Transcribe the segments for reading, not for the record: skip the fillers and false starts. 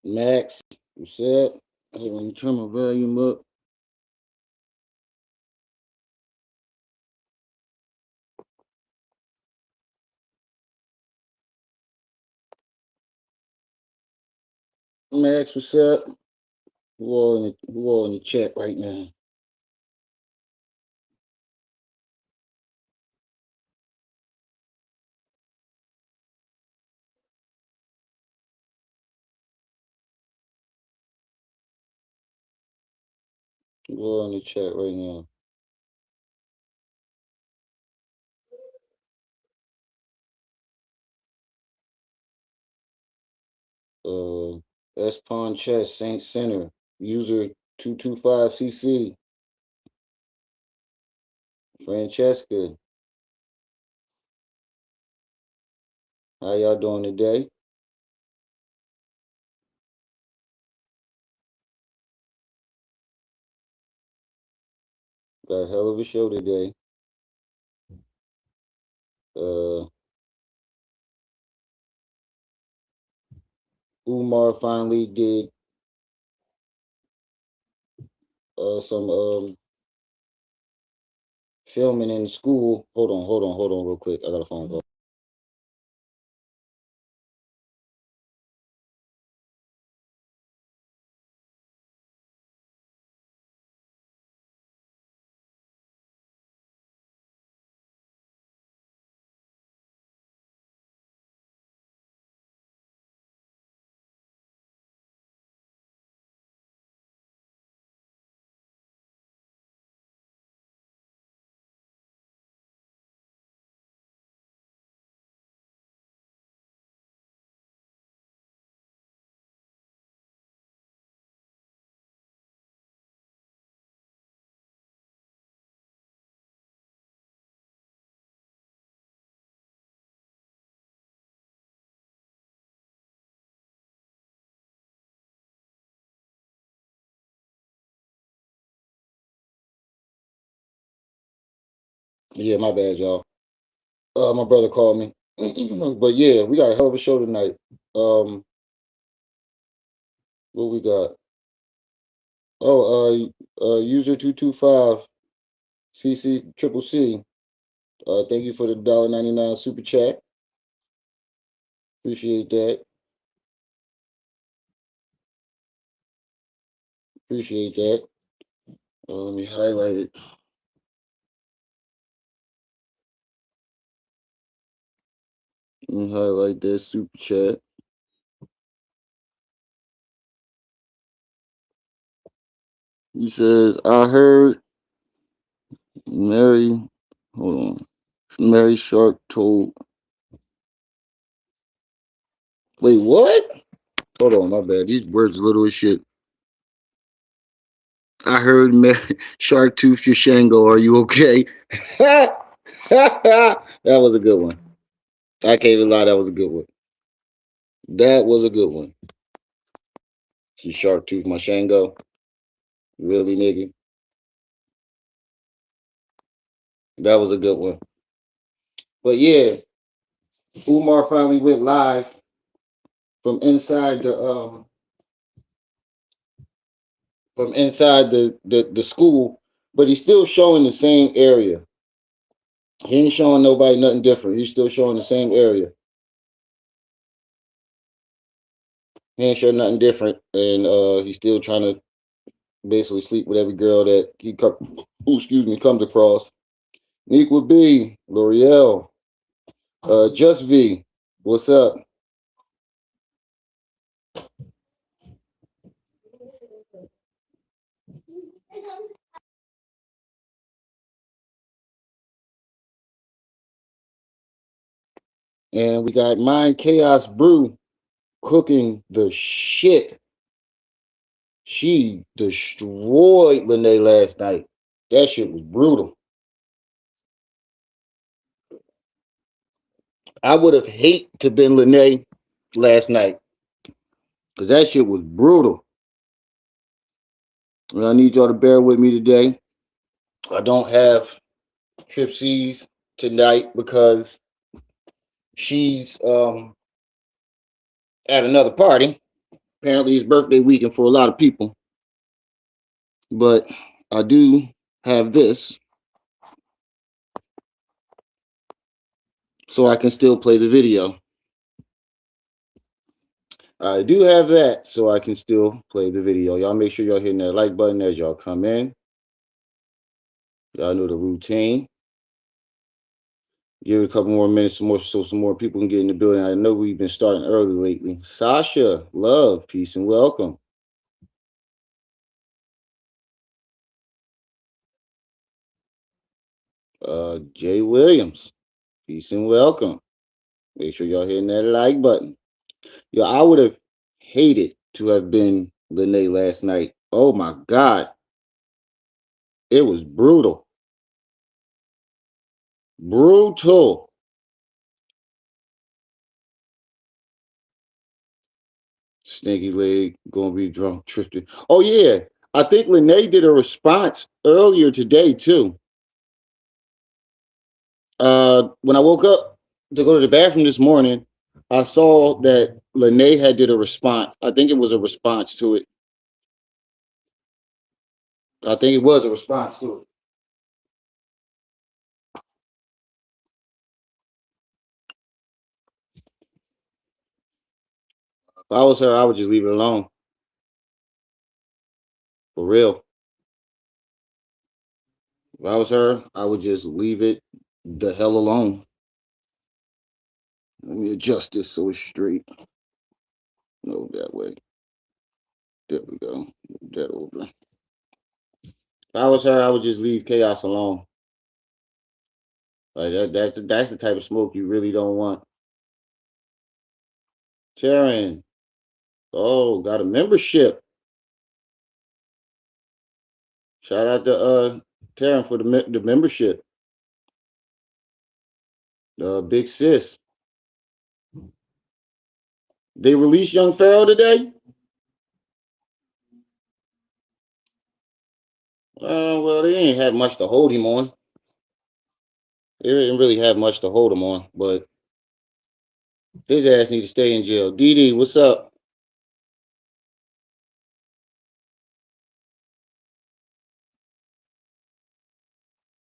Max, what's up? Hold on, let me turn my volume up. Max, what's up? Who all in the chat right now? Who all in the chat right now? S Pawn Chess, Saint Center, user 225CC, Francesca. How y'all doing today? Got a hell of a show today. Umar finally did some filming in school. Hold on, real quick. I got a phone call. Yeah, my bad, y'all. My brother called me. But yeah, we got a hell of a show tonight. Um, what we got? Oh, user 225 CC Triple C. Thank you for the $1.99 super chat. Appreciate that. Appreciate that. Let me highlight it. Let me highlight that super chat. He says, I heard Mary, hold on. Mary Shark told, wait, what? Hold on, my bad. These words are little as shit. I heard Shark Tooth Shango. Are you okay? That was a good one. I can't even lie. That was a good one. That was a good one. She Shark Tooth my Shango. Really, nigga? That was a good one. But yeah, Umar finally went live from inside the school, but he's still showing the same area. He ain't showing nobody nothing different. He's still showing the same area. He ain't showing nothing different, and he's still trying to basically sleep with every girl that he comes across. Nequa B, L'Oreal, Just V, what's up? And we got Mind Chaos Brew cooking the shit. She destroyed Lanae last night. That shit was brutal. I would have hate to been Lanae last night because that shit was brutal. And I need y'all to bear with me today. I don't have Trip C's tonight because she's at another party. Apparently, it's birthday weekend for a lot of people, but I do have this, so I can still play the video. I do have that, so I can still play the video. Y'all make sure y'all hitting that like button as y'all come in. Y'all know the routine. Give it a couple more minutes, some more, so some more people can get in the building. I know we've been starting early lately. Sasha, love, peace, and welcome. Jay Williams, peace and welcome. Make sure y'all hitting that like button. Yo, I would have hated to have been Lanae last night. Oh my God, it was brutal, brutal. Stinky leg gonna be drunk, tripping. Oh yeah, I think Lanae did a response earlier today too. When I woke up to go to the bathroom this morning, I saw that Lanae had did a response. I think it was a response to it. I think it was a response to it. If I was her, I would just leave it alone. For real. If I was her, I would just leave it the hell alone. Let me adjust this so it's straight. No, that way. There we go. Move that over. If I was her, I would just leave chaos alone. Like that's the type of smoke you really don't want. Taryn, oh, got a membership. Shout out to Taryn for the membership. Big sis. They released Young Pharaoh today. Well, they ain't had much to hold him on. They didn't really have much to hold him on, but his ass need to stay in jail. Dee, what's up?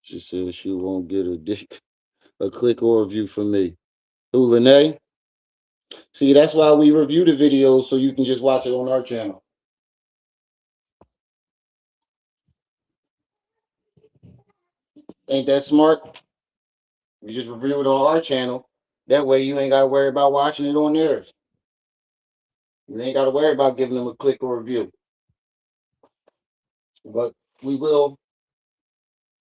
She said she won't get a click or a view from me. Who, Lanae? See, that's why we review the videos so you can just watch it on our channel. Ain't that smart? We just review it on our channel. That way you ain't got to worry about watching it on theirs. You ain't got to worry about giving them a click or a view. But we will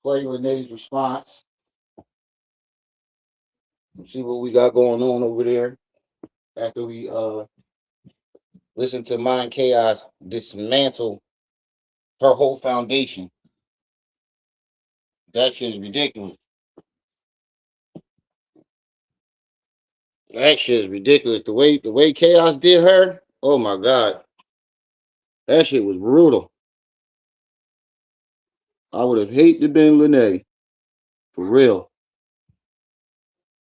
play Renee's response. See what we got going on over there after we listen to Mind Chaos dismantle her whole foundation. That shit is ridiculous. That shit is ridiculous. The way Chaos did her, oh my God. That shit was brutal. I would have hated to been Lanae. For real.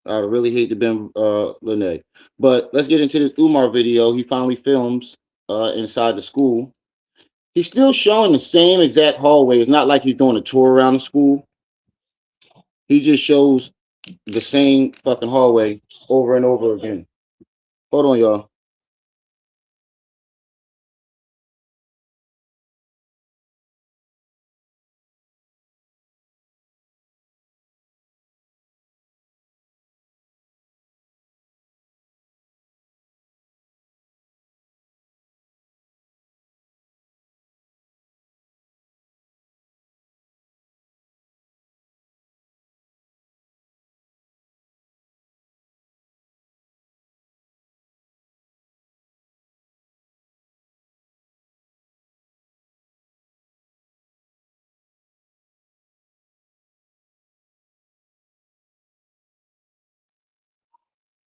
I would really hate to been Lanae. But let's get into this Umar video. He finally films inside the school. He's still showing the same exact hallway. It's not like he's doing a tour around the school. He just shows the same fucking hallway over and over again. Hold on, y'all.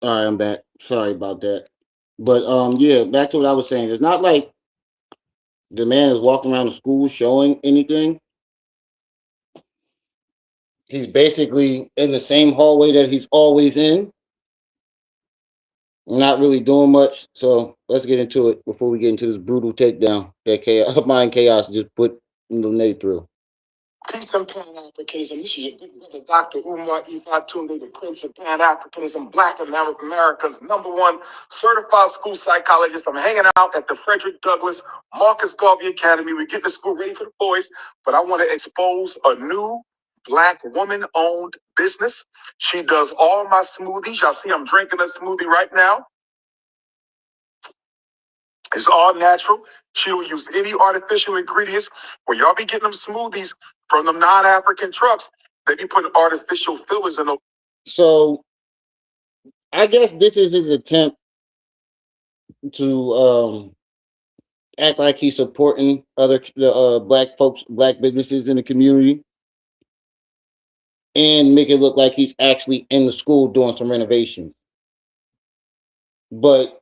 All right, I'm back. Sorry about that. But yeah, back to what I was saying. It's not like the man is walking around the school showing anything. He's basically in the same hallway that he's always in. Not really doing much. So let's get into it before we get into this brutal takedown that chaos, mind chaos just put Lanae through. Peace and Pan Africanism. This is your good brother, Dr. Umar Ifatunde, the Prince of Pan Africanism, Black America's #1 certified school psychologist. I'm hanging out at the Frederick Douglass Marcus Garvey Academy. We're getting the school ready for the boys, but I want to expose a new Black woman owned business. She does all my smoothies. Y'all see, I'm drinking a smoothie right now. It's all natural. She don't use any artificial ingredients. When y'all be getting them smoothies from them non-African trucks, they be putting artificial fillers in them. So I guess this is his attempt to act like he's supporting other black folks, black businesses in the community, and make it look like he's actually in the school doing some renovations. But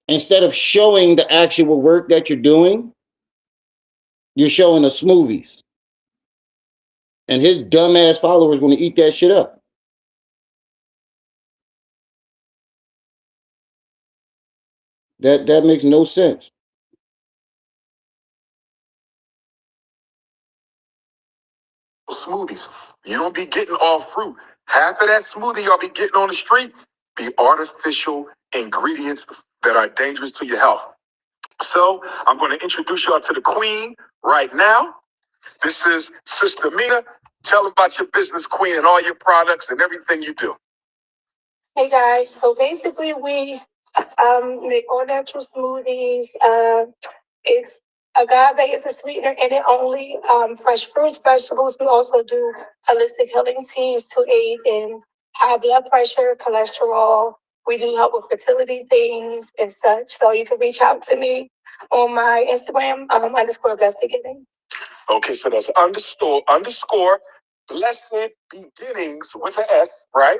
instead of showing the actual work that you're doing, you're showing the smoothies. And his dumbass followers going to eat that shit up. That makes no sense. Smoothies. You don't be getting all fruit. Half of that smoothie y'all be getting on the street be artificial ingredients that are dangerous to your health. So I'm going to introduce y'all to the queen right now. This is Sister Mina. Tell them about your business, queen, and all your products and everything you do. Hey guys, so basically we make all natural smoothies. It's agave is a sweetener in it only. Fresh fruits, vegetables. We also do holistic healing teas to aid in high blood pressure, cholesterol. We do help with fertility things and such. So you can reach out to me on my Instagram, underscore blessed beginning. Okay, so that's underscore blessed beginnings with an S, right?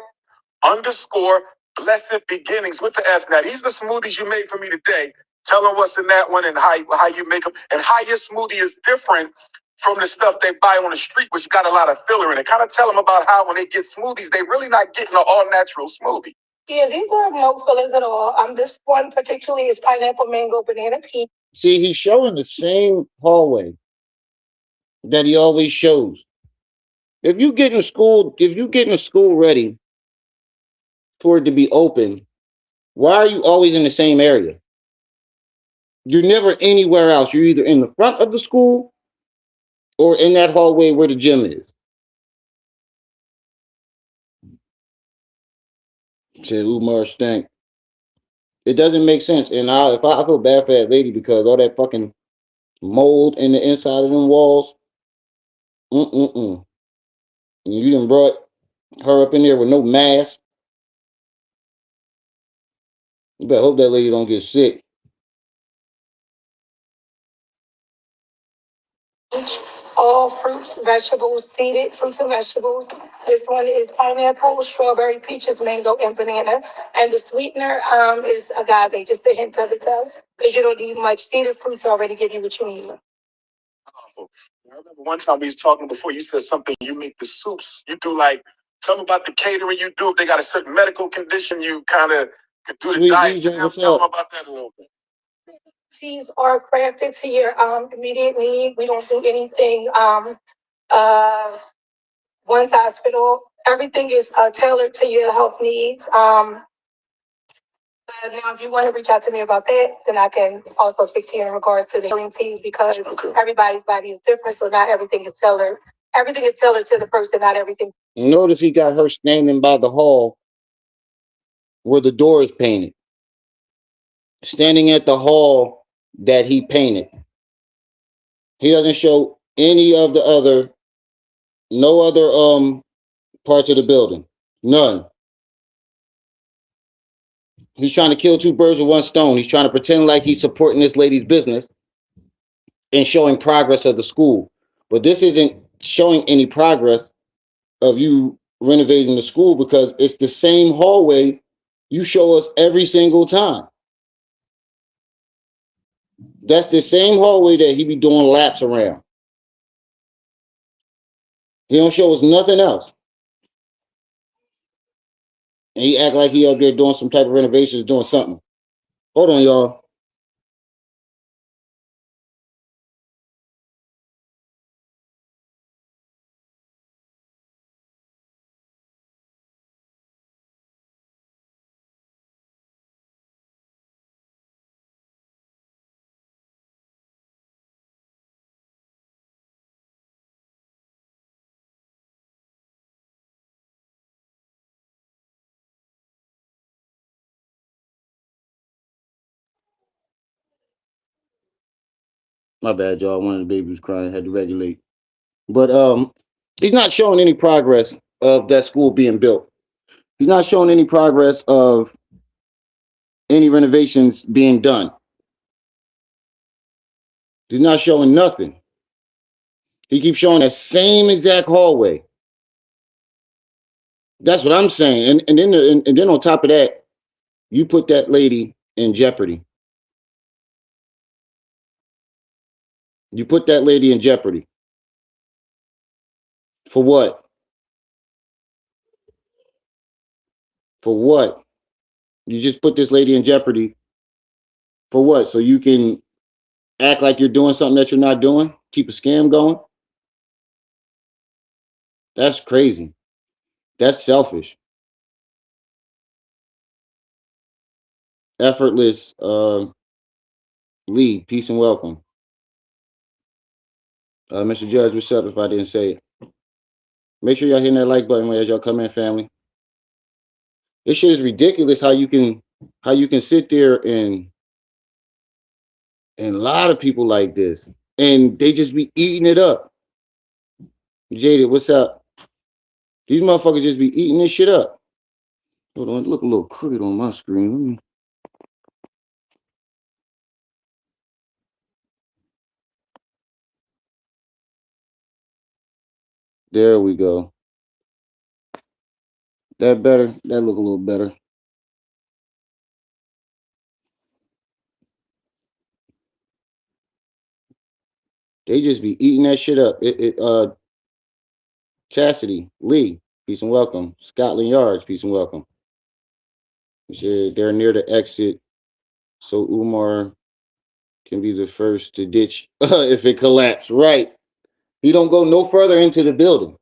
Underscore blessed beginnings with the S. Now, these are the smoothies you made for me today. Tell them what's in that one and how you make them and how your smoothie is different from the stuff they buy on the street, which got a lot of filler in it. Kind of tell them about how when they get smoothies, they really not getting an all natural smoothie. Yeah, these are no fillers at all. This one particularly is pineapple, mango, banana, peach. See, he's showing the same hallway that he always shows. If you getting a school ready for it to be open, why are you always in the same area? You're never anywhere else. You're either in the front of the school or in that hallway where the gym is. Said Umar stank. It doesn't make sense. And I feel bad for that lady because all that fucking mold in the inside of them walls. Mm-mm-mm. You done brought her up in there with no mask. You better hope that lady don't get sick. All fruits, vegetables, seeded fruits and vegetables. This one is pineapple, strawberry, peaches, mango, and banana. And the sweetener is agave, just a hint of it, because you don't need much. Seeded fruits already give you what you need. Awesome. I remember one time we was talking before. You said something. You make the soups. You do like tell them about the catering you do. If they got a certain medical condition, you kind of could do the diet. Tell them about that a little bit. Teas are crafted to your immediate need. We don't do anything uh, one size fit all. Everything is tailored to your health needs. Now, if you want to reach out to me about that, then I can also speak to you in regards to the healing teas because everybody's body is different, so not everything is tailored. Everything is tailored to the person, not everything. Notice he got her standing by the hall where the door is painted. Standing at the hall that he painted. He doesn't show any of the other, no other parts of the building. None. He's trying to kill two birds with one stone. He's trying to pretend like he's supporting this lady's business and showing progress of the school. But this isn't showing any progress of you renovating the school because it's the same hallway you show us every single time. That's the same hallway that he be doing laps around. He don't show us nothing else. And he act like he up there doing some type of renovations, doing something. Hold on, y'all. My bad, y'all. One of the babies was crying, had to regulate. But he's not showing any progress of that school being built. He's not showing any progress of any renovations being done. He's not showing nothing. He keeps showing that same exact hallway. That's what I'm saying. And then on top of that, you put that lady in jeopardy. You put that lady in jeopardy. For what? For what? You just put this lady in jeopardy. For what? So you can act like you're doing something that you're not doing? Keep a scam going? That's crazy. That's selfish. Effortless lead. Peace and welcome. Mr. Judge, what's up if I didn't say it? Make sure y'all hitting that like button as y'all come in, family. This shit is ridiculous how you can sit there and a lot of people like this. And they just be eating it up. Jaded, what's up? These motherfuckers just be eating this shit up. Hold on, look a little crooked on my screen. There we go. That better? That look a little better. They just be eating that shit up. Chastity, Lee, peace and welcome. Scotland Yards, peace and welcome. They're near the exit, so Umar can be the first to ditch if it collapsed. Right. He don't go no further into the building.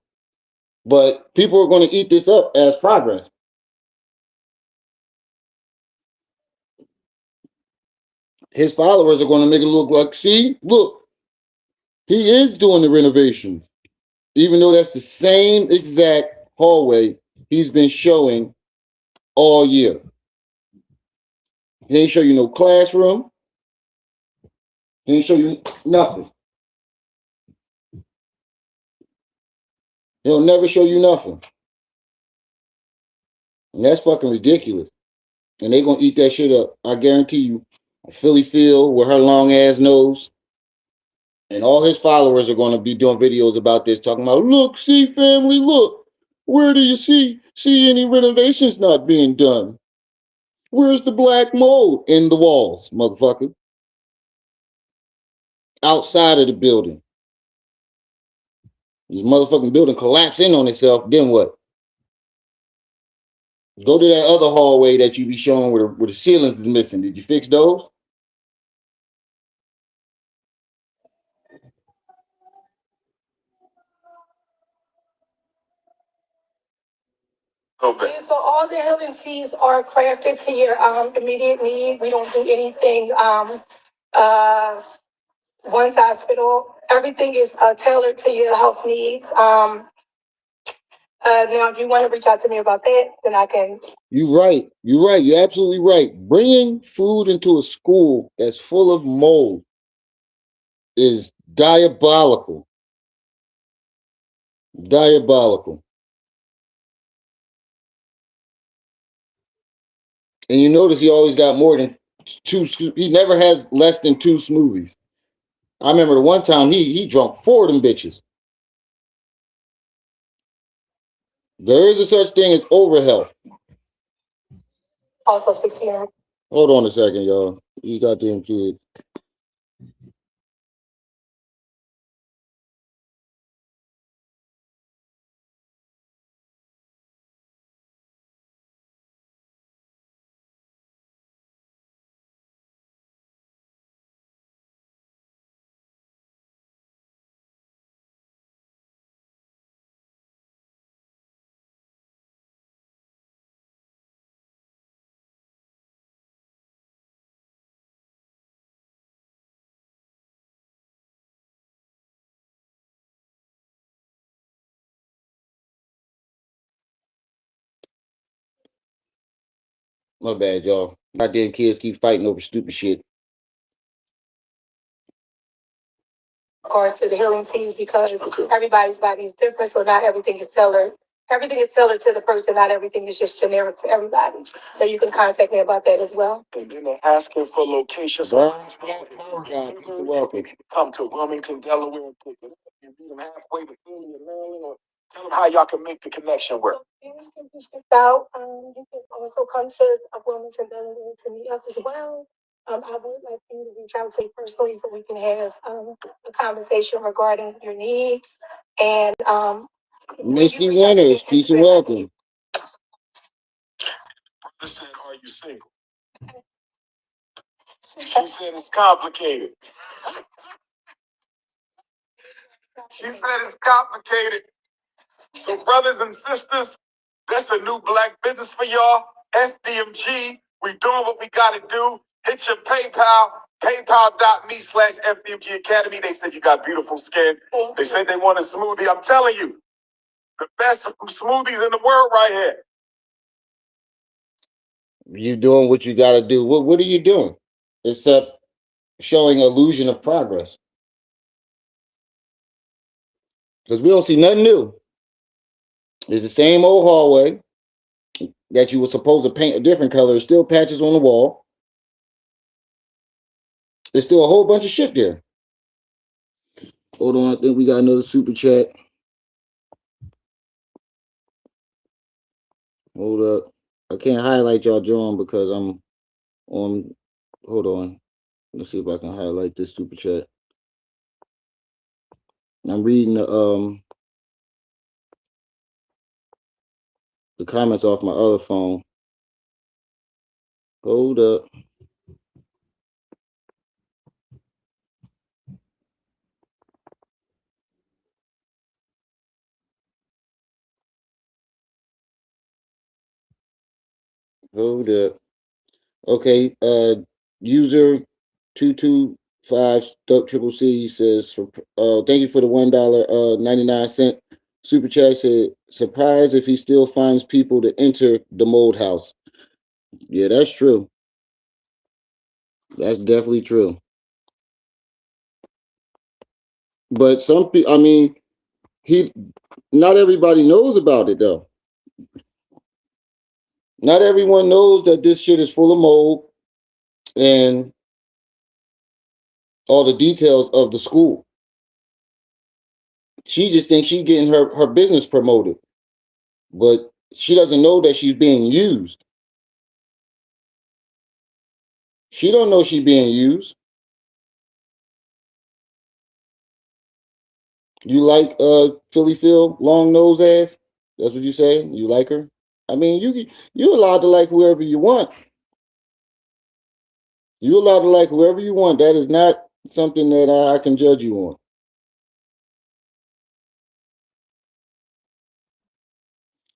But people are going to eat this up as progress. His followers are going to make it look like, see, look, he is doing the renovations, even though that's the same exact hallway he's been showing all year. He ain't show you no classroom. He ain't show you nothing. He'll never show you nothing. And that's fucking ridiculous. And they gonna eat that shit up. I guarantee you. Philly Phil with her long ass nose. And all his followers are gonna be doing videos about this, talking about, look, see, family, look. Where do you see any renovations not being done? Where's the black mold in the walls, motherfucker? Outside of the building. This motherfucking building collapsed in on itself, then what? Go to that other hallway that you be showing where the ceilings is missing. Did you fix those? Okay, so all the healing teas are crafted to your immediate need. We don't do anything uh, one size fit all. Everything is tailored to your health needs. Now, if you want to reach out to me about that, then I can. You're right. You're right. You're absolutely right. Bringing food into a school that's full of mold is diabolical. Diabolical. And you notice he always got more than two. He never has less than two smoothies. I remember the one time he drunk four of them bitches. There is a such thing as overhealth. Also speak to you. Hold on a second, y'all. You goddamn kids. My bad, y'all. Goddamn kids keep fighting over stupid shit. Regards to the healing teas because everybody's body is different, so not everything is tailored. Everything is tailored to the person, not everything is just generic for everybody. So you can contact me about that as well. And then they're asking for locations. You're welcome. Come to Wilmington, Delaware, and pick it up. You meet them halfway to Philly or Maryland, or tell them how y'all can make the connection work. So things can be shipped out. You can also come to Wilmington, Delaware to meet up as well. I would like for you to reach out to me personally so we can have a conversation regarding your needs and Misty Winters, peace and welcome. Brother said, "Are you single?" She said it's complicated. She said it's complicated. So, brothers and sisters, that's a new black business for y'all. FDMG. We doing what we gotta do. Hit your PayPal, paypal.me/FDMG Academy. They said you got beautiful skin. They said they want a smoothie. I'm telling you, the best smoothies in the world right here. You doing what you gotta do. What are you doing? Except showing illusion of progress. Because we don't see nothing new. It's the same old hallway that you were supposed to paint a different color. There's still patches on the wall. There's still a whole bunch of shit there. Hold on, I think we got another super chat. Hold up. I can't highlight y'all drawing because I'm on. Hold on. Let's see if I can highlight this super chat. I'm reading the comments off my other phone. Hold up. Hold up. Okay. User 225 Stuck Triple C says, thank you for the $1 99 cent super chat. Said, surprised if he still finds people to enter the mold house. Yeah, that's true. That's definitely true. But some people, I mean, he, not everybody knows about it though. Not everyone knows that this shit is full of mold and all the details of the school. She just thinks she's getting her business promoted, but she doesn't know that she's being used. She don't know she's being used. You like Philly Phil, long nose ass? That's what you say? You like her? I mean, you're allowed to like whoever you want. You're allowed to like whoever you want. That is not something that I can judge you on.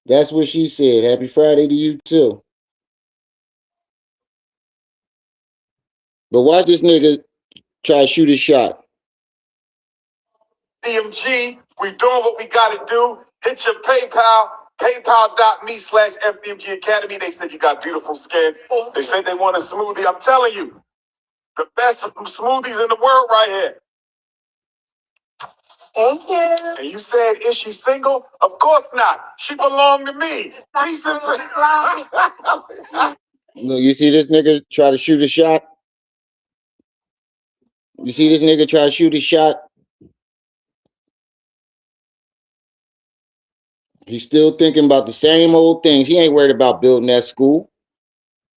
That's what she said. Happy Friday to you too. But watch this nigga try to shoot his shot. FDMG, we doing what we gotta do. Hit your PayPal, paypal.me/FDMG Academy. They said you got beautiful skin. They said they want a smoothie. I'm telling you, the best smoothies in the world right here. Thank you. And you said, is she single? Of course not. She belonged to me. Look, you see this nigga try to shoot a shot? You see this nigga try to shoot his shot? He's still thinking about the same old things. He ain't worried about building that school.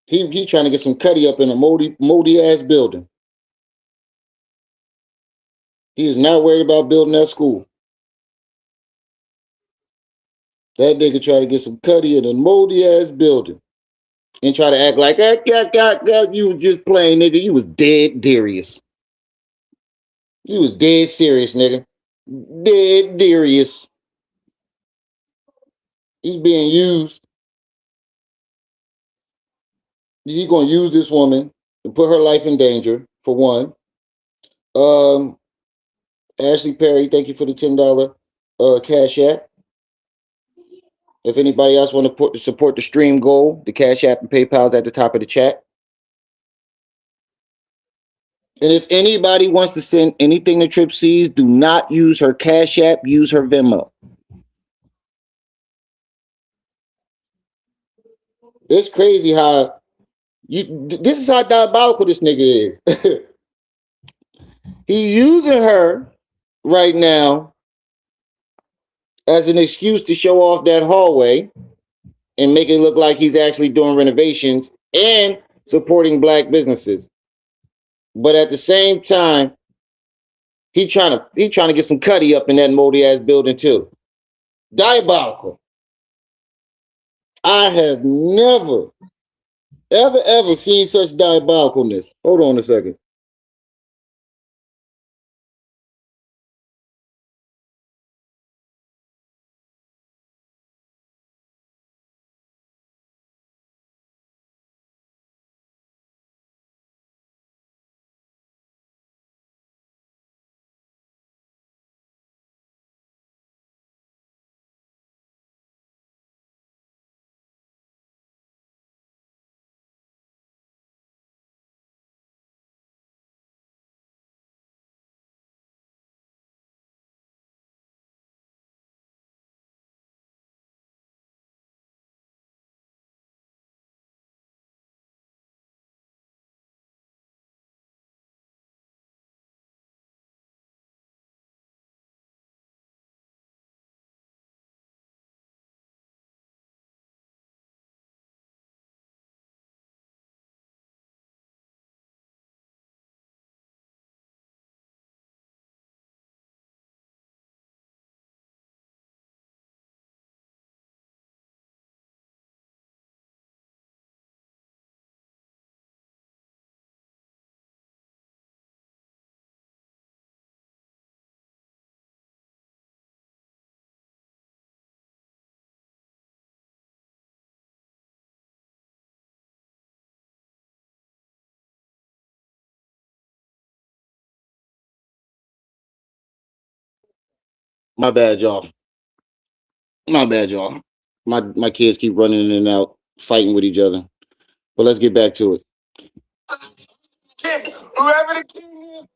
He trying to get some cutty up in a moldy ass building. He is not worried about building that school. That nigga try to get some cutty in a moldy ass building and try to act like you was just playing, nigga. You was dead serious. You was dead serious, nigga. Dead serious. He's being used. He's gonna use this woman and put her life in danger, for one. Um, Ashley Perry, thank you for the $10 cash app. If anybody else want to support the stream goal, the Cash App and PayPal is at the top of the chat. And if anybody wants to send anything to Trip C's, do not use her Cash App, use her Venmo. It's crazy how this is how diabolical this nigga is. He using her right now as an excuse to show off that hallway and make it look like he's actually doing renovations and supporting black businesses. But at the same time, he trying to get some cutty up in that moldy ass building too. Diabolical. I have never, ever seen such diabolicalness. Hold on a second. My bad, y'all. My bad, y'all. My kids keep running in and out, fighting with each other. But let's get back to it. Whoever the king is.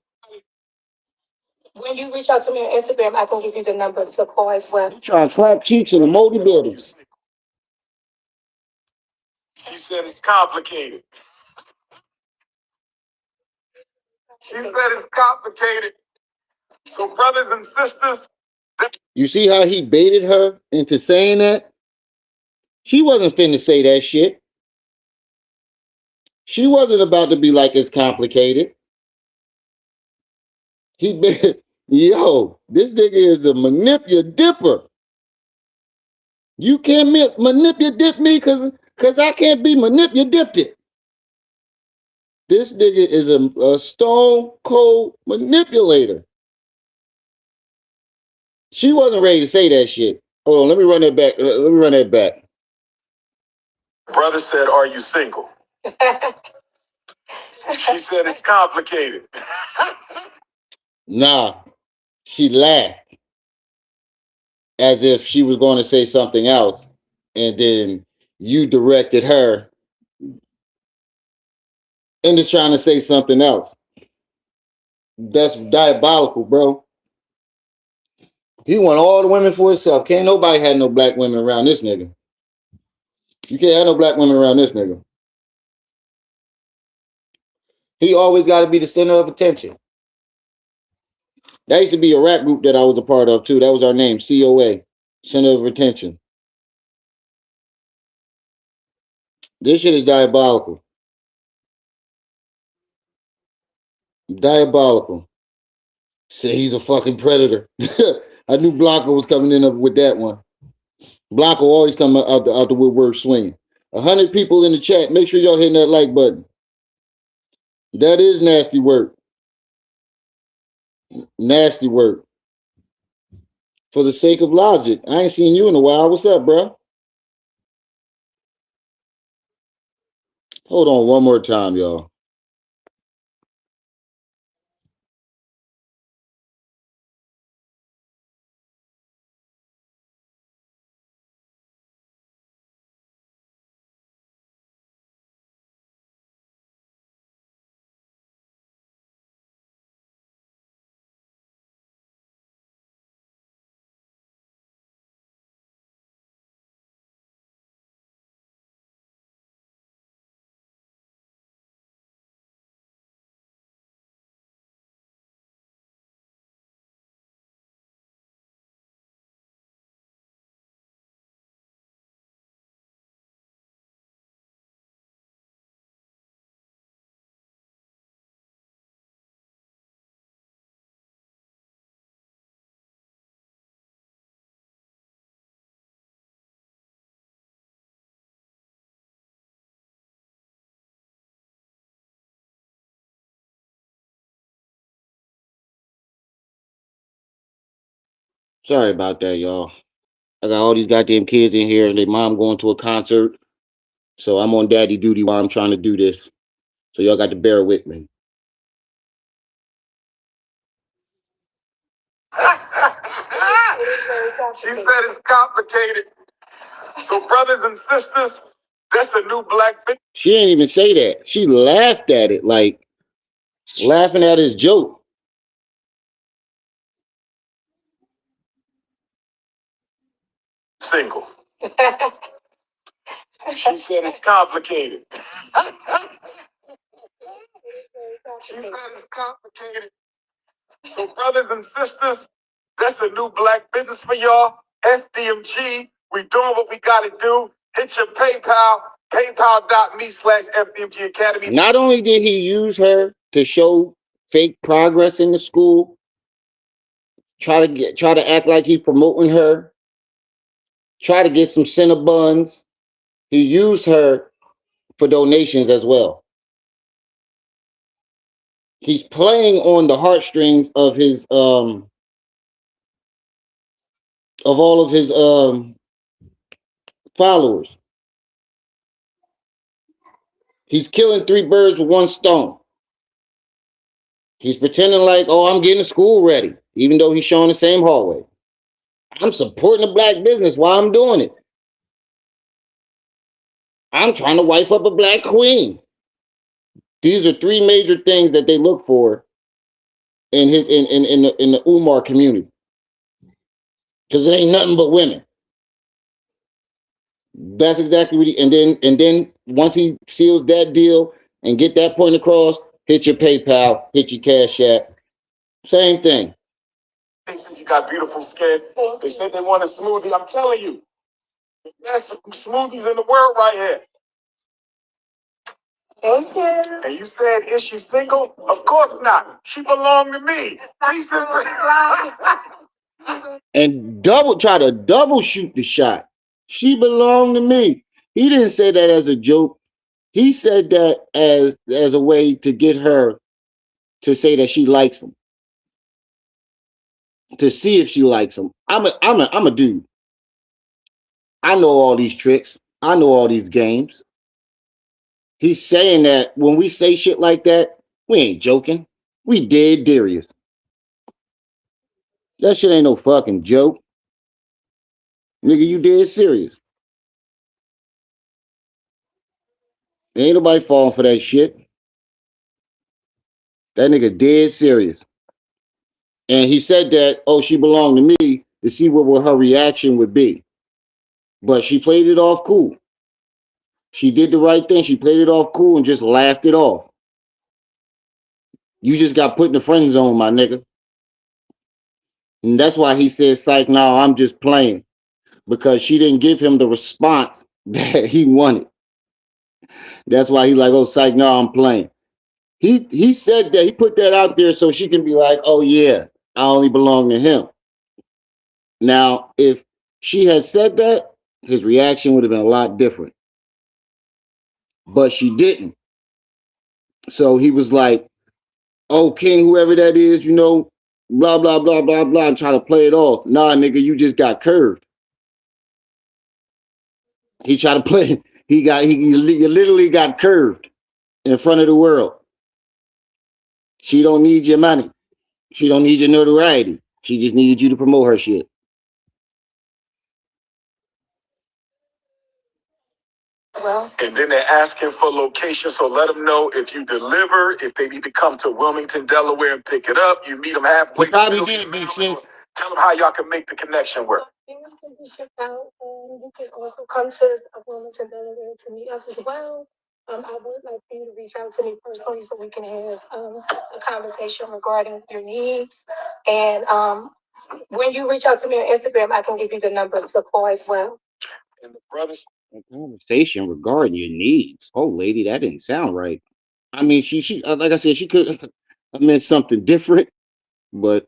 When you reach out to me on Instagram, I can give you the number to call as well. I'm trying to slap cheeks in the moldy buildings. She said it's complicated. She said it's complicated. So, brothers and sisters, You see how he baited her into saying that? She wasn't finna say that shit. She wasn't about to be like it's complicated. He been, yo, this nigga is a manipulator. You can't manipulate me because I can't be manipulated. This nigga is a stone cold manipulator. She wasn't ready to say that shit. Hold on, let me run that back. Let me run that back. Brother said, "Are you single?" She said it's complicated. Nah, she laughed as if she was going to say something else, and then you directed her into trying to say something else. That's diabolical, bro. He want all the women for himself. Can't nobody have no black women around this nigga. You can't have no black women around this nigga. He always got to be the center of attention. That used to be a rap group that I was a part of too. That was our name, COA, Center of Attention. This shit is diabolical. Diabolical. Say he's a fucking predator. I knew Blanco was coming in with that one. Blanco always come out the woodwork swinging. 100 people in the chat. Make sure y'all hitting that like button. That is nasty work. Nasty work. For the sake of logic, I ain't seen you in a while. What's up, bro? Hold on one more time, y'all. Sorry about that, y'all. I got all these goddamn kids in here and their mom going to a concert. So I'm on daddy duty while I'm trying to do this. So y'all got to bear with me. She said it's complicated. So, brothers and sisters, that's a new black bitch. She didn't even say that. She laughed at it, like laughing at his joke. Single. She said it's complicated. She said it's complicated. So, brothers and sisters, that's a new black business for y'all. FDMG. We doing what we gotta do. Hit your PayPal, paypal.me/FDMG Academy. Not only did he use her to show fake progress in the school, try to act like he's promoting her, try to get some Cinnabons. He used her for donations as well. He's playing on the heartstrings of his of all of his followers. He's killing three birds with one stone. He's pretending like, oh, I'm getting school ready, even though he's showing the same hallway. I'm supporting a black business while I'm doing it. I'm trying to wife up a black queen. These are three major things that they look for in his in the Umar community. Because it ain't nothing but women. That's exactly what he and then once he seals that deal and get that point across, hit your PayPal, hit your Cash App. Same thing. They said you got beautiful skin. They said they want a smoothie. I'm telling you, the best smoothies in the world right here. Thank you. And you said, is she single? Of course not. She belonged to me. He said, And try to double shoot the shot. She belonged to me. He didn't say that as a joke. He said that as a way to get her to say that she likes him. To see if she likes him. I'm a dude. I know all these tricks. I know all these games. He's saying that when we say shit like that, we ain't joking. We dead serious. That shit ain't no fucking joke. Nigga, you dead serious. Ain't nobody falling for that shit. That nigga dead serious. And he said that, oh, she belonged to me to see what her reaction would be. But she played it off cool. She did the right thing. She played it off cool and just laughed it off. You just got put in the friend zone, my nigga. And that's why he said, psych, no, I'm just playing. Because she didn't give him the response that he wanted. That's why he's like, oh, psych, no, I'm playing. He said that, he put that out there so she can be like, oh, yeah, I only belong to him. Now, if she had said that, his reaction would have been a lot different. But she didn't. So he was like, oh, King, whoever that is, you know, blah, blah, blah, blah, blah, and try to play it off. Nah, nigga, you just got curved. He tried to play, he literally got curved in front of the world. She don't need your money. She don't need your notoriety. She just needed you to promote her shit. well, and then they're asking for location, so let them know if you deliver, if they need to come to Wilmington, Delaware and pick it up. You meet them halfway. He probably did, big sis. Tell them how y'all can make the connection work. Things can be shipped out, and you can also come to Wilmington, Delaware to meet up as well. I would like for you to reach out to me personally so we can have a conversation regarding your needs. And when you reach out to me on Instagram, I can give you the number to call as well. And the brothers. A conversation regarding your needs. Oh, lady, that didn't sound right. I mean, she like I said, she could have meant something different, but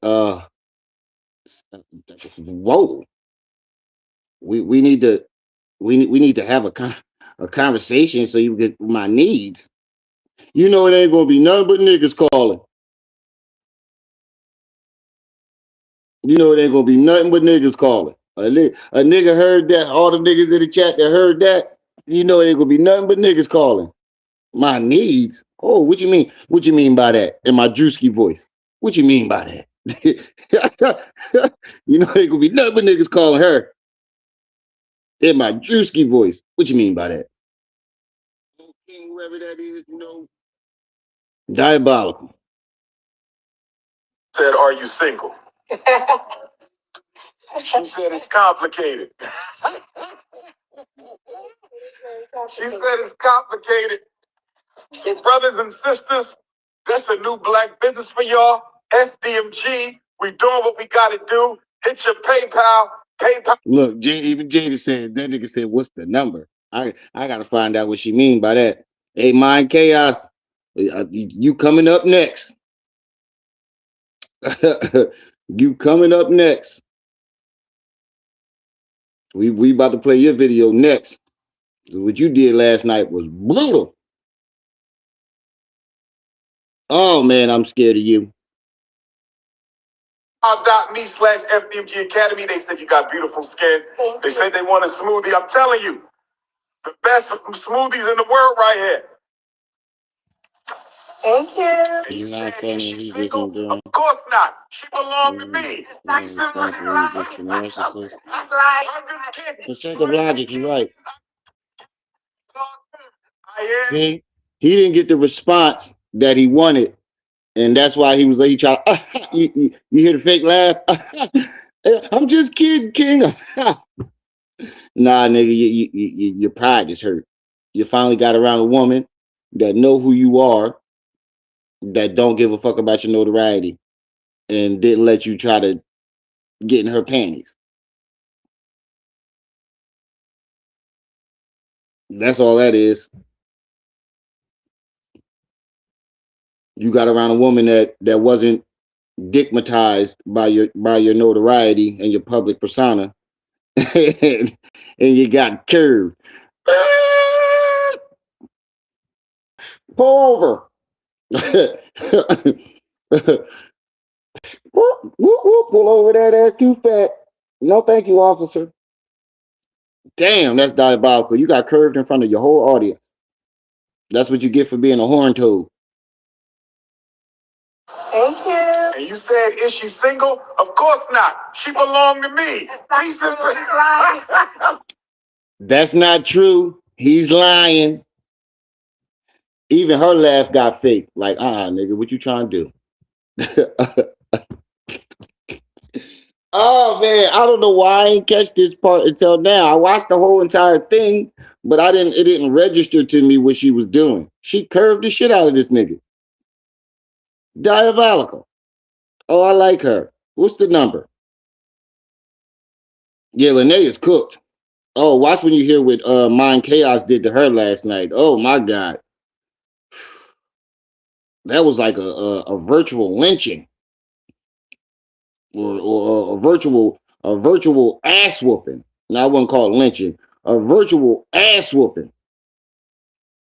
whoa, we need to we need to have a conversation so you get my needs. You know, it ain't gonna be nothing but niggas calling. You know it ain't gonna be nothing but niggas calling. A nigga heard that. All the niggas in the chat that heard that. You know it ain't gonna be nothing but niggas calling. My needs. Oh, what you mean? What you mean by that? In my Drewski voice. What you mean by that? You know it ain't gonna be nothing but niggas calling her in my Drewski voice. What you mean by that? Okay, whoever that is, you know, diabolical. Said, "Are you single?" She said it's complicated. She said it's complicated. So, brothers and sisters, that's a new black business for y'all. FDMG, we doing what we gotta do. Hit your PayPal. PayPal. Look, even Jada said that nigga said, "What's the number?" I gotta find out what she mean by that. Hey, Mind Chaos, you coming up next? You coming up next? We about to play your video next. What you did last night was brutal. Oh man, I'm scared of you. Me/FDMG Academy. They said you got beautiful skin. They said they want a smoothie. I'm telling you, the best smoothies in the world right here. Thank you. And you You're said, not funny. is she He's single? looking Of down. course not. She belonged to me. Like, He's like, narcissist. I'm just kidding. For sake of logic, you're right. I am. See, he didn't get the response that he wanted, and that's why he was like, he tried. You hear the fake laugh? I'm just kidding, King. Nah, nigga, your pride is hurt. You finally got around a woman that know who you are, that don't give a fuck about your notoriety, and didn't let you try to get in her panties. That's all that is. You got around a woman that wasn't digmatized by your notoriety and your public persona, and you got curved. Pull over. Pull over that ass too fat. No, thank you, officer. Damn, that's diabolical. You got curved in front of your whole audience. That's what you get for being a horn toad. Thank you. And you said, is she single? Of course not. She belonged to me. He's lying. That's not true. He's lying. Even her laugh got fake. Like, nigga, what you trying to do? Oh man, I don't know why I ain't catch this part until now. I watched the whole entire thing, but it didn't register to me what she was doing. She curved the shit out of this nigga. Diabolical. Oh, I like her. What's the number? Yeah, Lanae is cooked. Oh, watch when you hear what Mind Chaos did to her last night. Oh my god. That was like a virtual lynching. Or a virtual ass whooping. Now I wouldn't call it lynching. A virtual ass whooping.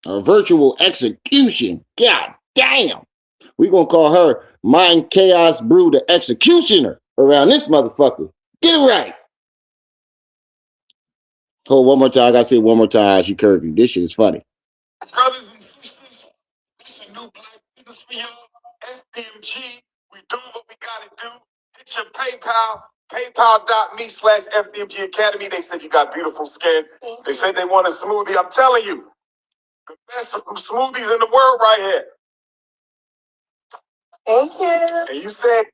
A virtual execution. God damn. We gonna call her Mind Chaos Brew the executioner around this motherfucker. Get it right. Hold one more time. I gotta say it one more time. She curvy. This shit is funny. Brothers and sisters, this is a new black business for y'all. FDMG, we doing what we gotta do. Hit your PayPal, paypal.me/FDMG Academy. They said you got beautiful skin. They said they want a smoothie. I'm telling you, the best smoothies in the world right here. Thank you. And you said,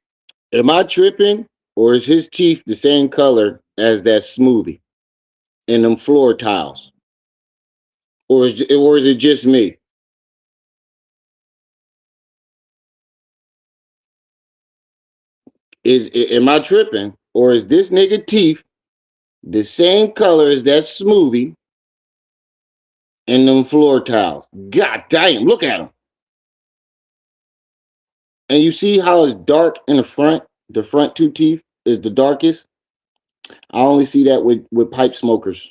am I tripping, or is his teeth the same color as that smoothie and them floor tiles, or is it just me? Am I tripping, or is this nigga teeth the same color as that smoothie and them floor tiles? God damn, look at them. And you see how it's dark in the front? The front two teeth is the darkest. I only see that with pipe smokers.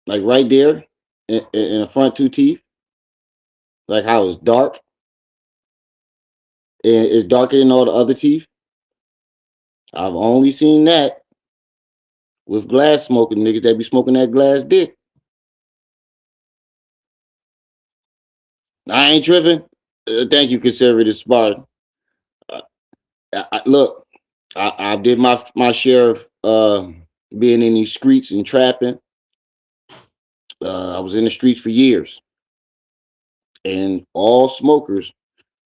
Like right there in the front two teeth, like how it's dark. and it's darker than all the other teeth. I've only seen that with glass smoking niggas that be smoking that glass dick. I ain't tripping. Thank you, conservative Spartan. Uh, look, I did my share of being in these streets and trapping. I was in the streets for years, and all smokers,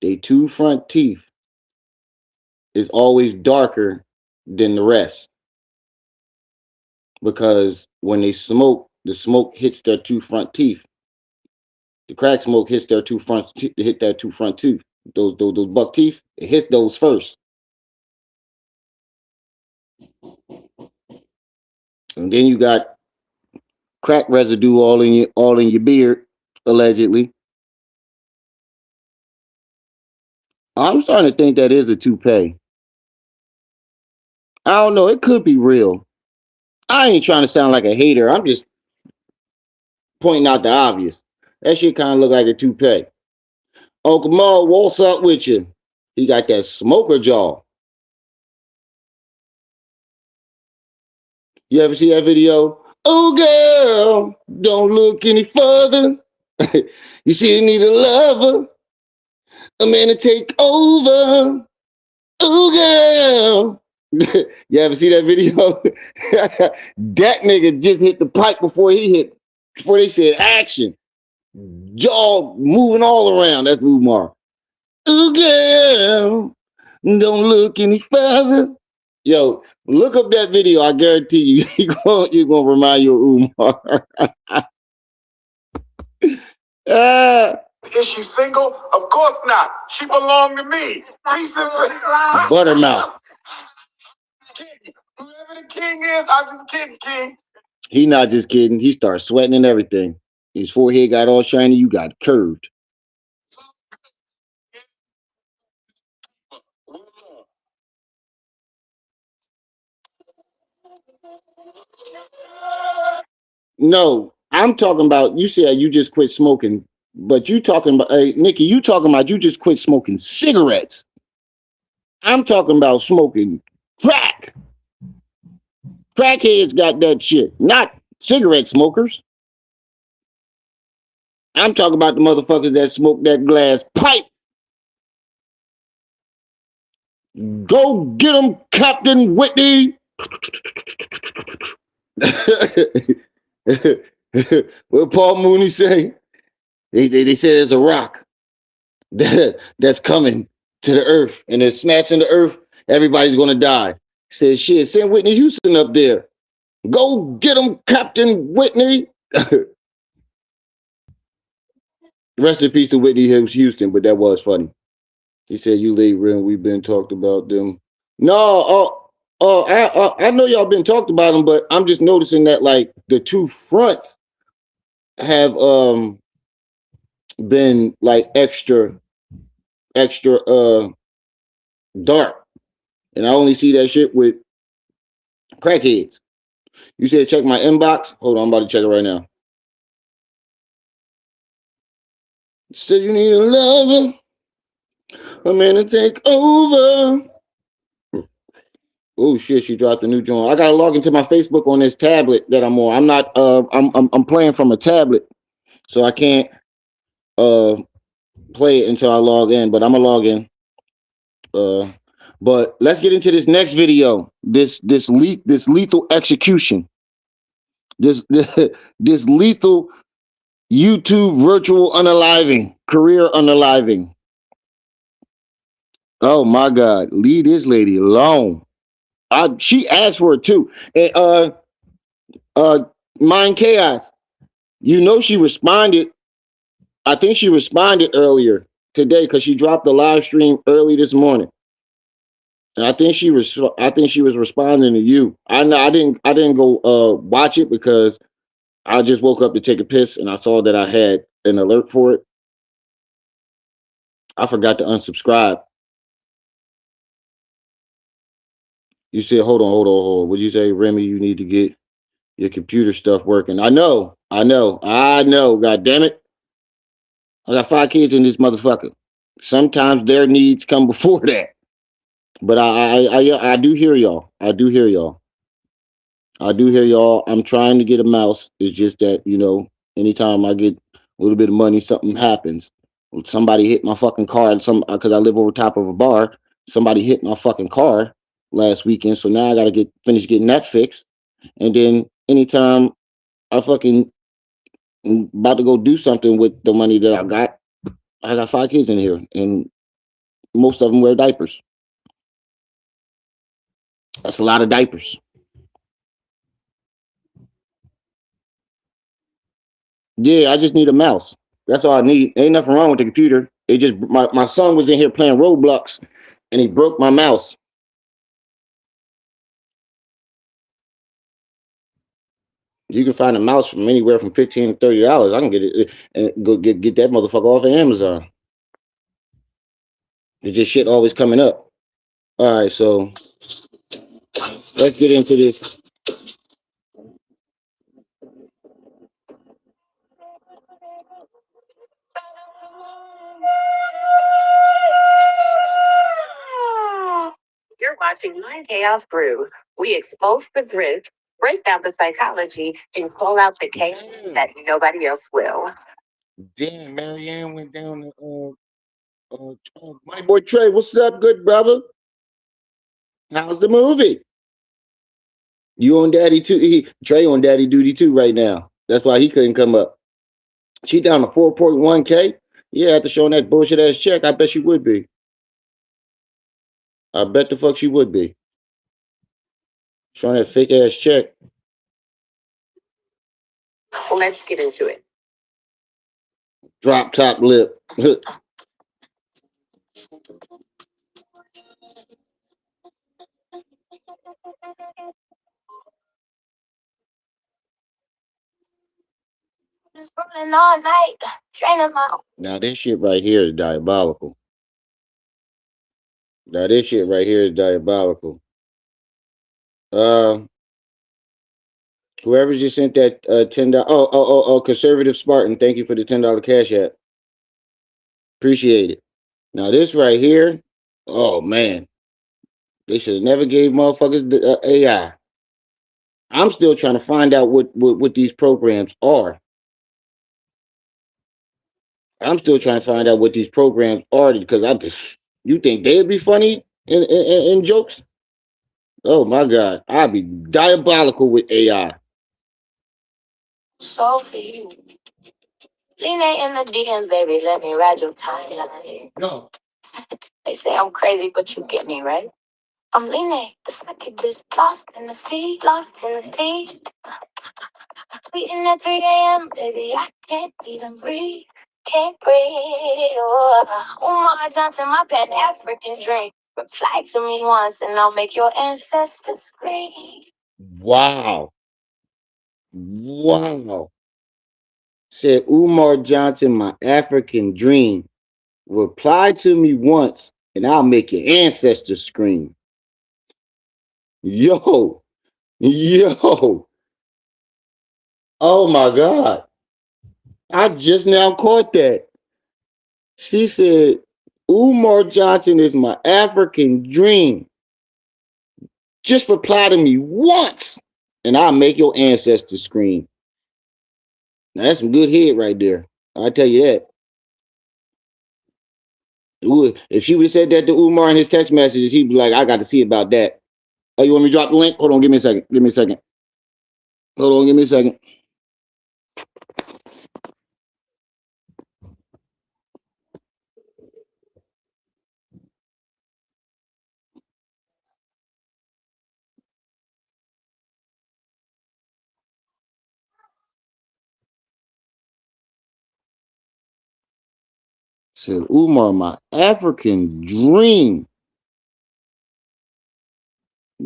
they two front teeth is always darker than the rest because when they smoke, the smoke hits their two front teeth. The crack smoke hits their hit that two front tooth. Those buck teeth, it hits those first, and then you got crack residue all in your beard, allegedly. I'm starting to think that is a toupee. I don't know. It could be real. I ain't trying to sound like a hater. I'm just pointing out the obvious. That shit kind of look like a toupee. Uncle Mo, what's up with you? He got that smoker jaw. You ever see that video? Oh, girl, don't look any further. You see, you need a lover, a man to take over. Oh, girl. You ever see that video? That nigga just hit the pipe before they said action. Jaw moving all around. That's Umar. Oh, girl, don't look any further. Yo, look up that video. I guarantee you, you're gonna remind you of Umar. Ah, Is she single? Of course not. She belonged to me. Buttermouth. Whoever the king is, I'm just kidding, king. He not just kidding. He started sweating and everything. His forehead got all shiny. You got curved. No, I'm talking about. You said you just quit smoking, but you talking about, hey, Nikki. You talking about you just quit smoking cigarettes. I'm talking about smoking crack. Crackheads got that shit, not cigarette smokers. I'm talking about the motherfuckers that smoke that glass pipe. Go get them, Captain Whitney. What Paul Mooney say? They said there's a rock that's coming to the earth, and it's smashing the earth. Everybody's gonna die. He said, shit, send Whitney Houston up there. Go get him, Captain Whitney. Rest in peace to Whitney Houston, but that was funny. He said, "You late, Ren. We've been talked about them." No, I know y'all been talked about them, but I'm just noticing that like the two fronts have been like extra dark, and I only see that shit with crackheads. You said check my inbox. Hold on, I'm about to check it right now. So you need a lover, a man to take over. Oh shit, she dropped a new joint. I gotta log into my Facebook on this tablet that I'm on. I'm not I'm playing from a tablet, so I can't uh play it until I log in, but I'm gonna log in. Uh but let's get into this next video. This lethal execution. This this lethal YouTube virtual unaliving, career unaliving. Oh my god, leave this lady alone. She asked for it too. And uh Mind Chaos. You know she responded. I think she responded earlier today because she dropped the live stream early this morning. And I think she was responding to you. I didn't go watch it because I just woke up to take a piss and I saw that I had an alert for it. I forgot to unsubscribe. You said, hold on. Would you say, Remy, you need to get your computer stuff working? I know. God damn it. I got 5 kids in this motherfucker. Sometimes their needs come before that. But I do hear y'all. I do hear y'all. I do hear y'all. I'm trying to get a mouse. It's just that, anytime I get a little bit of money, something happens. Somebody hit my fucking car. Some because I live over top of a bar. Somebody hit my fucking car last weekend. So now I gotta get finish getting that fixed. And then anytime I fucking about to go do something with the money that I got 5 kids in here, and most of them wear diapers. That's a lot of diapers. Yeah, I just need a mouse. That's all I need. Ain't nothing wrong with the computer. It just my son was in here playing Roblox and he broke my mouse. You can find a mouse from anywhere from $15 to $30. I can get it and go get that motherfucker off of Amazon. It's just shit always coming up. All right, so let's get into this. You're watching My Chaos Brew. We expose the grit, break down the psychology, and call out the chaos that nobody else will. Damn, Marianne went down to Money Boy Trey. What's up, good brother? How's the movie? You on daddy too? Trey on daddy duty too right now. That's why he couldn't come up. She down to 4.1K. Yeah, after showing that bullshit ass check, I bet she would be. I bet the fuck she would be. Showing that fake ass check. Let's get into it. Drop top lip. Just rolling all night, training my. Now this shit right here is diabolical. Now this shit right here is diabolical. Uh, whoever just sent that $10. Oh, conservative Spartan. Thank you for the $10 cash app. Appreciate it. Now this right here. Oh man, they should have never gave motherfuckers the AI. I'm still trying to find out what these programs are. I'm still trying to find out what these programs are because you think they'd be funny in jokes? Oh my god, I'd be diabolical with AI. Sophie, Lanae in the DMs, baby. Let me ride your timeline. No. They say I'm crazy, but you get me, right? I'm Lanae. It's like you just lost in the feed, lost in the feed. Tweeting at 3 a.m., baby. I can't even breathe. Can't breathe. Oh, Umar Johnson, my bad African drink. Reply to me once, and I'll make your ancestors scream. Wow. Wow. Said Umar Johnson, my African dream. Reply to me once and I'll make your ancestors scream. Yo, yo. Oh my God. I just now caught that. She said, Umar Johnson is my African dream. Just reply to me once and I'll make your ancestors scream. Now that's some good head right there. I'll tell you that. Ooh, if she would have said that to Umar in his text messages, he'd be like, I got to see about that. Oh, you want me to drop the link? Hold on, give me a second. Give me a second. Hold on, give me a second. Said Umar, my African dream.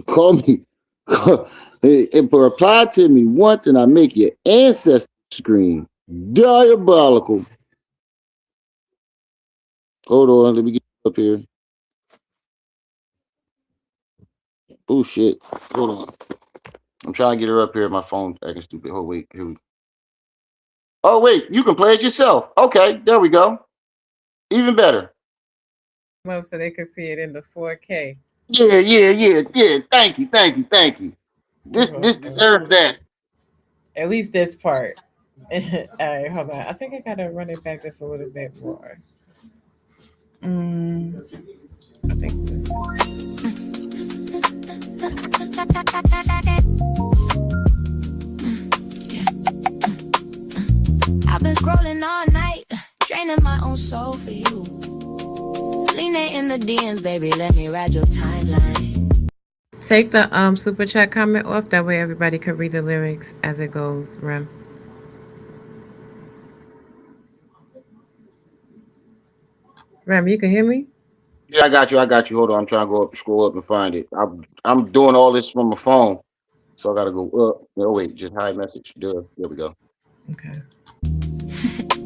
Call me. Reply to me once and I make your ancestors scream. Diabolical. Hold on, let me get up here. Oh shit. Hold on. I'm trying to get her up here. My phone acting stupid. Oh wait, here we. Oh wait, you can play it yourself. Okay, there we go. Even better. up so they could see it in the 4K. Yeah. Thank you. This deserves that. At least this part. All right, hold on. I think I gotta run it back just a little bit more. Mm, I think. I've been scrolling all night, draining my own soul for you. Lanae in the DMs, baby, let me ride your timeline. Take the super chat comment off. That way everybody can read the lyrics as it goes. Rem. Rem, you can hear me? Yeah, I got you. Hold on, I'm trying to go up, scroll up and find it. I'm doing all this from my phone, so I gotta go up. No, wait, just hide message. There we go. Okay.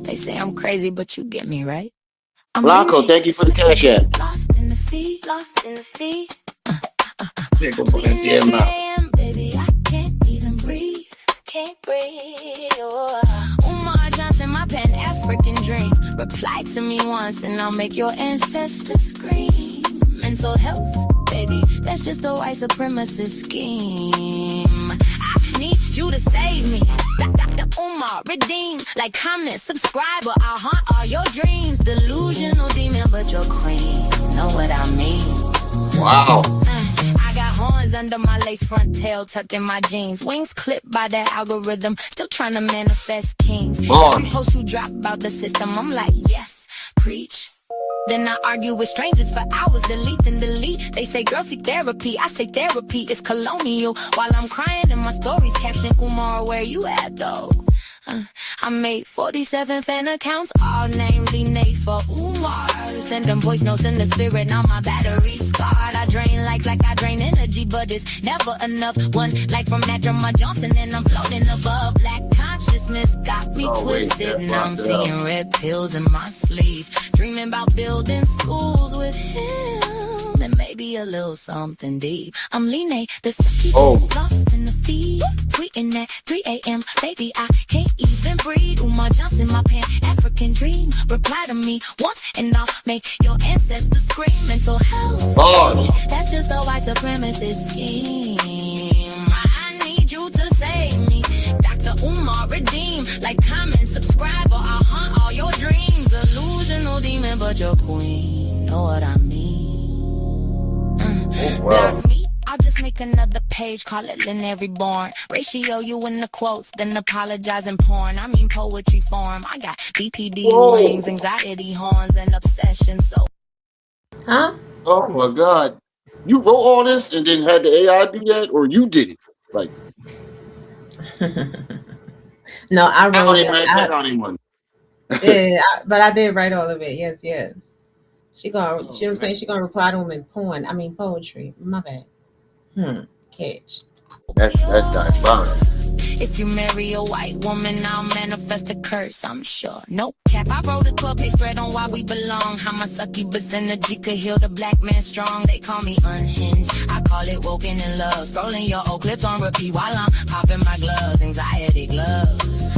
They say I'm crazy, but you get me, right? I'm Blanco, Lanae, thank you the for the cash second app. lost in the feed, lost in the feed. There go Tweeting at 3 Balenciaga. a.m., baby, I can't even breathe. Can't breathe. Oh. Umar Johnson, my Pan African dream. Reply to me once and I'll make your ancestors scream. Mental health, baby, that's just a white supremacist scheme. I need you to save me. Dr. Umar, redeem. Like, comment, subscribe, or I'll haunt all your dreams. Delusional demon, but you're queen. Know what I mean? Wow. I got horns under my lace front tail, tucked in my jeans. Wings clipped by that algorithm, still trying to manifest kings. Bars. Every post you drop about the system, I'm like, yes, preach. Then I argue with strangers for hours, delete and delete. They say, girl, seek therapy. I say therapy is colonial. While I'm crying in my stories, caption, Umar, where you at, though? I made 47 fan accounts, all named Lanae for Umar. Send them voice notes in the spirit, now my battery's scarred. I drain like I drain energy, but it's never enough. One like from Madroma Johnson, and I'm floating above. Black consciousness got me twisted. Now I'm seeing red pills in my sleep. Dreaming about building schools with him, and maybe a little something deep. I'm Lanae, the sucky lost in the feed. Tweeting at 3 a.m. Baby, I can't even breathe. Umar Johnson, my Pan African dream. Reply to me once and I'll make your ancestors scream. Mental health, baby, that's just a white supremacist scheme. I need you to save me. Dr. Umar, redeem. Like, comment, subscribe, or I'll haunt all your dreams. Delusional demon, but you're queen. Know what I mean? Block me. I'll just make another page, call it Lanae Reborn. Ratio you in the quotes, then apologize in porn. I mean poetry form. I got BPD wings, anxiety horns, and obsession. So, Huh? Oh my God. You wrote all this and then had the AI do that, or you did it? Like, No, I I don't wrote it. even check out anyone. But I did write all of it. Yes, yes. She gonna, you know what I'm saying? She gonna reply to him in poetry. My bad. Catch. That's diabolical. if you marry a white woman, I'll manifest a curse, I'm sure. No cap, I wrote a 12-page spread on why we belong. How my succubus energy could heal the black man strong. They call me unhinged, I call it woken in love. Scrolling your old clips on repeat while I'm popping my gloves, anxiety gloves.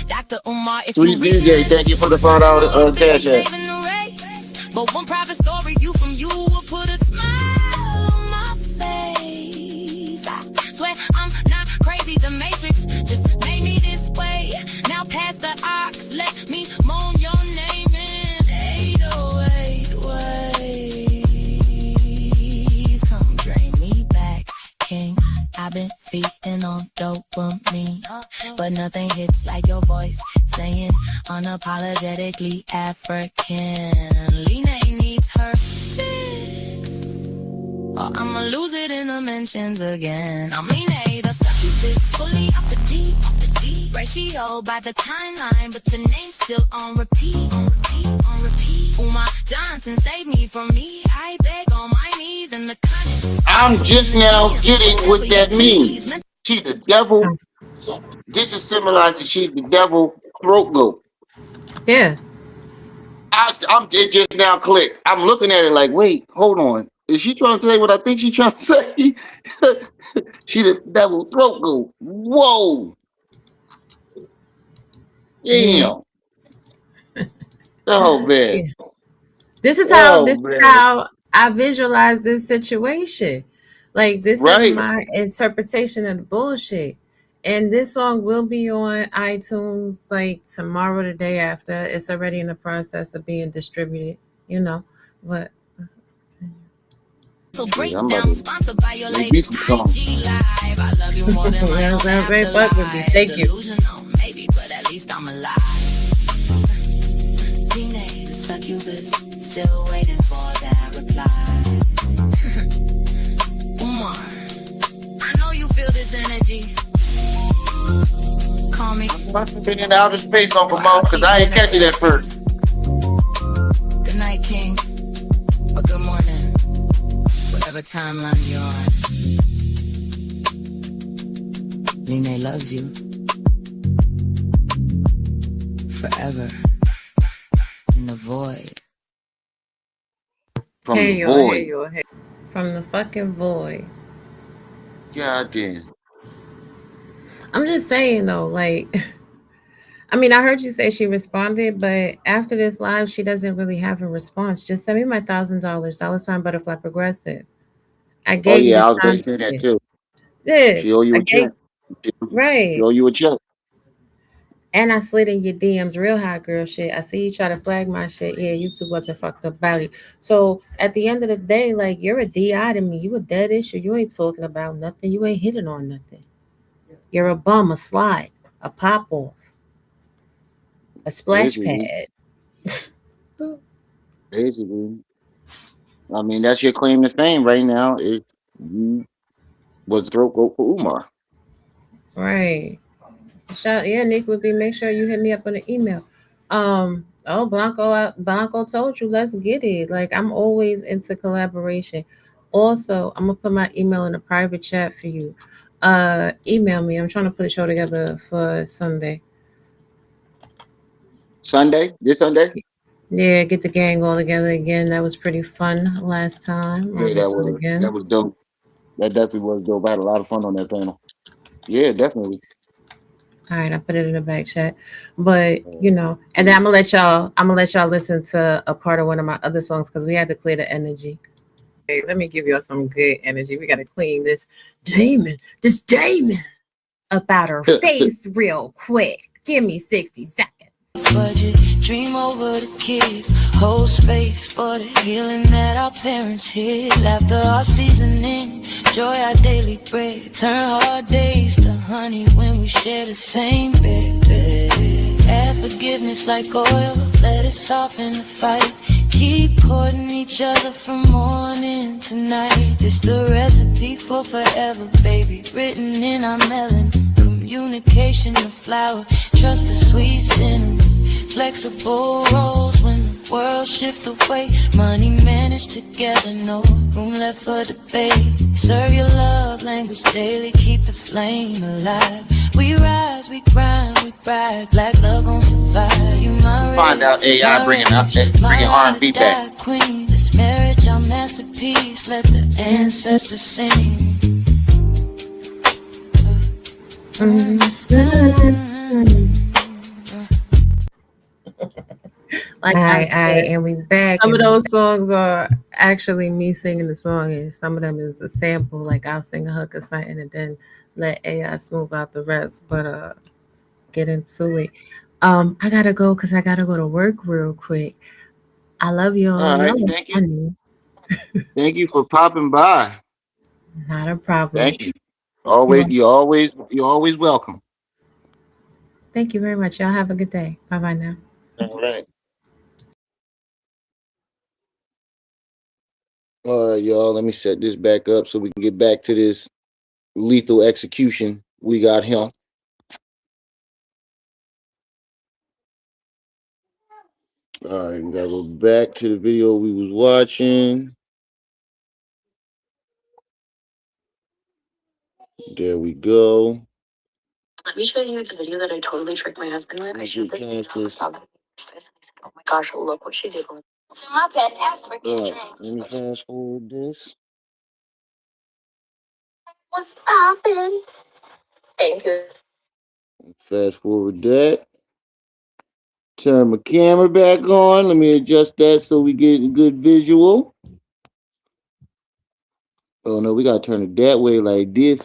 Dr. Umar, if Sweet you read DJ, this, thank you for the $5 cash app. saving the race. But one private story, you from you will put a smile on my face. I swear I'm not crazy, the Matrix just made me this way. Now pass the ox, let me moan your name in 808 ways. Come drain me back, king. I've been feeding on dopamine, but nothing hits like your voice saying unapologetically African. Lanae needs her fix, or I'ma lose it in the mentions again. I'm Lanae, the succubus, fully off the deep, ratio by the timeline, but your name's still on repeat, Umar Johnson, save me from me. I beg on my knees in the comments. I'm just now getting what that means. She's the devil. This is symbolizing she's the devil throat goat. Yeah. It just now clicked. I'm looking at it like, wait, hold on. Is she trying to say what I think she's trying to say? She the devil throat goat. Whoa. Yeah. Damn. Oh man. Yeah. This is how Oh this is man. how I visualize this situation. Like this is Right. my interpretation of the bullshit. And this song will be on iTunes like tomorrow, the day after. It's already in the process of being distributed, you know. But let's continue. Yeah, I'm about to make me some songs. Yeah, sounds great. Fuck with me. Thank you. Maybe, but at least I'm alive. Teenage succubus, still waiting for that reply. Umar, I know you feel this energy. Call me, I must have been in outer space, Uncle or Mo, I'll because keep I ain't catch it at first. manifesting. Good night, King, or good morning, whatever timeline you're on. Lanae loves you forever in the void. From the Hey y'all, hey void. y'all, hey. From the fucking void. God damn. I'm just saying though, like I mean, I heard you say she responded, but after this live, she doesn't really have a response. Just send me my $1,000, dollar sign butterfly progressive. I Oh gave you the yeah, I was gonna say that content. too. Yeah, She owe you I a check. gave She right. owe you a check. And I slid in your DMs, real hot girl shit. I see you try to flag my shit. Yeah, YouTube wasn't fucked up about it. So at the end of the day, like you're a DI to me. You a dead issue. You ain't talking about nothing. You ain't hitting on nothing. You're a bum, a slide, a pop off, a splash Basically. pad. Basically. I mean, that's your claim to fame right now. Is you was throat goat for Umar. Right. Shout yeah, Nick would be make sure you hit me up on the email. Oh Blanco told you let's get it. Like I'm always into collaboration. Also, I'm gonna put my email in a private chat for you. Email me. I'm trying to put a show together for Sunday. Sunday? This Sunday? Yeah, get the gang all together again. That was pretty fun last time. Might Yeah, as well do it that again. was dope. That definitely was dope. I had a lot of fun on that panel. Yeah, definitely. All right, I put it in the back chat. But you Uh, know, and then I'm gonna let y'all listen to a part of one of my other songs because we had to clear the energy. Hey, let me give y'all some good energy. We gotta clean this demon up out her face real quick. Give me 60 seconds. Budget, dream over the kids, whole space for the healing that our parents hid. Laughter our seasoning, joy our daily bread. Turn hard days to honey when we share the same bed. Add forgiveness like oil, let it soften the fight. Keep courting each other from morning to night. This the recipe for forever, baby, written in our melon. Communication, the flower, trust the sweet cinnamon. Flexible roles when the world shift away. Money managed together, no room left for debate. Serve your love language daily, keep the flame alive. We rise, we grind, we brag. Black love gon' survive. You we my find rage, out AI my bringing refuge, my bringing ride or R&B back. die queen. This marriage, our masterpiece. Let the ancestors sing. Like I said, and we back. Some of those songs are actually me singing the song, and some of them is a sample. Like I'll sing a hook or something, and then let AI smooth out the rest. But get into it. I gotta go because I gotta go to work real quick. I love y'all. All right, Y'all are thank you. funny. Thank you for popping by. Not a problem. Thank you. You Always are. you're always welcome. Thank you very much. Y'all have a good day. Bye bye now. All right. All right, y'all. Let me set this back up so we can get back to this lethal execution. We got him. All right, we gotta go back to the video we was watching. There we go. Let me show you the video that I totally tricked my husband with. I showed this video for probably this. I said, "Oh my gosh, look what she did." My bad, African drink. Let me fast forward this. What's poppin'? Thank you. Fast forward that. Turn my camera back on. Let me adjust that so we get a good visual. Oh no, we gotta turn it that way like this.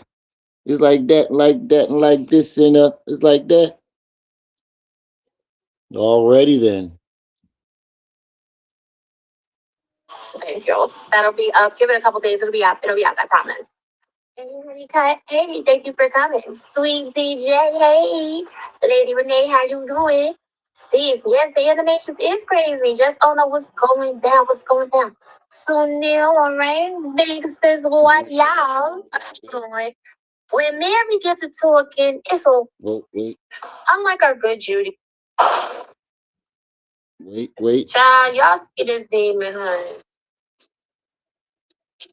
It's like that, and like this, and it's like that. Alrighty then. Thank you. That'll be up. Give it a couple days. It'll be up. It'll be up. I promise. Hey, Cut. Hey, thank you for coming. Sweet DJ. Hey, Lady Renee, how you doing? Sis, yes, the animations is crazy. Just don't know what's going down. What's going down? So Neil, all right, big sis, what y'all doing? When Mary gets to talking, it's all. Wait. Unlike our good Judy. Wait. Child, y'all see this demon, honey.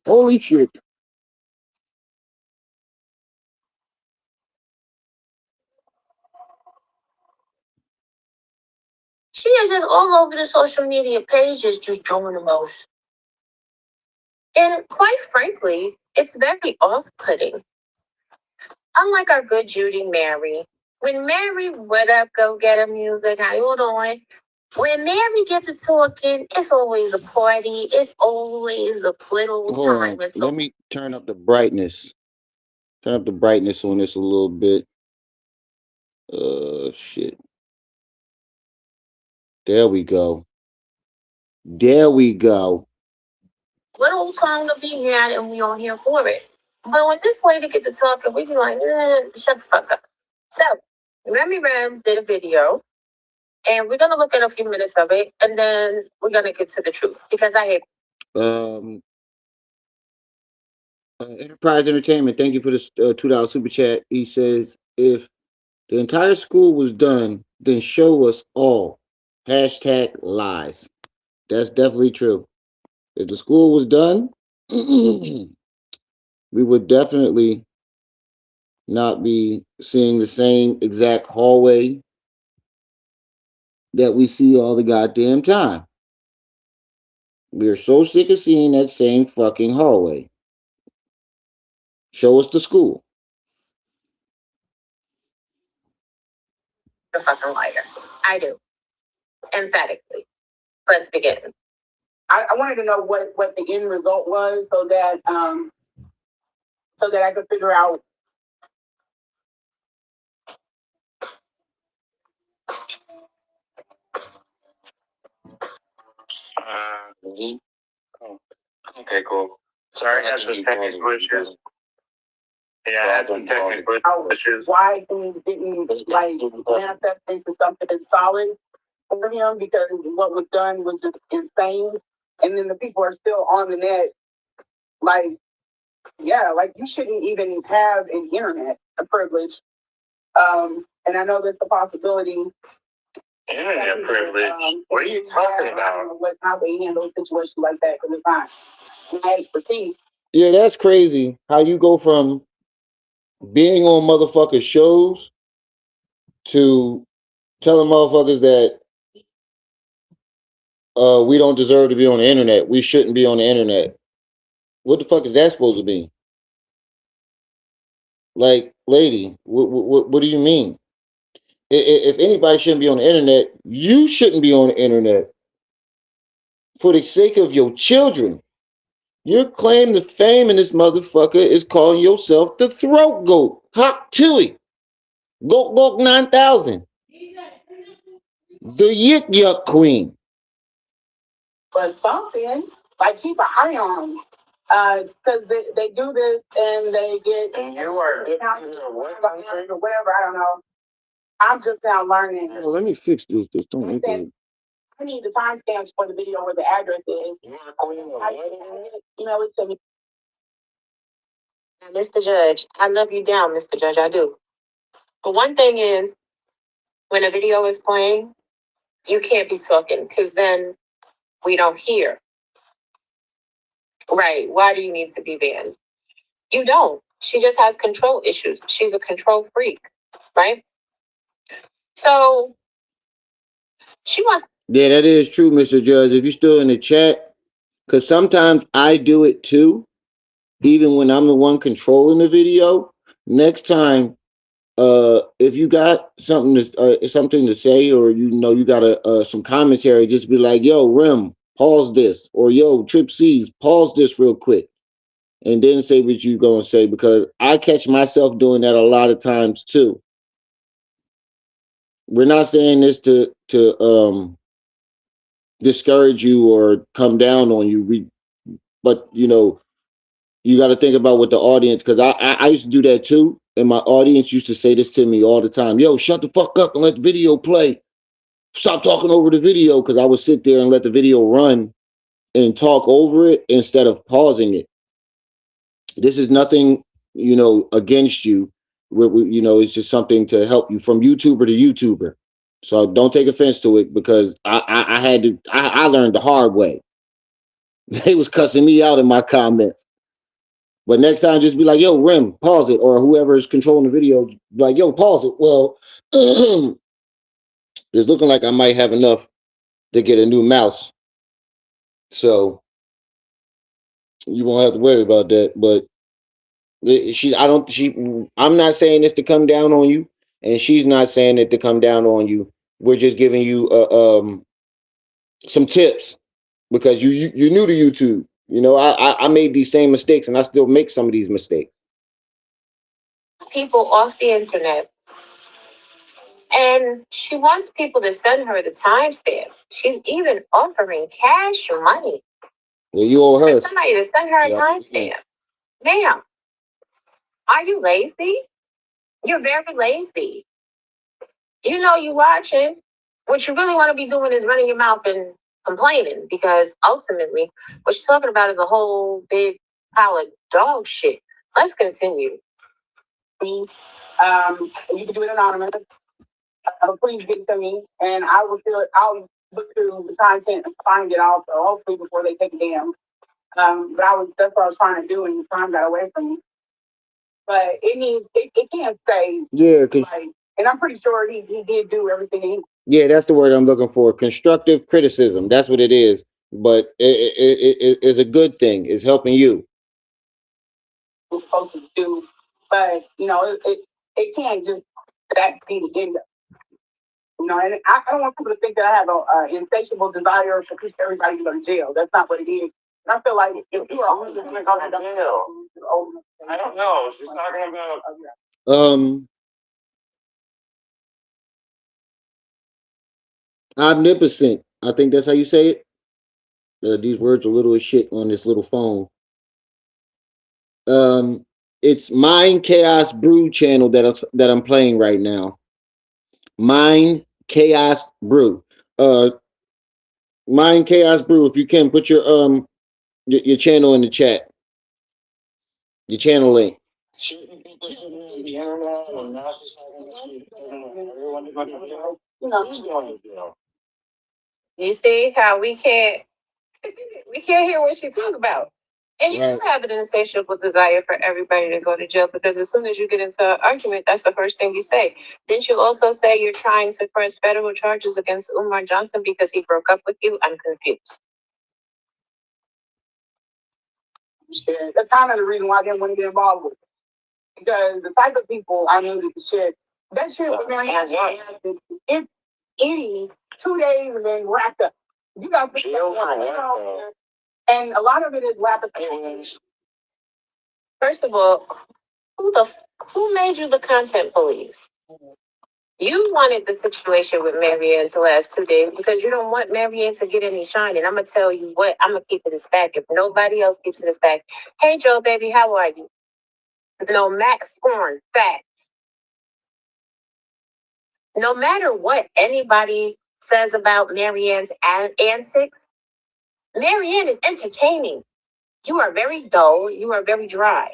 Holy shit. She is just all over the social media pages, just doing the most. And quite frankly, it's very off-putting. Unlike our good Judy Mary, when Mary what up, go get her music, how you doing? When Mary gets to talking, it's always a party. It's always a little time. Let me turn up the brightness. Turn up the brightness on this a little bit. Shit. There we go. Little time to be had, and we on here for it. But when this lady get to talking, we be like, shut the fuck up. So, Remy Ram did a video, and we're gonna look at a few minutes of it, and then we're gonna get to the truth because I hate. Enterprise Entertainment, thank you for this $2 super chat. He says, if the entire school was done, then show us all. Hashtag lies. That's definitely true. If the school was done, we would definitely not be seeing the same exact hallway that we see all the goddamn time. We are so sick of seeing that same fucking hallway. Show us the school. A fucking liar. I do. Emphatically. Let's begin. I wanted to know what the end result was so that I could figure out. Okay, cool. Sorry, I had some technical issues. Yeah, I had some technical issues. Why things didn't like manifest into something solid for him because what was done was just insane. And then the people are still on the net, like, yeah, like you shouldn't even have an internet, a privilege. And I know there's a possibility. Internet privilege? What are you talking about? I don't know how they handle a situation like that because it's not my expertise. Yeah, that's crazy. How you go from being on motherfucker shows to telling motherfuckers that we don't deserve to be on the internet. We shouldn't be on the internet. What the fuck is that supposed to be? Like, lady, what do you mean? If anybody shouldn't be on the internet, you shouldn't be on the internet. For the sake of your children, your claim to fame in this motherfucker is calling yourself the throat goat. Hot Chewy. Goat 9000. The Yik Yak Queen. But something, like keep an eye on them. Because they do this and they get. And you are or whatever, I don't know. I'm just now learning. Well, let me fix this. Just don't make it. I need the timestamps for the video where the address is. Email it to me. Now, Mr. Judge, I love you down, Mr. Judge, I do. But one thing is, when a video is playing, you can't be talking because then we don't hear. Right. Why do you need to be banned? You don't. She just has control issues. She's a control freak, right? So she wants. Yeah, that is true, Mr. Judge. If you're still in the chat, because sometimes I do it too, even when I'm the one controlling the video. Next time, If you got something to say, or you got some commentary, just be like, "Yo, Rim, pause this," or "Yo, Trip C's, pause this real quick," and then say what you gonna say, because I catch myself doing that a lot of times too. We're not saying this to discourage you or come down on you. But you got to think about what the audience, because I used to do that too, and my audience used to say this to me all the time: "Yo, shut the fuck up and let the video play. Stop talking over the video," because I would sit there and let the video run and talk over it instead of pausing it. This is nothing, against you. It's just something to help you from YouTuber to YouTuber. So don't take offense to it, because I had to. I learned the hard way. They was cussing me out in my comments. But next time, just be like, "Yo, Rim, pause it," or whoever is controlling the video, be like, "Yo, pause it." Well, it's looking like I might have enough to get a new mouse, so you won't have to worry about that. But I don't. I'm not saying this to come down on you, and she's not saying it to come down on you. We're just giving you some tips, because you're new to YouTube. I made these same mistakes, and I still make some of these mistakes. People off the internet, and she wants people to send her the timestamps. She's even offering cash money Yeah, you owe for her. somebody to send her a timestamp. Ma'am, are you lazy? You're very lazy. You know you watching. What you really want to be doing is running your mouth and complaining, because ultimately what she's talking about is a whole big pile of dog shit. Let's continue. You can do it anonymous. Please get it to me, and I will feel it. I'll look through the content and find it out, hopefully before they take it down. But that's what I was trying to do, and the time got away from me. But it can't stay. Yeah, because and I'm pretty sure he did do everything yeah, that's the word I'm looking for. Constructive criticism. That's what it is. But it is a good thing. It's helping you. was supposed to do. But it can't just that be the end. And I don't want people to think that I have a insatiable desire to push everybody to go to jail. That's not what it is. And I feel like if you are always going to go to jail, I don't know. She's talking about. Omnipotent. I think that's how you say it. These words are little as shit on this little phone. It's Mind Chaos Brew channel that I'm playing right now. Mind Chaos Brew. Uh, Mind Chaos Brew. If you can put your channel in the chat. Your channel link. You see how we can't hear what she talk about. And you do have an insatiable desire for everybody to go to jail, because as soon as you get into an argument, that's the first thing you say. Didn't you also say you're trying to press federal charges against Umar Johnson because he broke up with you? I'm confused. Yeah, that's kind of the reason why I didn't want to get involved with it. Because the type of people I knew that shit was very it's any 2 days and then wrapped up. You got to and a lot of it is rapid. First of all, who made you the content police? You wanted the situation with Marianne to last 2 days because you don't want Marianne to get any shine. And I'm gonna tell you what, I'm gonna keep it as back. If nobody else keeps it as back, hey Joe, baby, how are you? No, Max Scorn, facts. No matter what anybody says about Marianne's antics, Marianne is entertaining. You are very dull. You are very dry.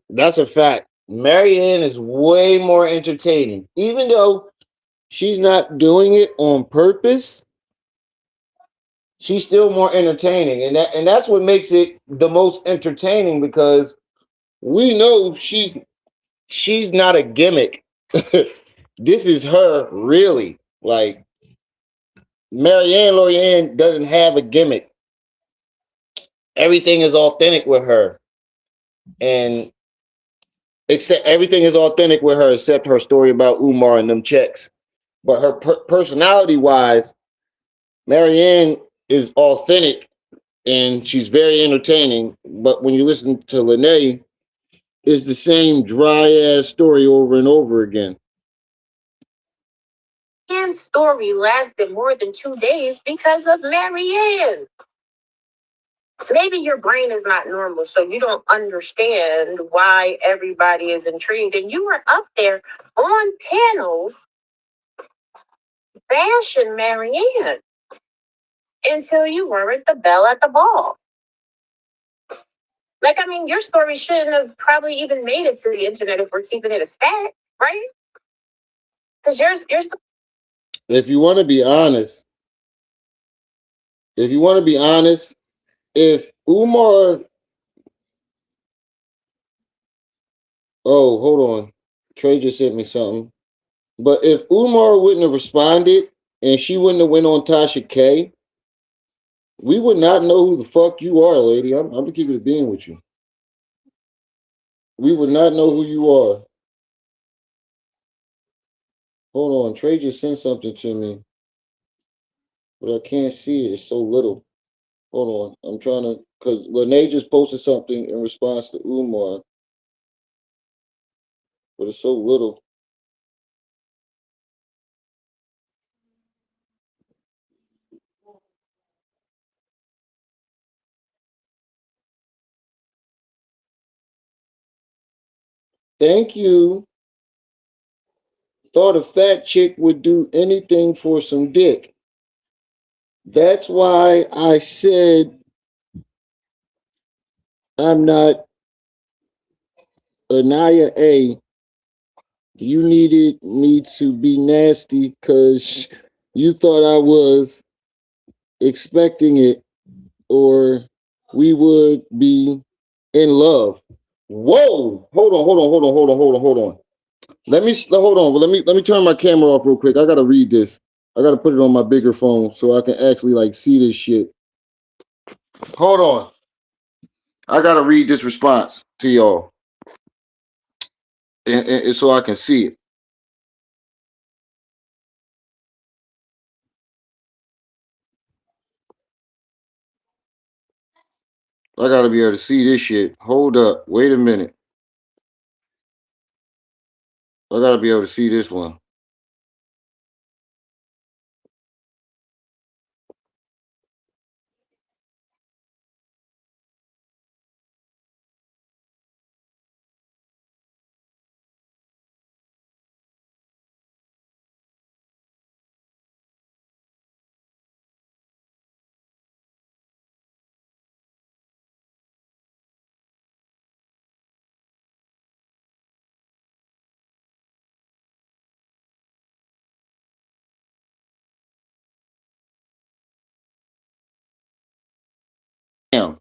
That's a fact. Marianne is way more entertaining. Even though she's not doing it on purpose, she's still more entertaining. And that's what makes it the most entertaining, because we know she's not a gimmick. This is her, really. Like, Marianne Lorianne doesn't have a gimmick. Everything is authentic with her. And except everything is authentic with her except her story about Umar and them checks. But her personality wise, Marianne is authentic and she's very entertaining. But when you listen to Lanae, it's the same dry ass story over and over again. Marianne's story lasted more than 2 days because of Marianne. Maybe your brain is not normal, so you don't understand why everybody is intrigued. And you were up there on panels bashing Marianne until you weren't the belle at the ball. Like, I mean, your story shouldn't have probably even made it to the internet if we're keeping it a stat, right? Because yours. If you want to be honest, if you want to be honest, if Umar, oh, hold on, Trey just sent me something. But if Umar wouldn't have responded and she wouldn't have went on Tasha K, we would not know who the fuck you are, lady. I'm gonna keep it a being with you. We would not know who you are. Hold on, Trey just sent something to me, but I can't see it. It's so little. Hold on, I'm trying to, cause Lanae just posted something in response to Umar, but it's so little. Thank you. Thought a fat chick would do anything for some dick. That's why I said I'm not Anaya A. You needed me to be nasty because you thought I was expecting it or we would be in love. Whoa! Hold on. Let me hold on. Let me turn my camera off real quick. I gotta read this. I gotta put it on my bigger phone so I can actually like see this shit. Hold on. I gotta read this response to y'all, and so I can see it. I gotta be able to see this shit. Hold up. Wait a minute. I gotta be able to see this one. Damn.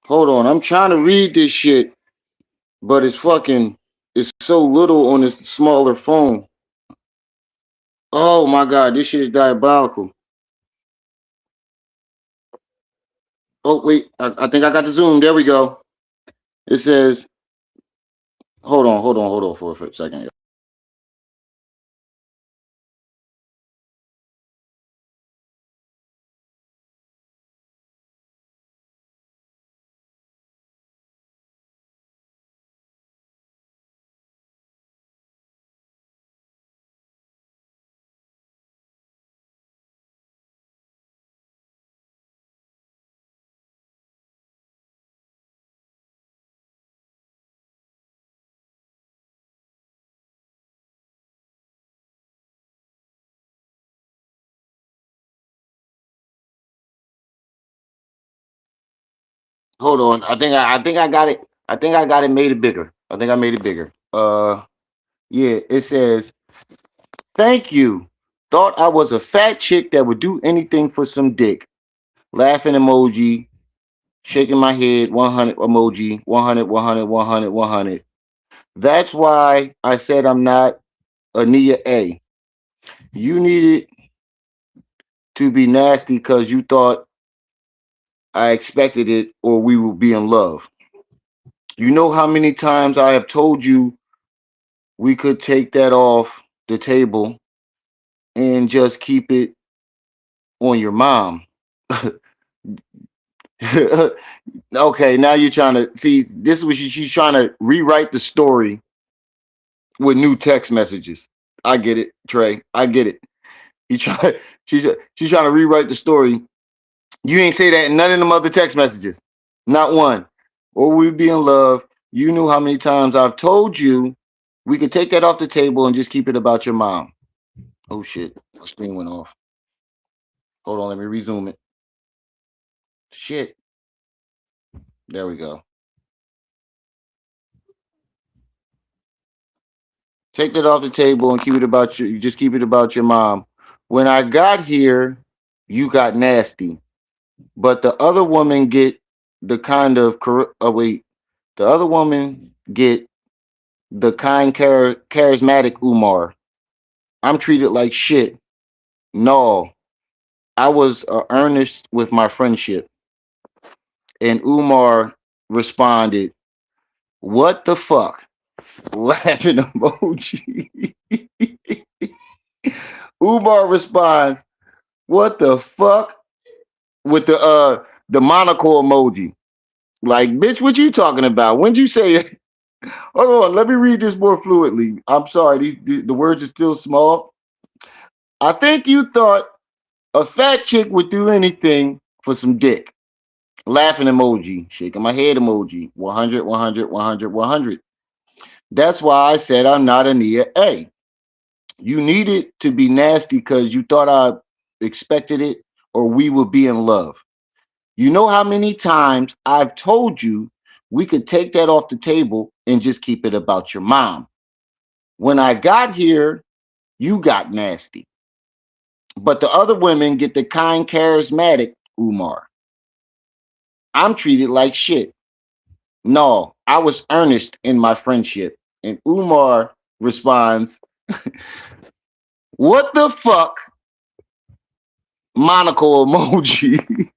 Hold on. I'm trying to read this shit, but it's so little on this smaller phone. Oh my god, this shit is diabolical. Oh wait, I think I got the zoom. There we go. It says, hold on for a second. Hold on. I think I got it. I think I got it made it bigger. I think I made it bigger. Yeah, it says, "Thank you. Thought I was a fat chick that would do anything for some dick." Laughing emoji, shaking my head, 100 emoji, 100, 100, 100, 100. That's why I said I'm not Ania A. You needed to be nasty because you thought I expected it or we would be in love. You know how many times I have told you we could take that off the table and just keep it on your mom. Okay, now you're trying to see. This was she's trying to rewrite the story with new text messages. I get it, Trey. I get it. He try, she's trying to rewrite the story. You ain't say that in none of them other text messages. Not one. Or we be in love. You knew how many times I've told you we could take that off the table and just keep it about your mom. Oh shit. My screen went off. Hold on, let me resume it. Shit. There we go. Take that off the table and keep it about you just keep it about your mom. When I got here, you got nasty. But the other woman get the kind of oh wait, the other woman get the kind charismatic Umar. I'm treated like shit. No, I was earnest with my friendship. And Umar responded, "What the fuck?" Laughing emoji. Umar responds, "What the fuck?" with the monocle emoji. Like, bitch, what you talking about? When'd you say it? Hold on, let me read this more fluidly. I'm sorry, the words are still small. I think you thought a fat chick would do anything for some dick. Laughing emoji, shaking my head emoji, 100, 100, 100, 100. That's why I said I'm not a Nia A. You needed to be nasty because you thought I expected it or we would be in love. You know how many times I've told you we could take that off the table and just keep it about your mom. When I got here, you got nasty. But the other women get the kind, charismatic Umar. I'm treated like shit. No, I was earnest in my friendship. And Umar responds, "What the fuck?" Monocle emoji.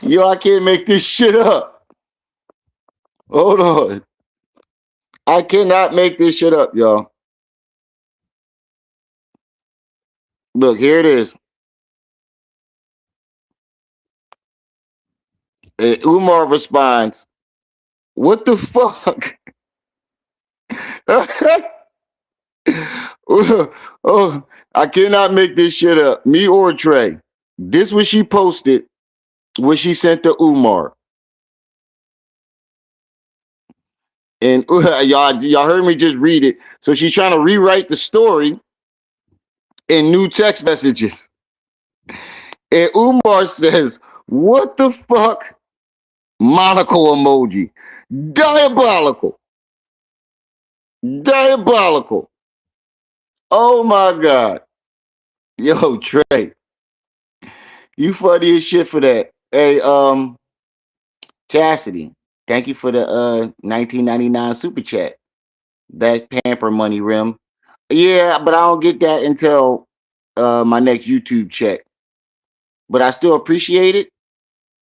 Yo, I can't make this shit up. Hold on. I cannot make this shit up, y'all. Look, here it is. And Umar responds, "What the fuck?" Oh, I cannot make this shit up. Me or Trey. This was she posted, what she sent to Umar. And y'all heard me just read it. So she's trying to rewrite the story in new text messages. And Umar says, "What the fuck?" Monocle emoji. Diabolical. Diabolical. Oh my God. Yo, Trey, you funny as shit for that. Hey, Chastity, thank you for the 1999 super chat. That pamper money rim. Yeah, but I don't get that until my next YouTube check. But I still appreciate it.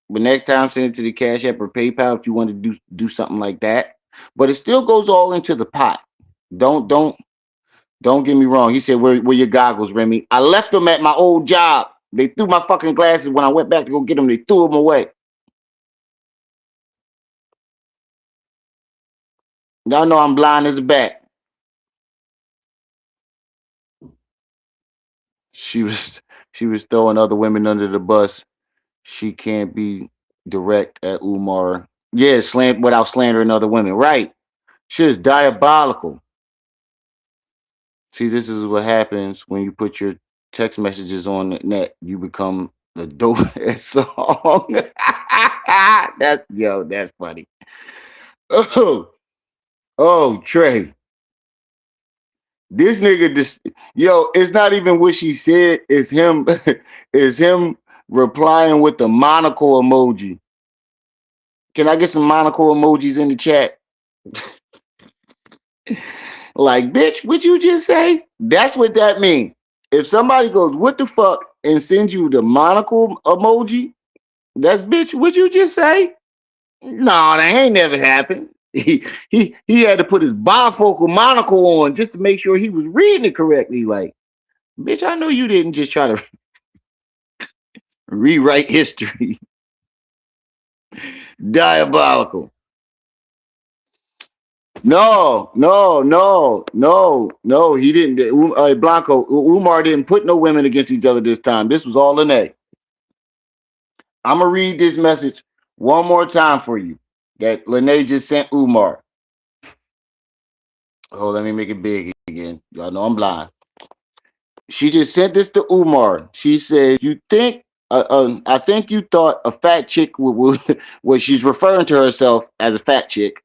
But next time, send it to the Cash App or PayPal if you want to do something like that. But it still goes all into the pot. Don't don't don't get me wrong. He said, "Where your goggles, Remy?" I left them at my old job. They threw my fucking glasses when I went back to go get them. They threw them away. Y'all know I'm blind as a bat. She was she was throwing other women under the bus. She can't be direct at Umar. Yeah, slant without slandering other women. Right. Shit is diabolical. See, this is what happens when you put your text messages on the net. You become the dope ass song. That's funny. Oh, oh, Trey. This nigga just it's not even what she said, it's him it's him replying with the monocle emoji. Can I get some monocle emojis in the chat? Like, bitch, what you just say? That's what that means. If somebody goes, "What the fuck?" and sends you the monocle emoji, that's bitch, what you just say? No, that ain't never happened. He had to put his bifocal monocle on just to make sure he was reading it correctly. Like, bitch, I know you didn't just try to rewrite history. Diabolical. No, no, no, no, no. He didn't. Blanco, Umar didn't put no women against each other this time. This was all Lanae. I'm gonna read this message one more time for you that Lanae just sent Umar. Oh, let me make it big again. Y'all know I'm blind. She just sent this to Umar. She says, "You think? I think you thought a fat chick would well, she's referring to herself as a fat chick.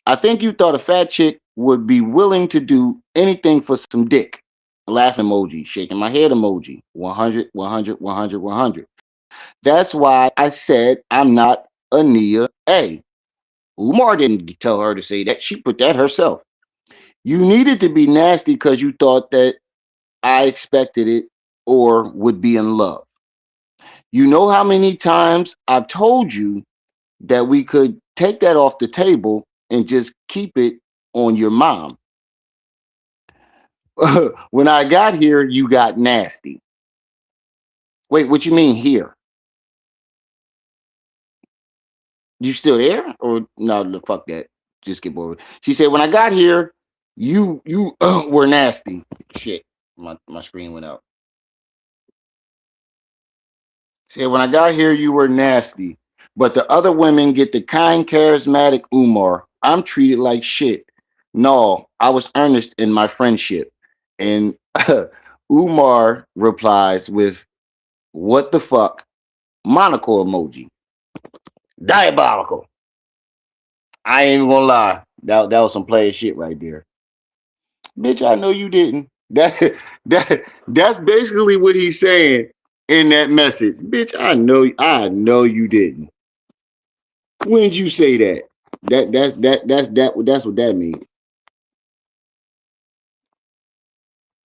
I think you thought a fat chick would be willing to do anything for some dick. Laughing emoji, shaking my head emoji. 100, 100, 100, 100. That's why I said I'm not Ania A. Umar didn't tell her to say that. She put that herself. You needed to be nasty because you thought that I expected it or would be in love. You know how many times I've told you that we could take that off the table and just keep it on your mom. When I got here, you got nasty. Wait, what you mean here? You still there? Or no, fuck that. Just get bored. She said, when I got here, you were nasty. Shit. My screen went out. She said, when I got here, you were nasty. But the other women get the kind, charismatic Umar. I'm treated like shit. No, I was earnest in my friendship. And Umar replies with, what the fuck? Monocle emoji. Diabolical. I ain't even gonna lie. That was some player shit right there. Bitch, I know you didn't. That's basically what he's saying in that message. Bitch, I know you didn't. When'd you say that? That's what that means.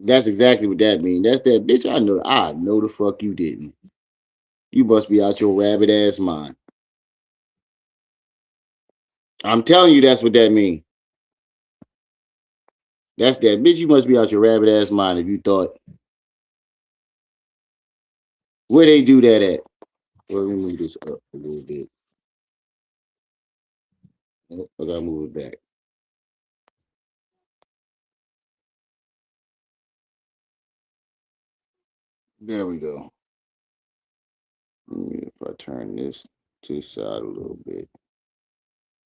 That's exactly what that means. That's that bitch. I know the fuck you didn't. You must be out your rabbit ass mind. I'm telling you, that's what that means. That's that bitch. You must be out your rabbit ass mind if you thought where they do that at. Well, let me move this up a little bit. Oh, I gotta move it back. There we go. If I turn this to the side a little bit.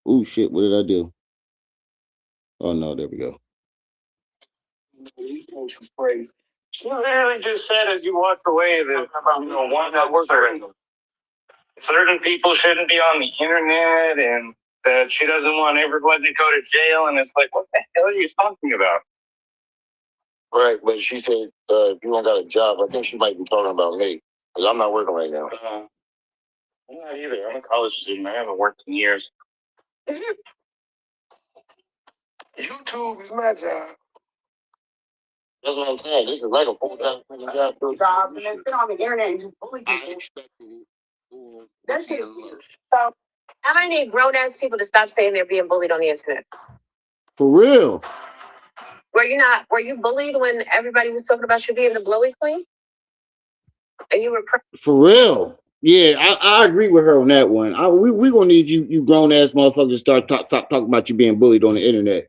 Oh shit! What did I do? Oh no, there we go. She literally just said as you walked away that one that worked certain people shouldn't be on the internet and that she doesn't want everyone to go to jail. And it's like, what the hell are you talking about? Right, but she said if you don't got a job, I think she might be talking about me because I'm not working right now. I'm not either. I'm a college student. I haven't worked in years. YouTube is my job. That's what I'm saying. This is like a full-time job. And then sit on the internet and just bully people. That shit is weird. So, I'm gonna need grown-ass people to stop saying they're being bullied on the internet. For real. Were you bullied when everybody was talking about you being the blowy queen? And you were For real. Yeah, I agree with her on that one. We gonna need you grown ass motherfuckers to start talking about you being bullied on the internet.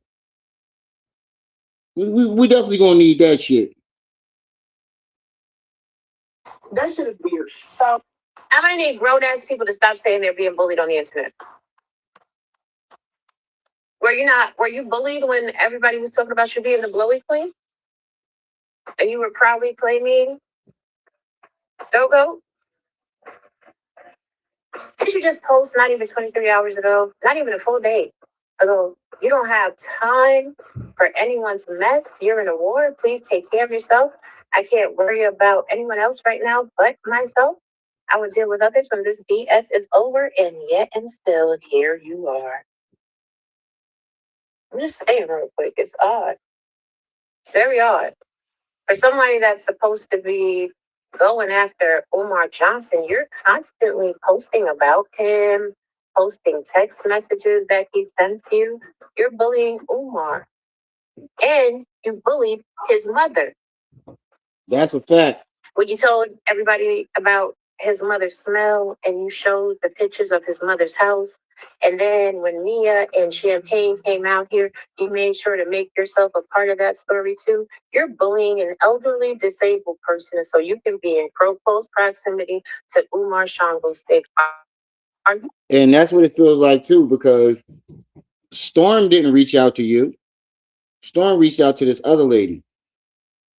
We definitely gonna need that shit. that shit is weird. So I'm gonna need grown ass people to stop saying they're being bullied on the internet. Were you bullied when everybody was talking about you being the blowy queen? And you were proudly claiming Dogo? Did you just post not even 23 hours ago? Not even a full day ago. You don't have time for anyone's mess. You're in a war. Please take care of yourself. I can't worry about anyone else right now but myself. I will deal with others when this BS is over, and yet and still here you are. I'm just saying real quick, it's odd. It's very odd. For somebody that's supposed to be going after Umar Johnson, you're constantly posting about him, posting text messages that he sent you, you're bullying Umar. And you bullied his mother. That's a fact. When you told everybody about his mother's smell and you showed the pictures of his mother's house. And then when Mia and Champagne came out here, you made sure to make yourself a part of that story too. You're bullying an elderly disabled person so you can be in close proximity to Umar Shango's state. Are you? And that's what it feels like too, because Storm didn't reach out to you. Storm reached out to this other lady.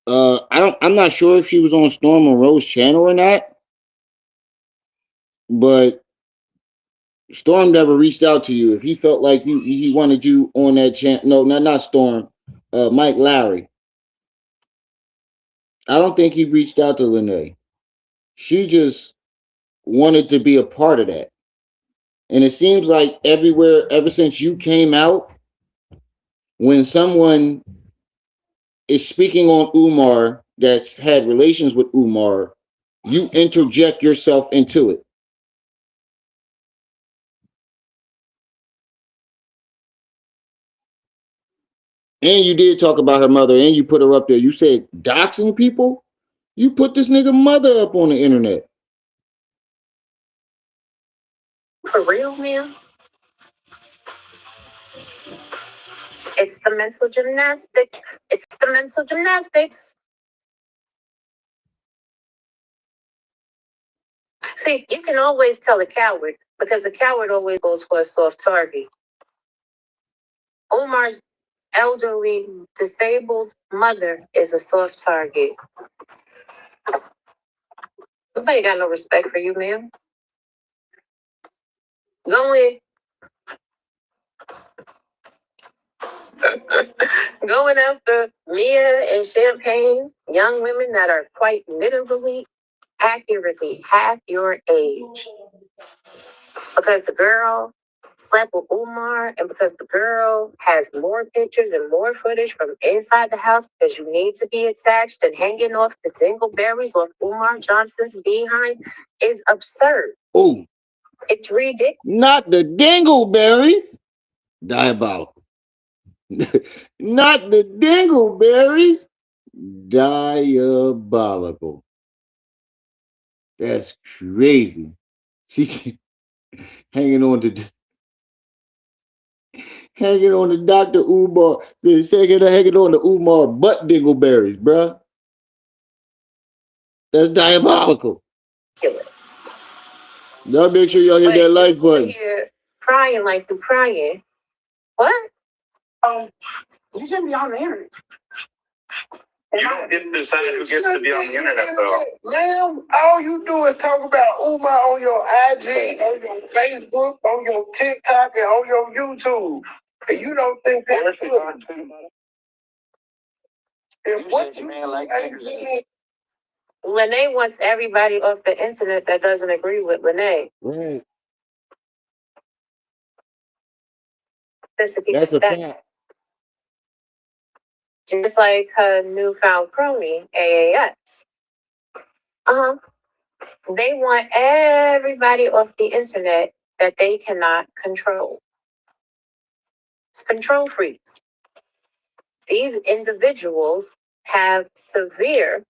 I'm not sure if she was on Storm Monroe's channel or not, but Storm never reached out to you. If he felt like he wanted you on that channel. No, not Storm. Mike Lowry. I don't think he reached out to Lanae. She just wanted to be a part of that. And it seems like everywhere, ever since you came out, when someone is speaking on Umar that's had relations with Umar, you interject yourself into it. And you did talk about her mother and you put her up there. You said doxing people? You put this nigga mother up on the internet. For real, man? It's the mental gymnastics. It's the mental gymnastics. See, you can always tell a coward because a coward always goes for a soft target. Omar's elderly, disabled mother is a soft target. Nobody got no respect for you, ma'am. Going, going after Mia and Champagne, young women that are quite literally, accurately half your age. Because the girl slept with Umar and because the girl has more pictures and more footage from inside the house because you need to be attached and hanging off the dingleberries off Umar Johnson's behind is absurd. Oh, It's ridiculous. not the dingleberries. Diabolical. Not the dingleberries. Diabolical. That's crazy. She's hanging on to Dr. Umar. They're hanging on to Umar butt dingleberries, bruh. That's diabolical. Y'all make sure y'all hit that like button. You're crying like you're crying. What? You shouldn't be on the internet. You don't get to decide who gets to be on the internet, though. Ma'am, all you do is talk about Umar on your IG, on your Facebook, on your TikTok, and on your YouTube. And you don't think that's good. If what you Lanae wants everybody off the internet that doesn't agree with Lanae. Right. That's a fact. Just like her newfound crony, AAS. Uh-huh. They want everybody off the internet that they cannot control. It's control freaks. These individuals have severe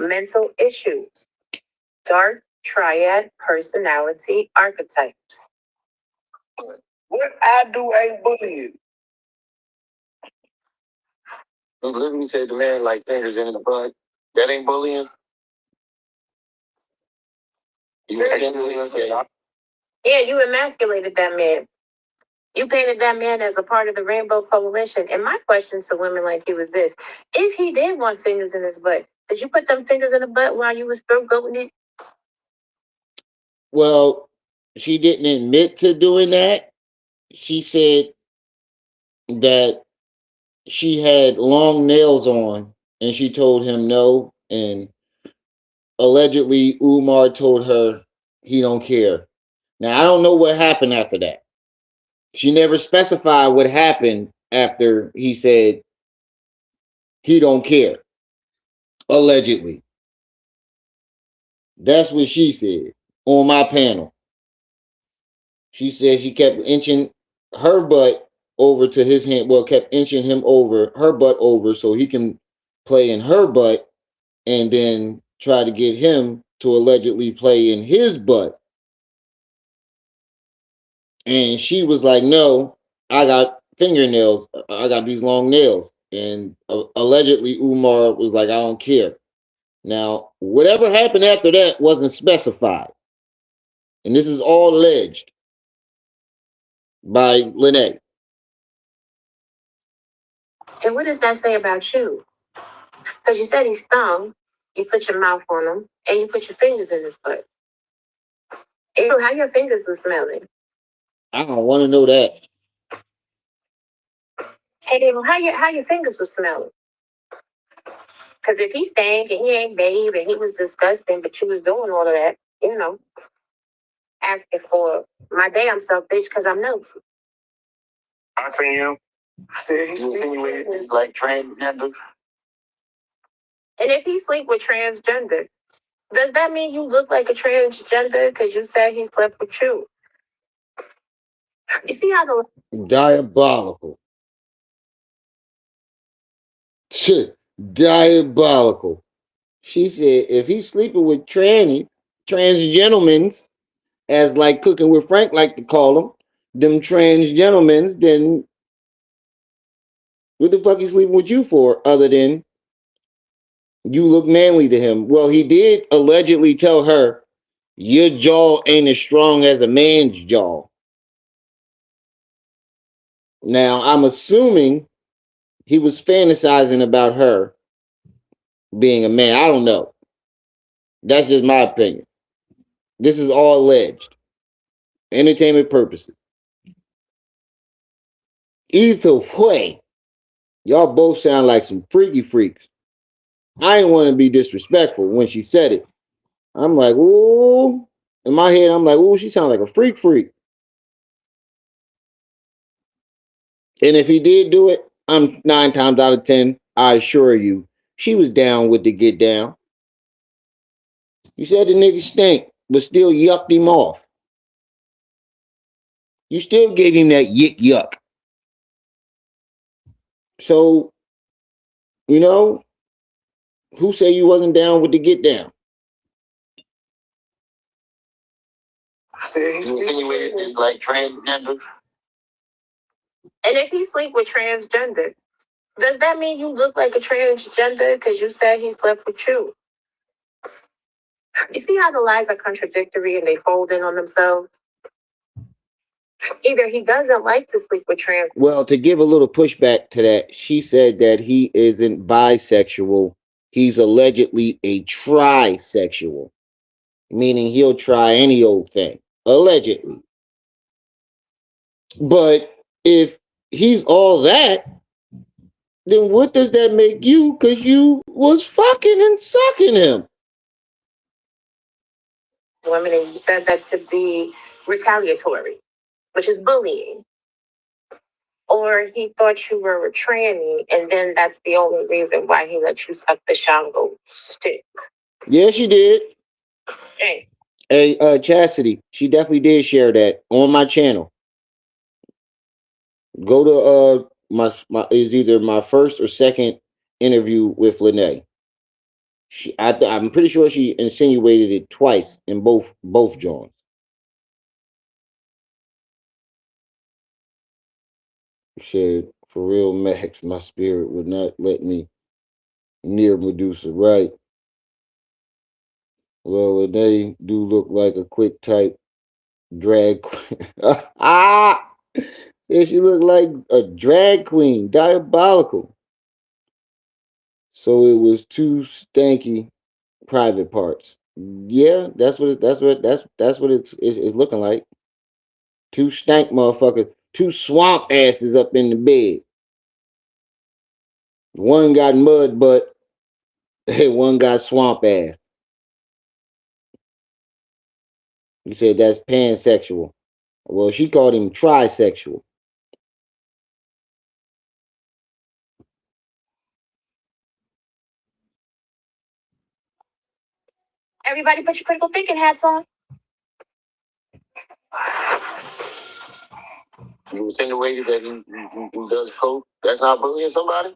mental issues, dark triad personality archetypes. what I do ain't bullying. He literally said the man like fingers in the butt. That ain't bullying. Yeah, you emasculated that man. You painted that man as a part of the Rainbow Coalition. And my question to women like you is this. If he did want fingers in his butt, did you put them fingers in the butt while you was throat goating it? Well, she didn't admit to doing that. She said that she had long nails on and she told him no. And allegedly Umar told her he don't care. Now I don't know what happened after that. She never specified what happened after he said he don't care. Allegedly. That's what she said on my panel. She said she kept inching her butt over to his hand. Well, kept inching him over, her butt over, so he can play in her butt, and then try to get him to allegedly play in his butt. And she was like, "No, I got fingernails. I got these long nails." And allegedly, Umar was like, "I don't care." Now, whatever happened after that wasn't specified, and this is all alleged by Lanae. And what does that say about you? Because you said he stung, you put your mouth on him, and you put your fingers in his butt. Ew, how your fingers were smelling? I don't want to know that. Hey, David, how your fingers were smelling? Because if he stank and he ain't bathed and he was disgusting, but you was doing all of that, asking for my damn self, bitch, because I'm nosy. I seen you. I said he's insinuated it's like transgender. And if he sleep with transgender, does that mean you look like a transgender because you said he slept with you? You see how the Diabolical. Shit. Diabolical. She said if he's sleeping with trans gentlemen, as like Cooking with Frank like to call them trans gentlemen, then what the fuck he sleeping with you for other than you look manly to him? Well, he did allegedly tell her your jaw ain't as strong as a man's jaw. Now, I'm assuming he was fantasizing about her being a man. I don't know. That's just my opinion. This is all alleged. Entertainment purposes. Either way, y'all both sound like some freaky freaks. I didn't want to be disrespectful when she said it. I'm like, ooh. In my head, I'm like, ooh, she sounds like a freak. And if he did do it, I'm 9 times out of 10, I assure you, she was down with the get down. You said the nigga stink, but still yucked him off. You still gave him that yuck. So, you know, who say you wasn't down with the get down? I said he's insinuated it's like transgender. and if he sleep with transgender, does that mean you look like a transgender because you said he slept with you? You see how the lies are contradictory and they fold in on themselves? Either he doesn't like to sleep with trans. Well, to give a little pushback to that, she said that he isn't bisexual. He's allegedly a trisexual, meaning he'll try any old thing. Allegedly. But if he's all that, then what does that make you? Because you was fucking and sucking him. Women, and you said that to be retaliatory, which is bullying. Or he thought you were a tranny, and then that's the only reason why he let you suck the Shango stick. Yeah, she did. Hey. Hey, Chastity, she definitely did share that on my channel. Go to my is either my first or second interview with Lanae. I'm pretty sure she insinuated it twice in both joints. She said, "For real, Max, my spirit would not let me near Medusa." Right. Well, Lanae do look like a quick type drag queen. Ah, yeah, she looked like a drag queen, diabolical. So it was two stanky private parts. Yeah, that's what it's looking like. Two stank motherfuckers, two swamp asses up in the bed. One got mud butt, one got swamp ass. You said that's pansexual. Well, she called him trisexual. Everybody put your critical thinking hats on. You insinuated that he does coke. That's not bullying somebody?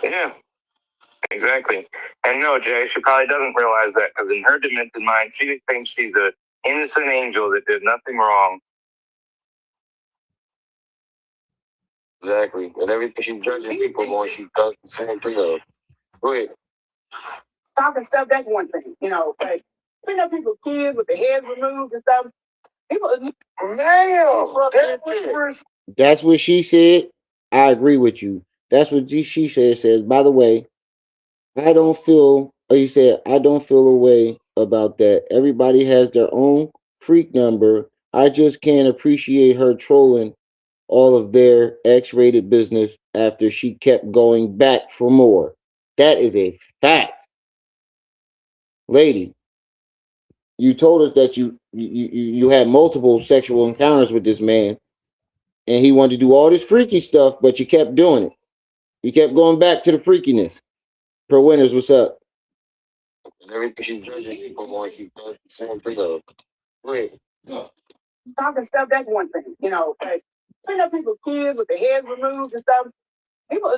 Yeah, exactly. And no, Jay, she probably doesn't realize that because in her demented mind, she thinks she's an innocent angel that did nothing wrong. Exactly. And everything she's judging people on, she does the same thing. Go ahead. Talking stuff, that's one thing. Like, people's kids with their heads removed and stuff. People, That's what she said. I agree with you. That's what she said. Says, by the way, I don't feel, or he said, I don't feel a way about that. Everybody has their own freak number. I just can't appreciate her trolling all of their X rated business after she kept going back for more. That is a fact. Lady, you told us that you had multiple sexual encounters with this man and he wanted to do all this freaky stuff, but you kept doing it. You kept going back to the freakiness. Per Winters, what's up? And everything she's judging people on, she does the same thing. Go ahead. Talking stuff, that's one thing. Like, people's kids with their heads removed and stuff. People,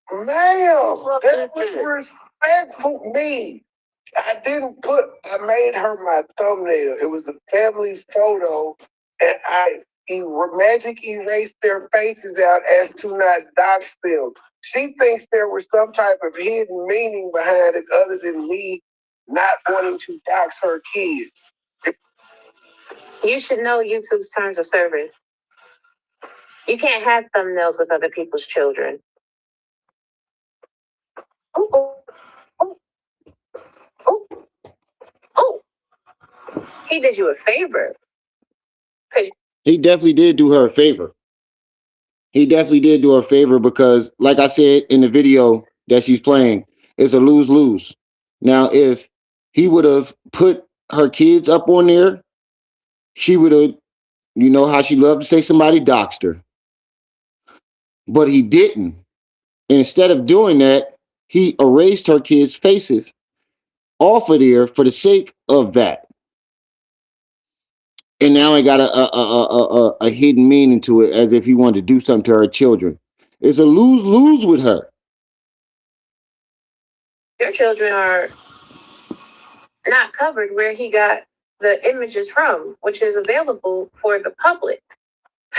that was respectful. Me. I made her my thumbnail. It was a family photo, and I magic erased their faces out as to not dox them. She thinks there was some type of hidden meaning behind it other than me not wanting to dox her kids. You should know YouTube's terms of service. You can't have thumbnails with other people's children. Oh, oh, oh, oh. He did you a favor. He definitely did do her a favor. He definitely did do her a favor because, like I said in the video that she's playing, it's a lose lose. Now, if he would have put her kids up on there, she would have, you know how she loved to say somebody doxed her. But he didn't. Instead of doing that, he erased her kids' faces off of there for the sake of that. And now it got a hidden meaning to it, as if he wanted to do something to her children. It's a lose lose with her. Your children are not covered where he got the images from, which is available for the public.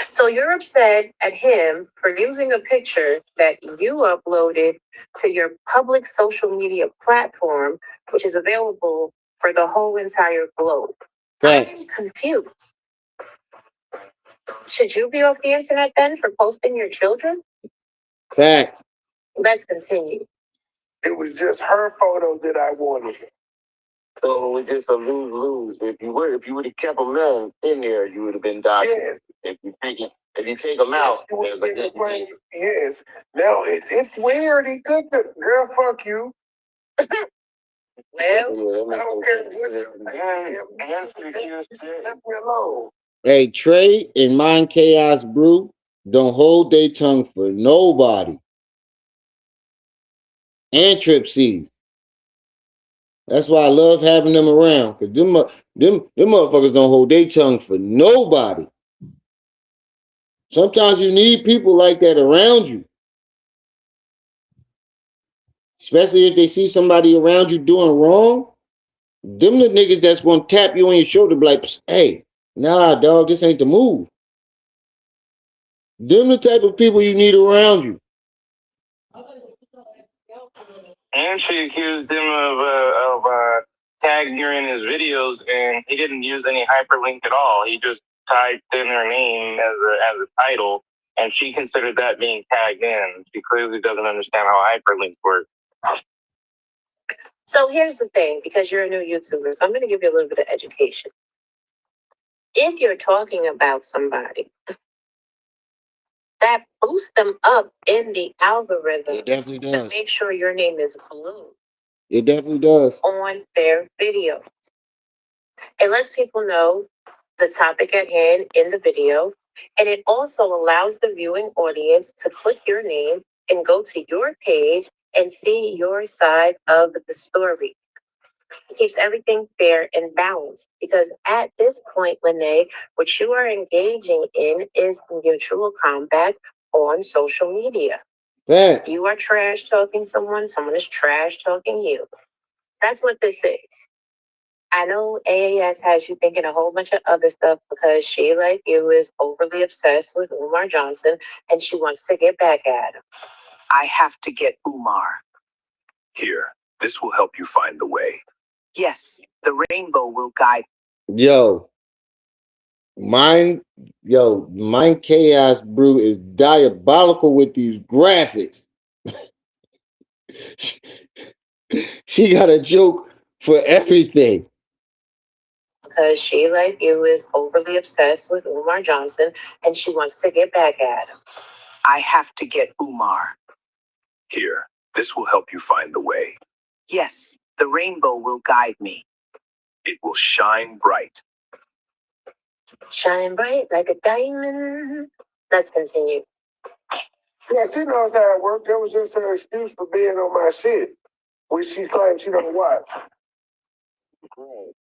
So you're upset at him for using a picture that you uploaded to your public social media platform, which is available for the whole entire globe. Facts. I'm confused. Should you be off the internet then for posting your children? Facts. Let's continue. It was just her photo that I wanted. So it was just a lose lose. If you would have kept them in there, you would have been doxxed. Yes. If you take them out, yes. Now it's weird. He took the girl. Fuck you. Well, I don't care what left me alone. Hey, Trey and Mind Chaos Brew don't hold their tongue for nobody. And Trip Seeds. That's why I love having them around. Because them motherfuckers don't hold their tongue for nobody. Sometimes you need people like that around you. Especially if they see somebody around you doing wrong. Them the niggas that's gonna tap you on your shoulder, be like, hey, nah, dog, this ain't the move. Them the type of people you need around you. And she accused him of tagging her in his videos, and he didn't use any hyperlink at all. He just typed in her name as a title, and she considered that being tagged in. She clearly doesn't understand how hyperlinks work. so here's the thing, because you're a new YouTuber, so I'm going to give you a little bit of education. If you're talking about somebody, that boosts them up in the algorithm It definitely does. to make sure your name is blue. It definitely does. On their video. It lets people know the topic at hand in the video, and it also allows the viewing audience to click your name and go to your page and see your side of the story. It keeps everything fair and balanced because at this point, Lanae, what you are engaging in is mutual combat on social media. Facts. You are trash talking someone, someone is trash talking you. That's what this is. I know AAS has you thinking a whole bunch of other stuff because she, like you, is overly obsessed with Umar Johnson and she wants to get back at him. I have to get Umar. Here, this will help you find the way. Yes, the rainbow will guide. Yo, mine, mine Chaos Brew is diabolical with these graphics. She got a joke for everything. Because she, like you, is overly obsessed with Umar Johnson and she wants to get back at him. I have to get Umar. Here, this will help you find the way. Yes, the rainbow will guide me. It will shine bright. Shine bright like a diamond. Let's continue. Yeah, she knows how it worked. That was just her excuse for being on my shit, which she claims she don't watch. Right.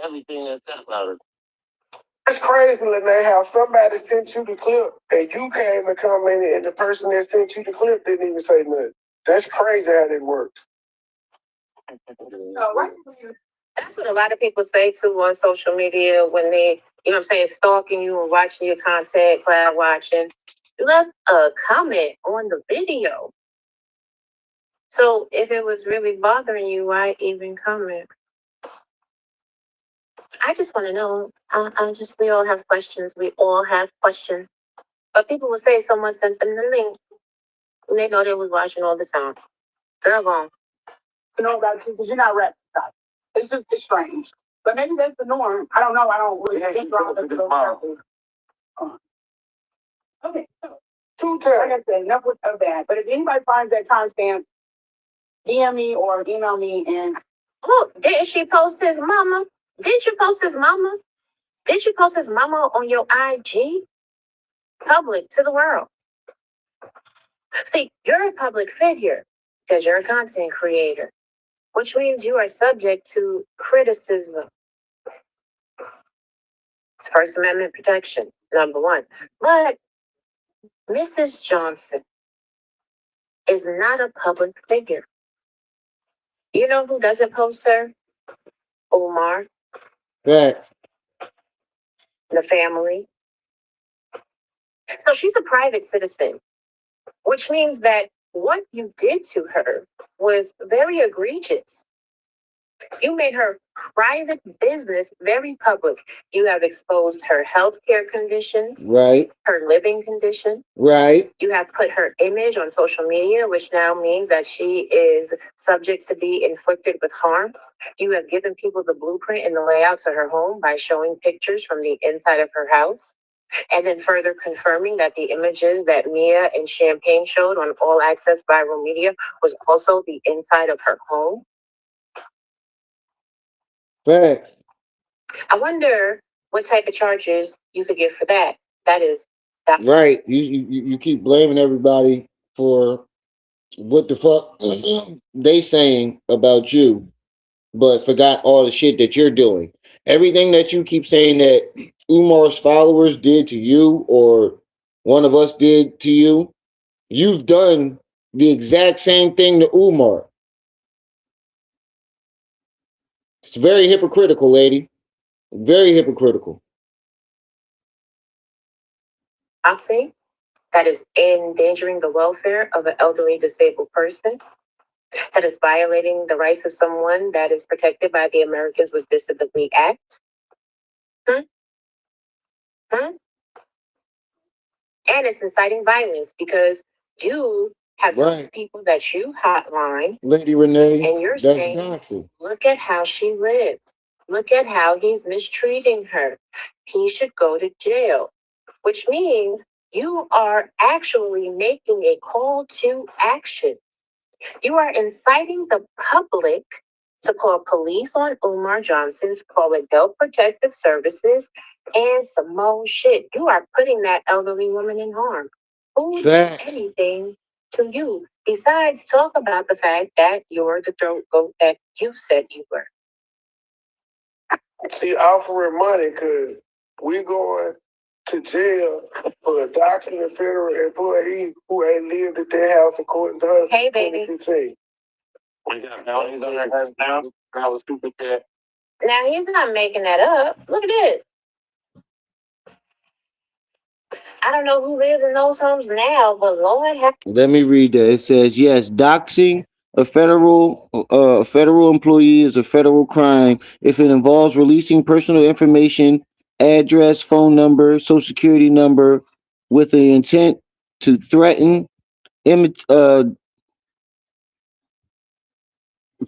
Everything that's said about her. It's crazy, Lanae, how somebody sent you the clip and you came and commented and the person that sent you the clip didn't even say nothing. That's crazy how that works. Oh, right. That's what a lot of people say too on social media when they, you know what I'm saying, stalking you and watching your content, cloud watching. Left a comment on the video. So if it was really bothering you, why even comment? I just want to know. We all have questions. We all have questions. But people will say someone sent them the link and they know they was watching all the time. Girl, gone. You know about you because you're not reconciled. It's strange. But maybe that's the norm. I don't know. I don't really think about those circles. Okay, so two times. Like I said, enough of that. But if anybody finds that timestamp, DM me or email me and Oh, didn't she post his mama? Didn't you post his mama? Didn't you post his mama on your IG? Public to the world. See, you're a public figure because you're a content creator, which means you are subject to criticism. It's First Amendment protection, number one. But Mrs. Johnson is not a public figure. You know who doesn't post her? Umar, Facts. the family. So she's a private citizen, which means that what you did to her was very egregious. You made her private business very public. You have exposed her healthcare condition, Right. her living condition. Right. You have put her image on social media, which now means that she is subject to be inflicted with harm. You have given people the blueprint and the layout to her home by showing pictures from the inside of her house. And then further confirming that the images that Mia and Champagne showed on All Access Viral Media was also the inside of her home. Facts. I wonder what type of charges you could get for that. That is that. Right. You keep blaming everybody for what the fuck they saying about you, but forgot all the shit that you're doing. Everything that you keep saying that Umar's followers did to you or one of us did to you, you've done the exact same thing to Umar. It's very hypocritical, lady. Very hypocritical. Boxing that is endangering the welfare of an elderly disabled person, that is violating the rights of someone that is protected by the Americans with Disability Act. Hmm? Hmm? And it's inciting violence because you have told people that you hotline, Lady Renee, and you're saying, doxing. Look at how she lived. Look at how he's mistreating her. He should go to jail, which means you are actually making a call to action. You are inciting the public to call police on Umar Johnson's, call Adult Protective Services, and some more shit. You are putting that elderly woman in harm. Who did anything to you besides talk about the fact that you're the throat goat that you said you were? See, offering money because we going to jail for doxing a federal employee who ain't lived at their house according to her. Hey, baby. We got bounties on our heads now. That was stupid cat. Now he's not making that up. Look at this. I don't know who lives in those homes now, but Lord have. Let me read that. It says, yes, doxing a federal employee is a federal crime if it involves releasing personal information, address, phone number, social security number, with the intent to threaten,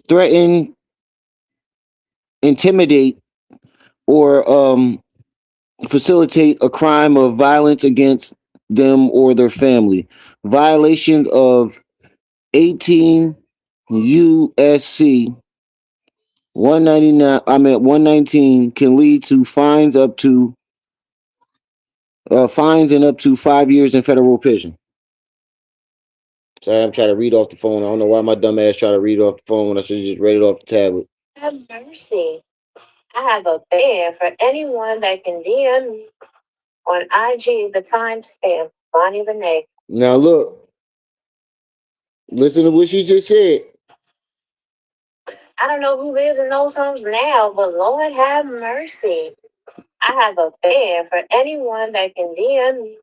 threaten, intimidate, or facilitate a crime of violence against them or their family. Violation of 18 USC 199, I'm at 119, can lead to fines and up to 5 years in federal prison. Sorry, I'm trying to read off the phone. I don't know why my dumb ass trying to read off the phone when I should have just read it off the tablet. Have mercy. I have a ban for anyone that can DM me on IG the timestamp Bonnie Lanae. Now look, listen to what she just said. I don't know who lives in those homes now, but Lord have mercy. I have a ban for anyone that can DM me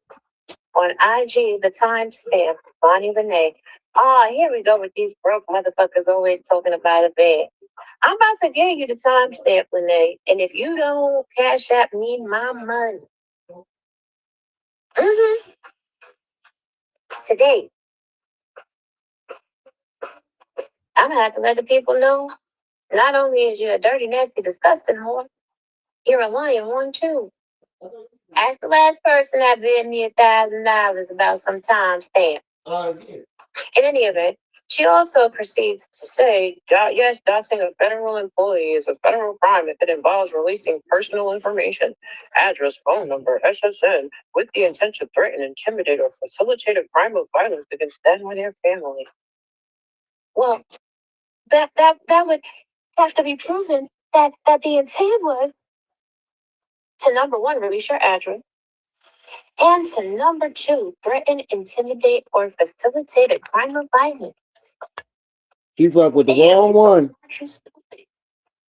on IG the timestamp Bonnie Lanae. Ah, here we go with these broke motherfuckers always talking about a ban. I'm about to give you the timestamp, Lanae, and if you don't cash out me my money, today, I'm gonna have to let the people know. Not only is you a dirty, nasty, disgusting whore, you're a lying one too. Ask the last person that bid me $1,000 about some timestamp. In any event, she also proceeds to say, yes, doxing a federal employee is a federal crime if it involves releasing personal information, address, phone number, SSN, with the intent to threaten, intimidate, or facilitate a crime of violence against them or their family. Well, that would have to be proven that the intent was to number one, release your address, and to number two, threaten, intimidate, or facilitate a crime of violence. She fucked with the wrong one.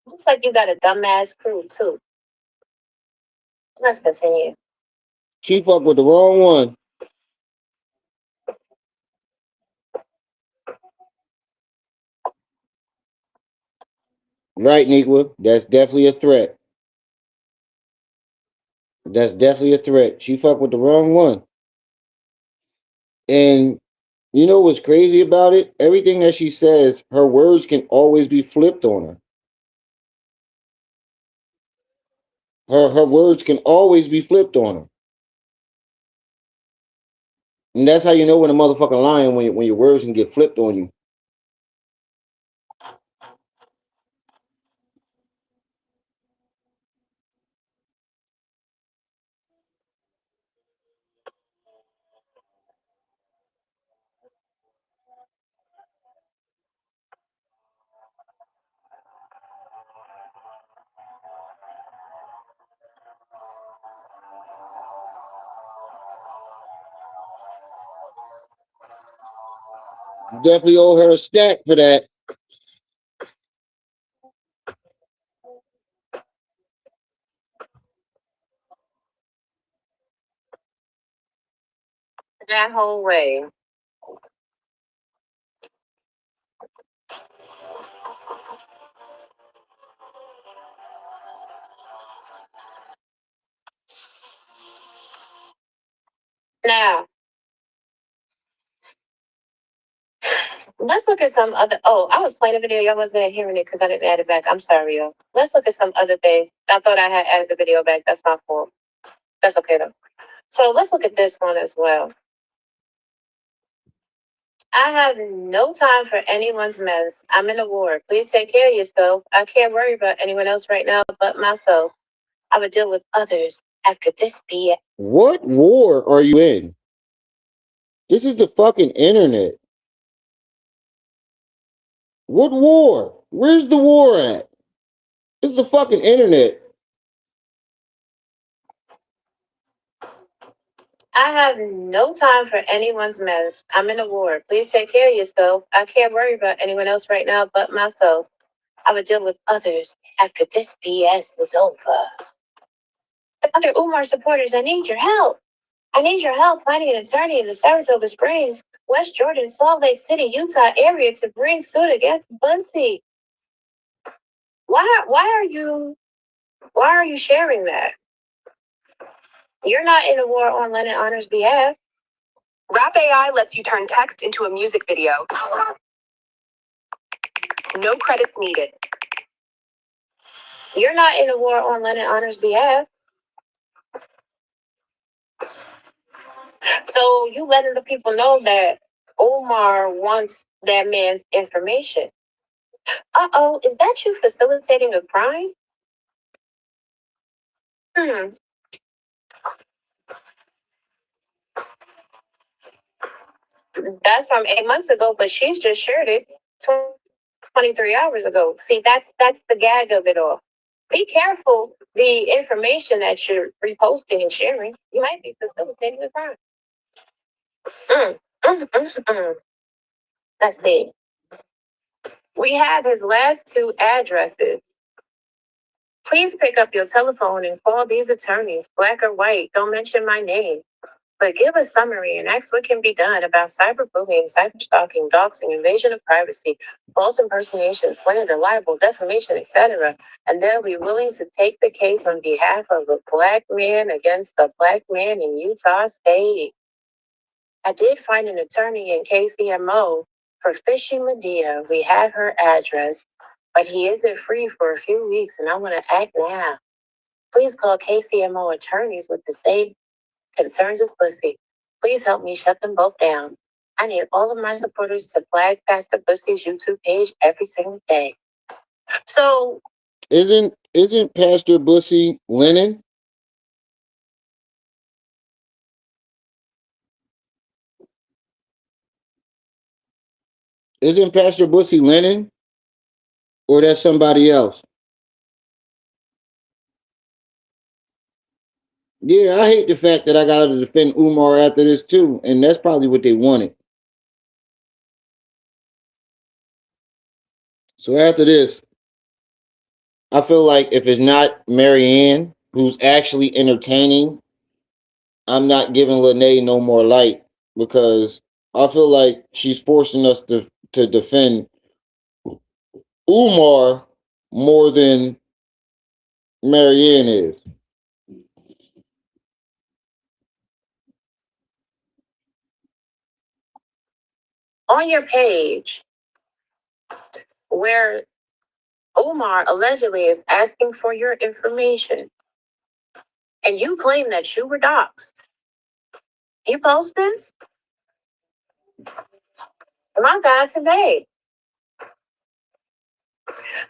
Looks like you got a dumbass crew too. Let's continue. She fucked with the wrong one. Right, Nikwa. That's definitely a threat. That's definitely a threat. She fucked with the wrong one. And you know what's crazy about it? Everything that she says, her words can always be flipped on her. Her words can always be flipped on her. And that's how you know when a motherfucker lying when your words can get flipped on you. Definitely owe her a stack for that. That whole way. Now, let's look at some other. Oh, I was playing a video. Y'all wasn't hearing it because I didn't add it back. I'm sorry, y'all. Let's look at some other things. I thought I had added the video back. That's my fault. That's okay though. So let's look at this one as well. I have no time for anyone's mess. I'm in a war. Please take care of yourself. I can't worry about anyone else right now but myself. I would deal with others after this BS. What war are you in? This is the fucking internet. What war? Where's the war at? It's the fucking internet. I have no time for anyone's mess. I'm in a war. Please take care of yourself. I can't worry about anyone else right now but myself. I will deal with others after this BS is over. Dr. Umar supporters, I need your help. I need your help finding an attorney in the Saratoga Springs, West Jordan, Salt Lake City, Utah area to bring suit against Bussy. Why are you sharing that? You're not in a war on Lennon Honor's behalf. Rap AI lets you turn text into a music video. No credits needed. You're not in a war on Lennon Honor's behalf. So you letting the people know that Omar wants that man's information. Uh-oh, is that you facilitating a crime? Hmm, that's from 8 months ago, but she's just shared it 23 hours ago. See, that's the gag of it all. Be careful the information that you're reposting and sharing. You might be facilitating a crime. Mm, mm. Let's see. We have his last two addresses. Please pick up your telephone and call these attorneys, black or white. Don't mention my name, but give a summary and ask what can be done about cyberbullying, cyberstalking, doxing, invasion of privacy, false impersonation, slander, libel, defamation, etc. And they'll be willing to take the case on behalf of a black man against a black man in Utah State. I did find an attorney in KCMO for Fishing Medea. We have her address, but he isn't free for a few weeks and I want to act now. Please call KCMO attorneys with the same concerns as Bussy. Please help me shut them both down. I need all of my supporters to flag Pastor Bussy's YouTube page every single day. So Isn't Pastor Bussy Lennon? Isn't Pastor Bussy Lennon? Or that's somebody else? Yeah, I hate the fact that I got to defend Umar after this too, and that's probably what they wanted. So after this, I feel like if it's not Marianne who's actually entertaining, I'm not giving Lanae no more light because I feel like she's forcing us to defend Umar more than Marianne is. on your page, where Omar allegedly is asking for your information, and you claim that you were doxxed, you post this? My God, today.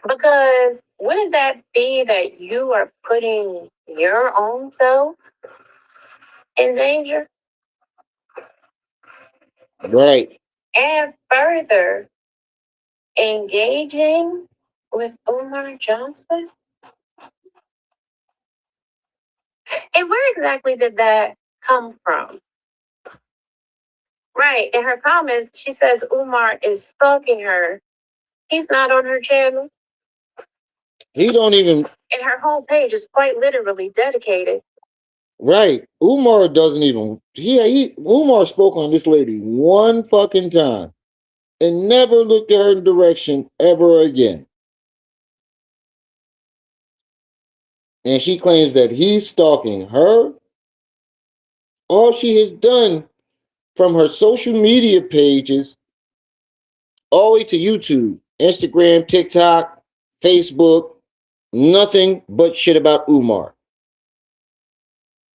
Because wouldn't that be that you are putting your own self in danger? Right. And further, engaging with Umar Johnson? And where exactly did that come from? Right. In her comments, she says Umar is stalking her. He's not on her channel. He don't even And her homepage is quite literally dedicated. right. Umar doesn't even he Umar spoke on this lady one fucking time and never looked at her direction ever again. And she claims that he's stalking her. All she has done from her social media pages all the way to YouTube, Instagram, TikTok, Facebook, nothing but shit about Umar.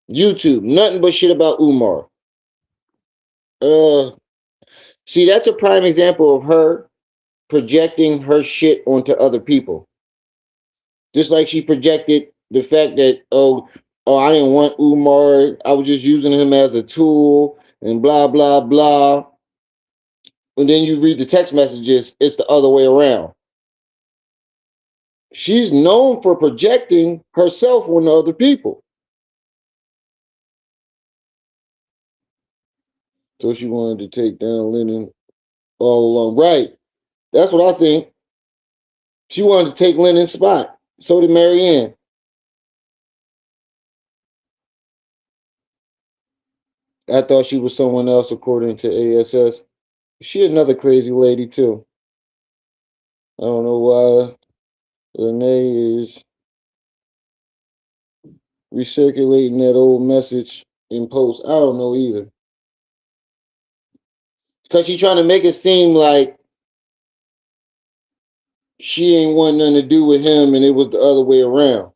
YouTube, nothing but shit about Umar. Uh, See, that's a prime example of her projecting her shit onto other people. Just like she projected the fact that, I didn't want Umar, I was just using him as a tool and blah blah blah. and then you read the text messages, it's the other way around. She's known for projecting herself on other people. So she wanted to take down Lennon all along. Right. That's what I think. She wanted to take Lennon's spot. So did Marianne. I thought she was someone else according to ASS. She another crazy lady too. I don't know why Lanae is recirculating that old message in post. I don't know either. Because she's trying to make it seem like she ain't want nothing to do with him and it was the other way around.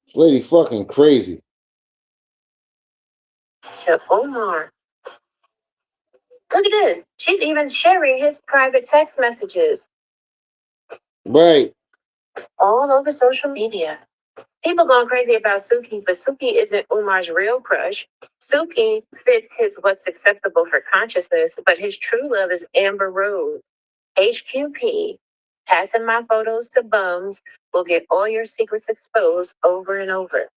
This lady fucking crazy. To Umar. Look at this. She's even sharing his private text messages Right. all over social media. People going crazy about Suki, but Suki isn't Umar's real crush. Suki fits his what's acceptable for consciousness, but his true love is Amber Rose. HQP, passing my photos to bums will get all your secrets exposed over and over.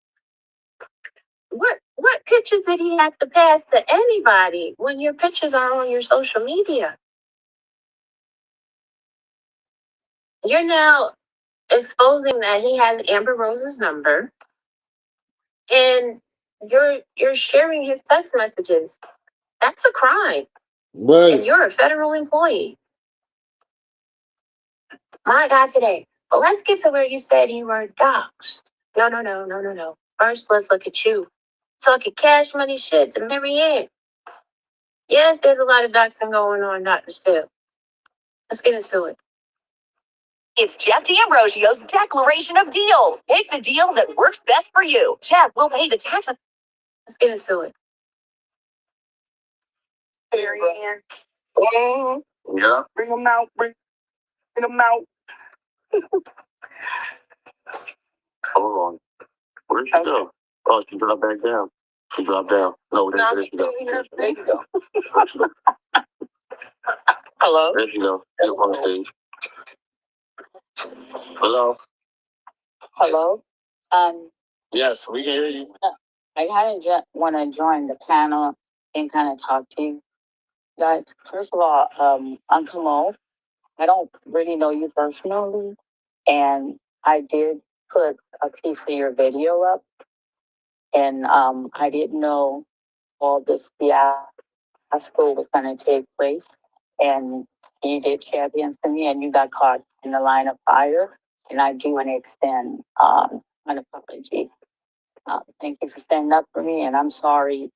What pictures did he have to pass to anybody when your pictures are on your social media? You're now exposing that he has Amber Rose's number and you're sharing his text messages. That's a crime. Right. And you're a federal employee. My God, today. But let's get to where you said you were doxxed. No. First, let's look at you. Talking cash money shit to Marianne. Yes, there's a lot of doxing going on, Dr. Still. Let's get into it. It's Jeff D'Ambrosio's Declaration of Deals. Pick the deal that works best for you. Jeff will pay the tax. Let's get into it. Marianne. Yeah. Bring them out. Bring them out. Hold on. Where'd she go? Oh, she dropped back down. She dropped down. No, there she go. There you go. Hello? There she go. She's on stage. Hello? Hello. Um, Yes, we can hear you. I kind of want to join the panel and kind of talk to you guys. First of all, I'm Kamal. I don't really know you personally, and I did put a piece of your video up, and I didn't know all this fiasco was going to take place, and you did champion for me, and you got caught in the line of fire, and I do want to extend an apology. Thank you for standing up for me, and I'm sorry.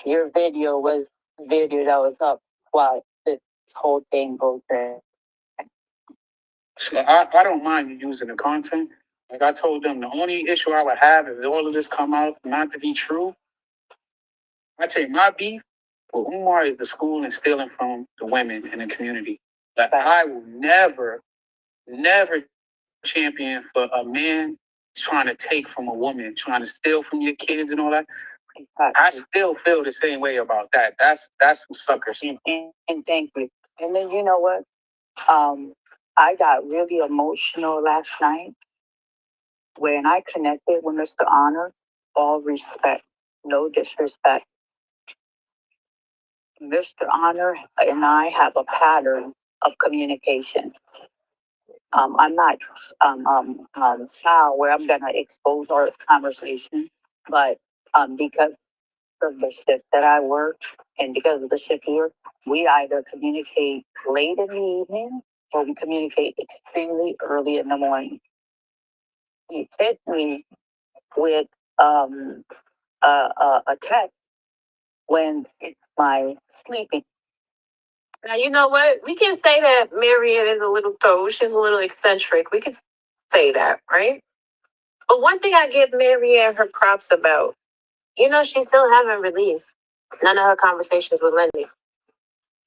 Your video was the video that was up while this whole thing goes there. So I don't mind you using the content. Like I told them, the only issue I would have if all of this come out not to be true, I take my beef with Umar is the school and stealing from the women in the community. Like I will never champion for a man trying to take from a woman, trying to steal from your kids and all that. I still feel the same way about that. That's some suckers. And thank you. And then you know what? I got really emotional last night when I connected with Mr. Honor. All respect, no disrespect. Mr. Honor and I have a pattern of communication. I'm not style where I'm gonna expose our conversation, but because of the shift that I work and because of the shift here, we either communicate late in the evening or we communicate extremely early in the morning. He hit me with a text when it's my sleeping. Now, you know what? We can say that Marianne is a little throw. She's a little eccentric. We could say that, right? But one thing I give Marianne her props about, she still haven't released none of her conversations with Lindy.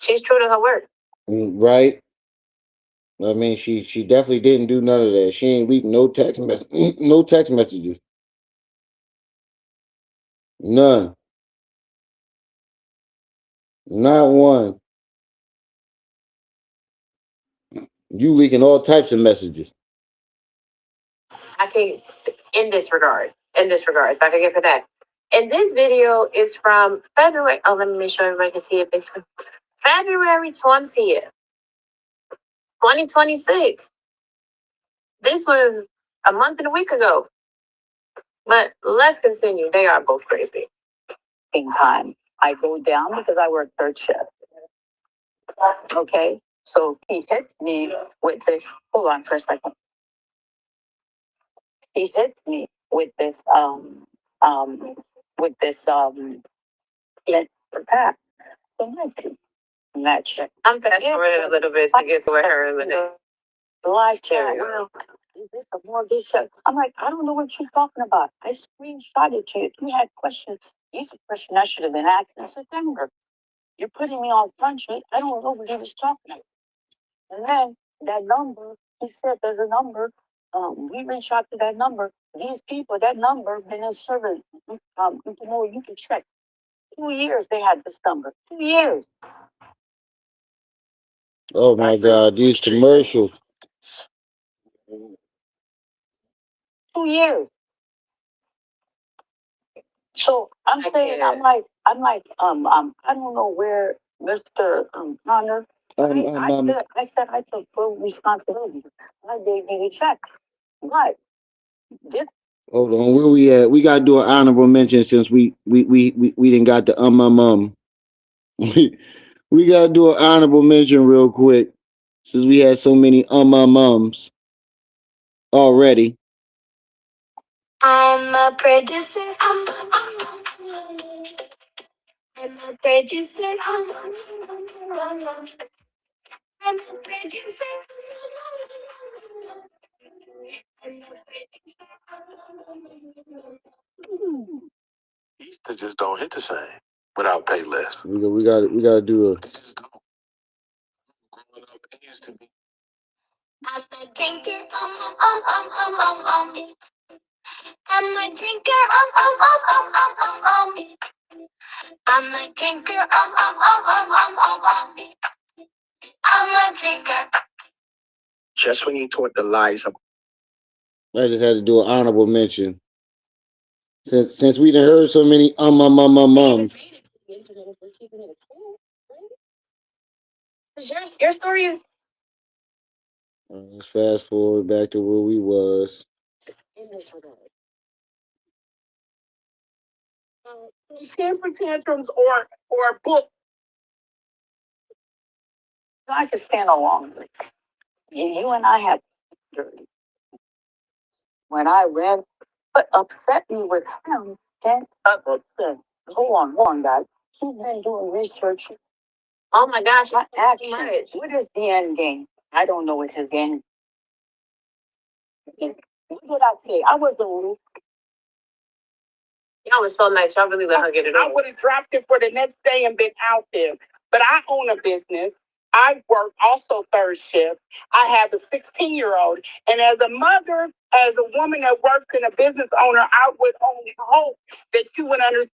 She's true to her word. Right. I mean, she definitely didn't do none of that. She ain't leaked no text messages. None. Not one. You leaking all types of messages. I can in this regard, so I can get for that. And this video is from February. Oh, let me make sure everybody can see it. February 20th, 2026. This was a month and a week ago. But let's continue. They are both crazy. Same time, I go down because I work third shift. Okay, so he hits me with this. Hold on for a second. He hits me with this let for pack. So my that shit. I'm fast forwarding a little bit to get to where her and Lanae. Live chat. Well, is this a mortgage check? I'm like, I don't know what you're talking about. I screenshotted you. If you had questions, these are questions I should have been asked in September. You're putting me on front street. I don't know what he was talking about. And then that number, he said there's a number. We reach out to that number. These people, that number been in service. You can check. 2 years they had this number. 2 years. Oh my God, these commercials. 2 years. So I'm saying, I don't know where Mr. Connor. I said I took full responsibility. I gave you the check. But this. Hold on, where we at? We gotta do an honorable mention since we didn't got the we gotta do an honorable mention real quick since we had so many ums already. I'm a producer. I'm a producer. I'm a producer. They just don't hit the same without pay less. We gotta do a. They just don't. Growing up, it used to be. I'm a drinker. I'm a drinker. I'm a drinker. I'm a drinker. Just when you taught the lies of. I just had to do an honorable mention since we done heard so many ums. Your story is Let's fast forward back to where we was. in this regard. Temper tantrums or book. I could stand along with you and I had dirty. When I read what upset me with him, and hold on, guys. He's been doing research. Oh my gosh, Not action. right. What is the end game? I don't know what his game is. What did I say? I was a little. Y'all was so nice. Y'all really let her get it I on. would have dropped it for the next day and been out there. But I own a business. I work also third shift. I have a 16-year-old. And as a mother, as a woman that works in a business owner, I would only hope that you would understand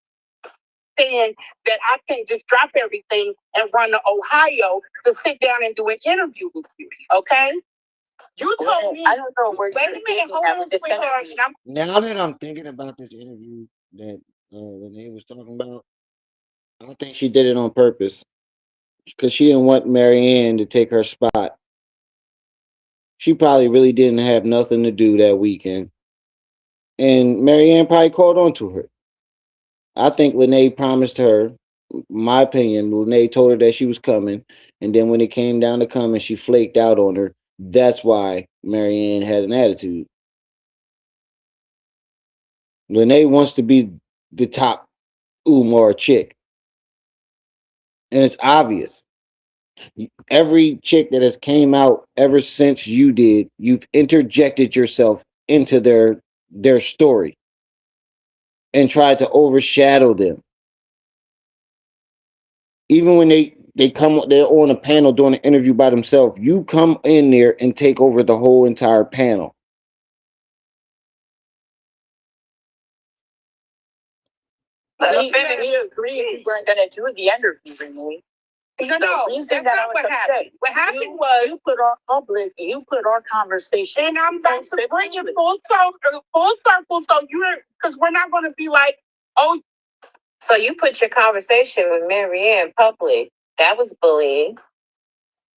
that I can't just drop everything and run to Ohio to sit down and do an interview with you. Okay? You told me. I don't know where. Wait a minute, hold on, sweetheart. Now that I'm thinking about this interview that Lanae was talking about, I think she did it on purpose because she didn't want Marianne to take her spot. She probably really didn't have nothing to do that weekend, and Marianne probably called on to her. I think Lanae promised her. My opinion, Lanae told her that she was coming, and then when it came down to coming, she flaked out on her. That's why Marianne had an attitude. Lanae wants to be the top Umar chick, and it's obvious. Every chick that has came out ever since you did, you've interjected yourself into their story and tried to overshadow them. Even when they're on a panel doing an interview by themselves, you come in there and take over the whole entire panel. We agreed we weren't gonna do the interview, Renee. No, that's not what happened. What happened was You put our conversation, and I'm about to bring it full circle. So you're because we're not going to be like, oh, So you put your conversation with Marianne public. That was bullying.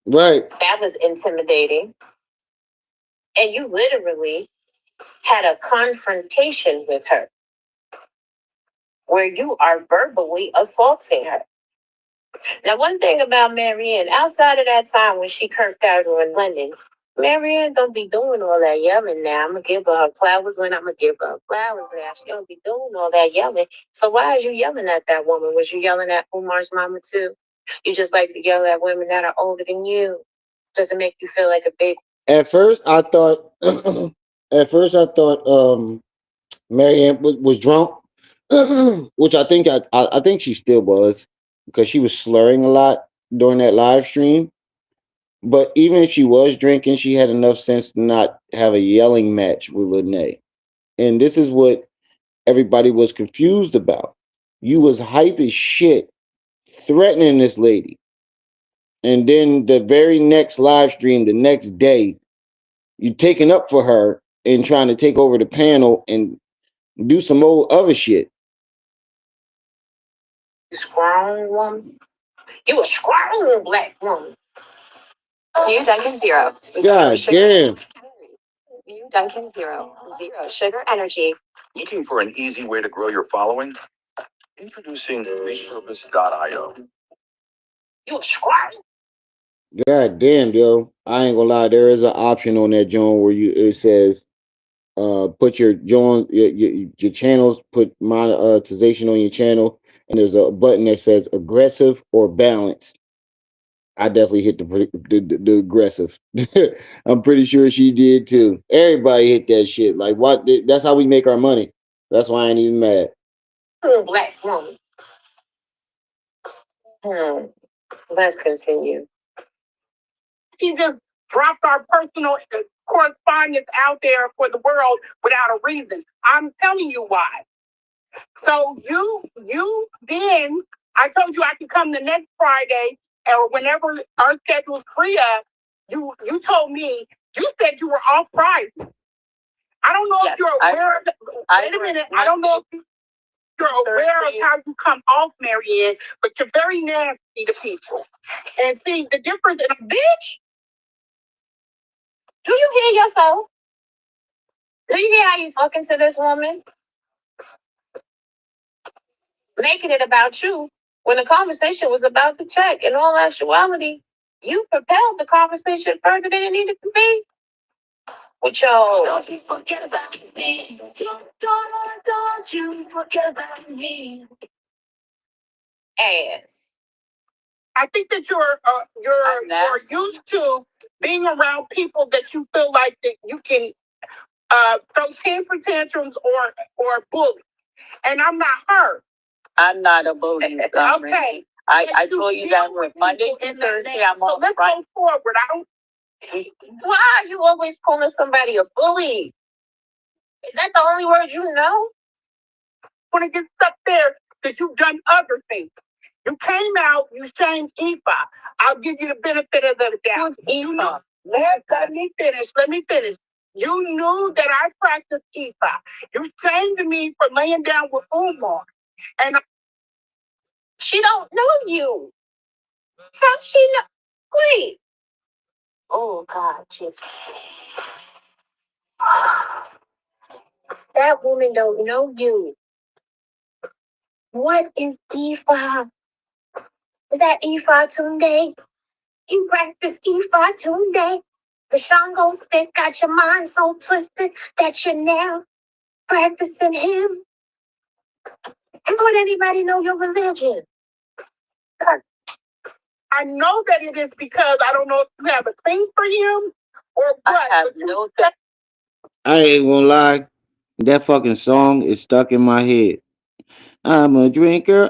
Right. That was intimidating. And you literally had a confrontation with her where you are verbally assaulting her. Now, one thing about Marianne, outside of that time when she kirked out on London, Marianne don't be doing all that yelling now. I'm gonna give her flowers when I'm gonna give her flowers now. She don't be doing all that yelling. So why is you yelling at that woman? Was you yelling at Umar's mama too? You just like to yell at women that are older than you. Does it make you feel like a big? At first, I thought. Marianne was drunk, which I think she still was because she was slurring a lot during that live stream. But even if she was drinking, she had enough sense to not have a yelling match with Lanae. And this is what everybody was confused about. You was hype as shit, threatening this lady. And then the very next live stream, the next day, you taking up for her and trying to take over the panel and do some old other shit. Strong woman. You a strong black woman. You Duncan Zero. God damn. You Duncan Zero. Zero sugar energy. Looking for an easy way to grow your following? Introducing repurpose.io. You a strong. God damn, yo. I ain't gonna lie, there is an option on that joint where it says put your channels, put monetization on your channel, and there's a button that says aggressive or balanced. I definitely hit the aggressive. I'm pretty sure she did too. Everybody hit that shit. Like what? That's how we make our money. That's why I ain't even mad. Black woman. Hmm. Let's continue. she just dropped our personal correspondence out there for the world without a reason. I'm telling you why. So you then I told you I could come the next Friday or whenever our schedule's free up. You told me you said you were off price. I don't know if you're aware of wait a minute. I don't know if you're aware of how you come off, Marianne, but you're very nasty to people. And see the difference in a bitch. Do you hear yourself? Do you hear how you talking to this woman? Making it about you when the conversation was about the check. In all actuality, you propelled the conversation further than it needed to be. With your don't you forget about me. Don't you forget about me. Ass. I think that you're used to being around people that you feel like that you can throw temper tantrums or bully, and I'm not her. I'm not a bully. Okay. I told you that with Monday through Thursday, I'm so on let's Friday. go forward. I don't. Why are you always calling somebody a bully? Is that the only word you know? Want to get stuck there because you've done other things. You came out, you shamed Aoife. I'll give you the benefit of the doubt. Aoife. Let me finish. You knew that I practiced Aoife. You shamed me for laying down with Umar. And she don't know you. How she know? Wait. Oh God, Jesus. That woman don't know you. What is Aoife? Is that Aoife Tunde? You practice Aoife Tunde? The Shango stick got your mind so twisted that you're now practicing him. How would anybody know your religion? I know that it is because I don't know if you have a thing for him or what. I have no I ain't gonna lie. That fucking song is stuck in my head. I'm a drinker.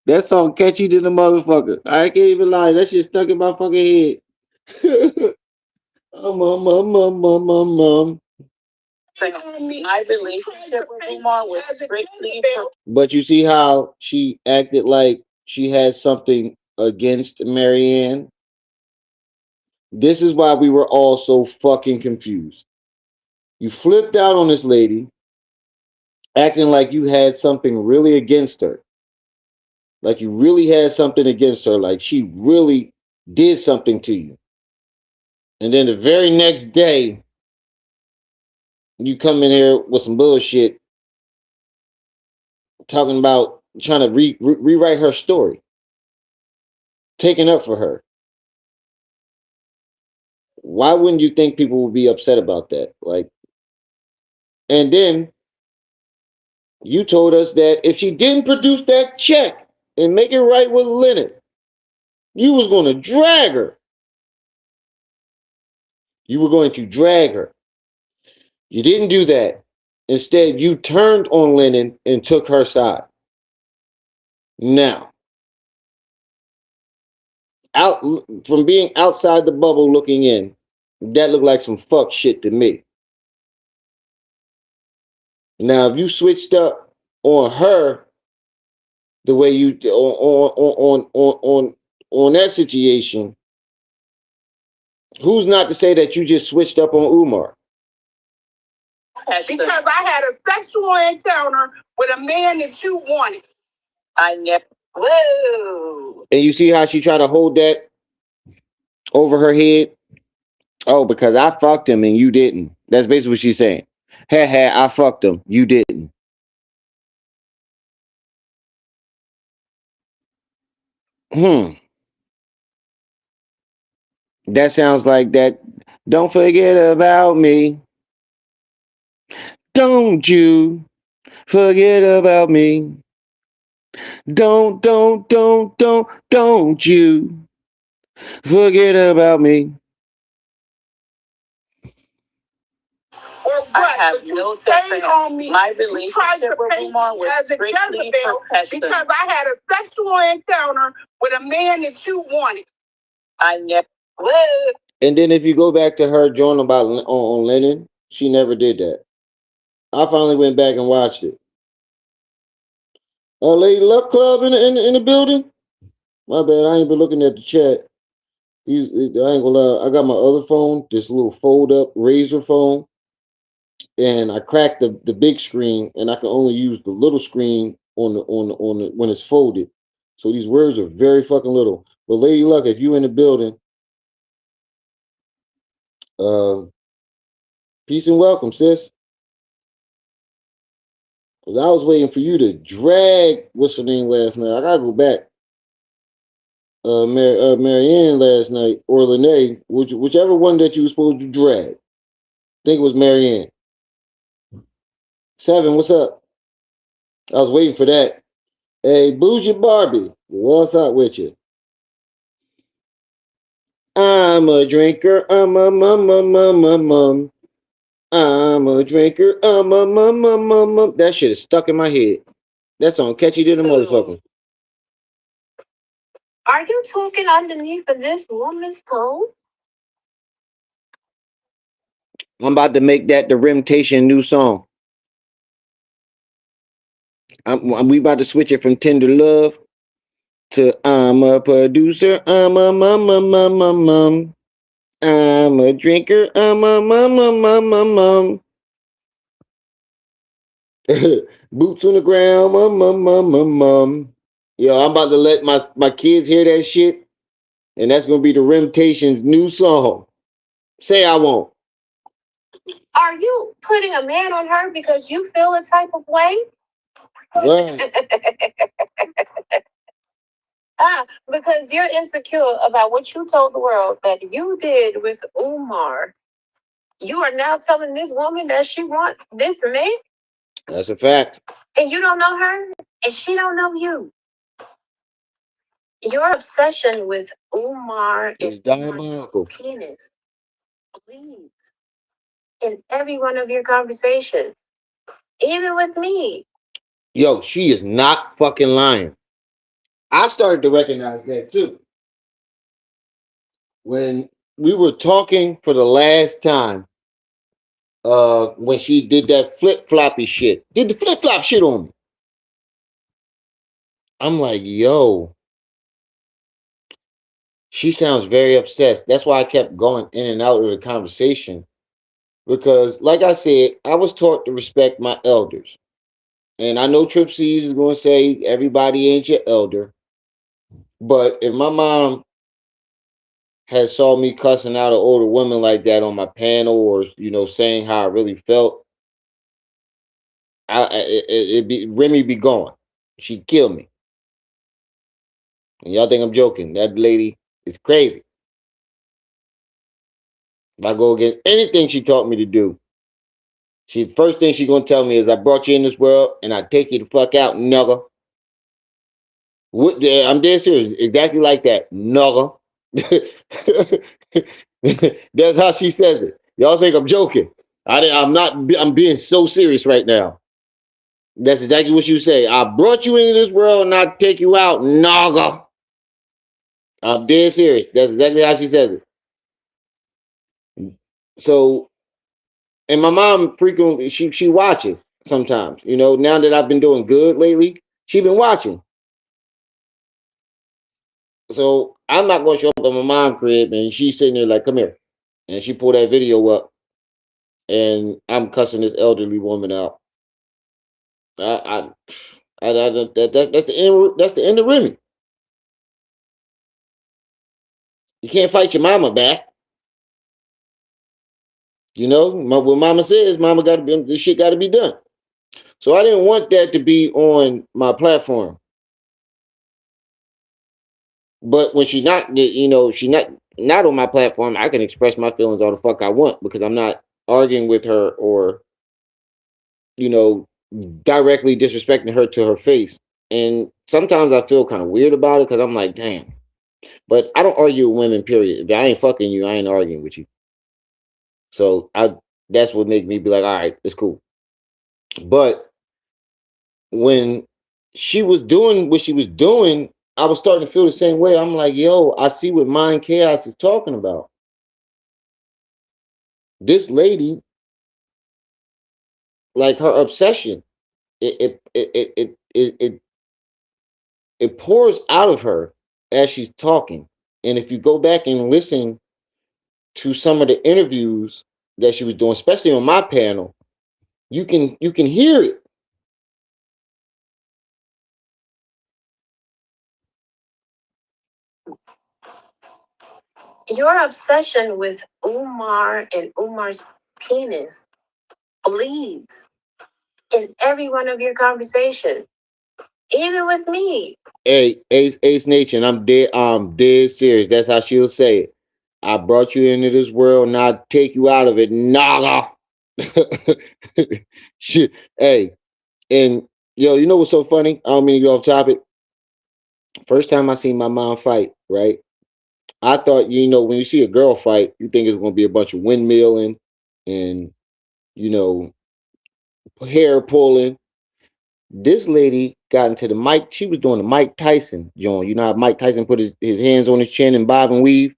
That song catchy to the motherfucker. I can't even lie. That shit stuck in my fucking head. My relationship with Umar was strictly But you see how she acted like she had something against Marianne? This is why we were all so fucking confused. You flipped out on this lady, acting like you had something really against her. Like you really had something against her. Like she really did something to you. And then the very next day, you come in here with some bullshit talking about trying to rewrite her story, taking up for her. Why wouldn't you think people would be upset about that? Like, and then you told us that if she didn't produce that check and make it right with Leonard, you was going to drag her. You were going to drag her. You didn't do that. Instead, you turned on Lennon and took her side. Now, out from being outside the bubble looking in, that looked like some fuck shit to me. Now, if you switched up on her the way you on that situation, who's not to say that you just switched up on Umar? Because I had a sexual encounter with a man that you wanted. I never. Whoa. And you see how she tried to hold that over her head? Oh, because I fucked him and you didn't. That's basically what she's saying. Hey, I fucked him. You didn't. Hmm. That sounds like that. Don't forget about me. Don't you forget about me. Don't you forget about me. Or what? I have But you no stayed different. on me. My You tried to relationship with paint Umar me was as a strictly Jezebel professional. because I had a sexual encounter with a man that you wanted. I never. Whoa. And then if you go back to her joint about on Lennon, she never did that. I finally went back and watched it. Lady Luck Club in the building. My bad, I ain't been looking at the chat. I ain't gonna lie. I got my other phone, this little fold up razor phone, and I cracked the big screen, and I can only use the little screen on the when it's folded. So these words are very fucking little. But Lady Luck, if you in the building, uh, peace and welcome, sis. 'Cause I was waiting for you to drag what's her name last night. I gotta go back. Marianne last night or Lanae, whichever one that you were supposed to drag. I think it was Marianne. Seven, what's up? I was waiting for that. Hey, Bougie Barbie, what's up with you? I'm a drinker. I'm a drinker. That shit is stuck in my head. That song catchy to the motherfucker. Are you talking underneath of this woman's coat? I'm about to make that the Rimtation new song. We about to switch it from Tender Love to I'm a producer. I'm a drinker. Boots on the ground. Yo, I'm about to let my kids hear that shit, and that's gonna be the Rimtation's new song. Say I won't. Are you putting a man on her because you feel a type of way? Right. Because you're insecure about what you told the world that you did with Umar. You are now telling this woman that she want this man, That's a fact. and you don't know her, and she don't know you. Your obsession with Umar It's and Umar's diabolical. penis bleeds in every one of your conversations, even with me. Yo, she is not fucking lying. I started to recognize that too. When we were talking for the last time, when she did that flip floppy shit. Did the flip flop shit on me. I'm like, yo, she sounds very obsessed. That's why I kept going in and out of the conversation. Because, like I said, I was taught to respect my elders. And I know Trip C's is going to say everybody ain't your elder. But if my mom had saw me cussing out an older woman like that on my panel, or saying how I really felt, it be Remy be gone. She'd kill me. And y'all think I'm joking? That lady is crazy. If I go against anything she taught me to do, she first thing she gonna tell me is, "I brought you in this world, and I take you the fuck out, nugger." What? Yeah, I'm dead serious. Exactly like that, nugger. That's how she says it. Y'all think I'm joking? I'm not. I'm being so serious right now. That's exactly what you say. I brought you into this world and I take you out, naga. I'm dead serious. That's exactly how she says it. So, and my mom frequently she watches sometimes. Now that I've been doing good lately, she been watching. So I'm not gonna show up at my mom's crib and she's sitting there like, "Come here," and she pulled that video up, and I'm cussing this elderly woman out. I, that's the end. That's the end of Remy. You can't fight your mama back. What mama says, mama got to be. This shit got to be done. So I didn't want that to be on my platform. But when she not, she not on my platform, I can express my feelings all the fuck I want because I'm not arguing with her or you know directly disrespecting her to her face. And sometimes I feel kind of weird about it because I'm like, damn. But I don't argue with women. Period. If I ain't fucking you, I ain't arguing with you. So that's what make me be like, all right, it's cool. But when she was doing what she was doing, I was starting to feel the same way. I'm like, yo, I see what Mind Chaos is talking about. This lady, like her obsession, it pours out of her as she's talking. And if you go back and listen to some of the interviews that she was doing, especially on my panel, you can hear it. Your obsession with Umar and Umar's penis bleeds in every one of your conversations, even with me. Hey, Ace Nation, I'm dead serious. That's how she'll say it. I brought you into this world, and I'll take you out of it. Naga. Shit. Hey, and yo, you know what's so funny? I don't mean to get off topic. First time I seen my mom fight, right? I thought, when you see a girl fight, you think it's gonna be a bunch of windmilling and you know, hair pulling. This lady got into the Mike. She was doing the Mike Tyson joint. You know how Mike Tyson put his hands on his chin and bob and weave.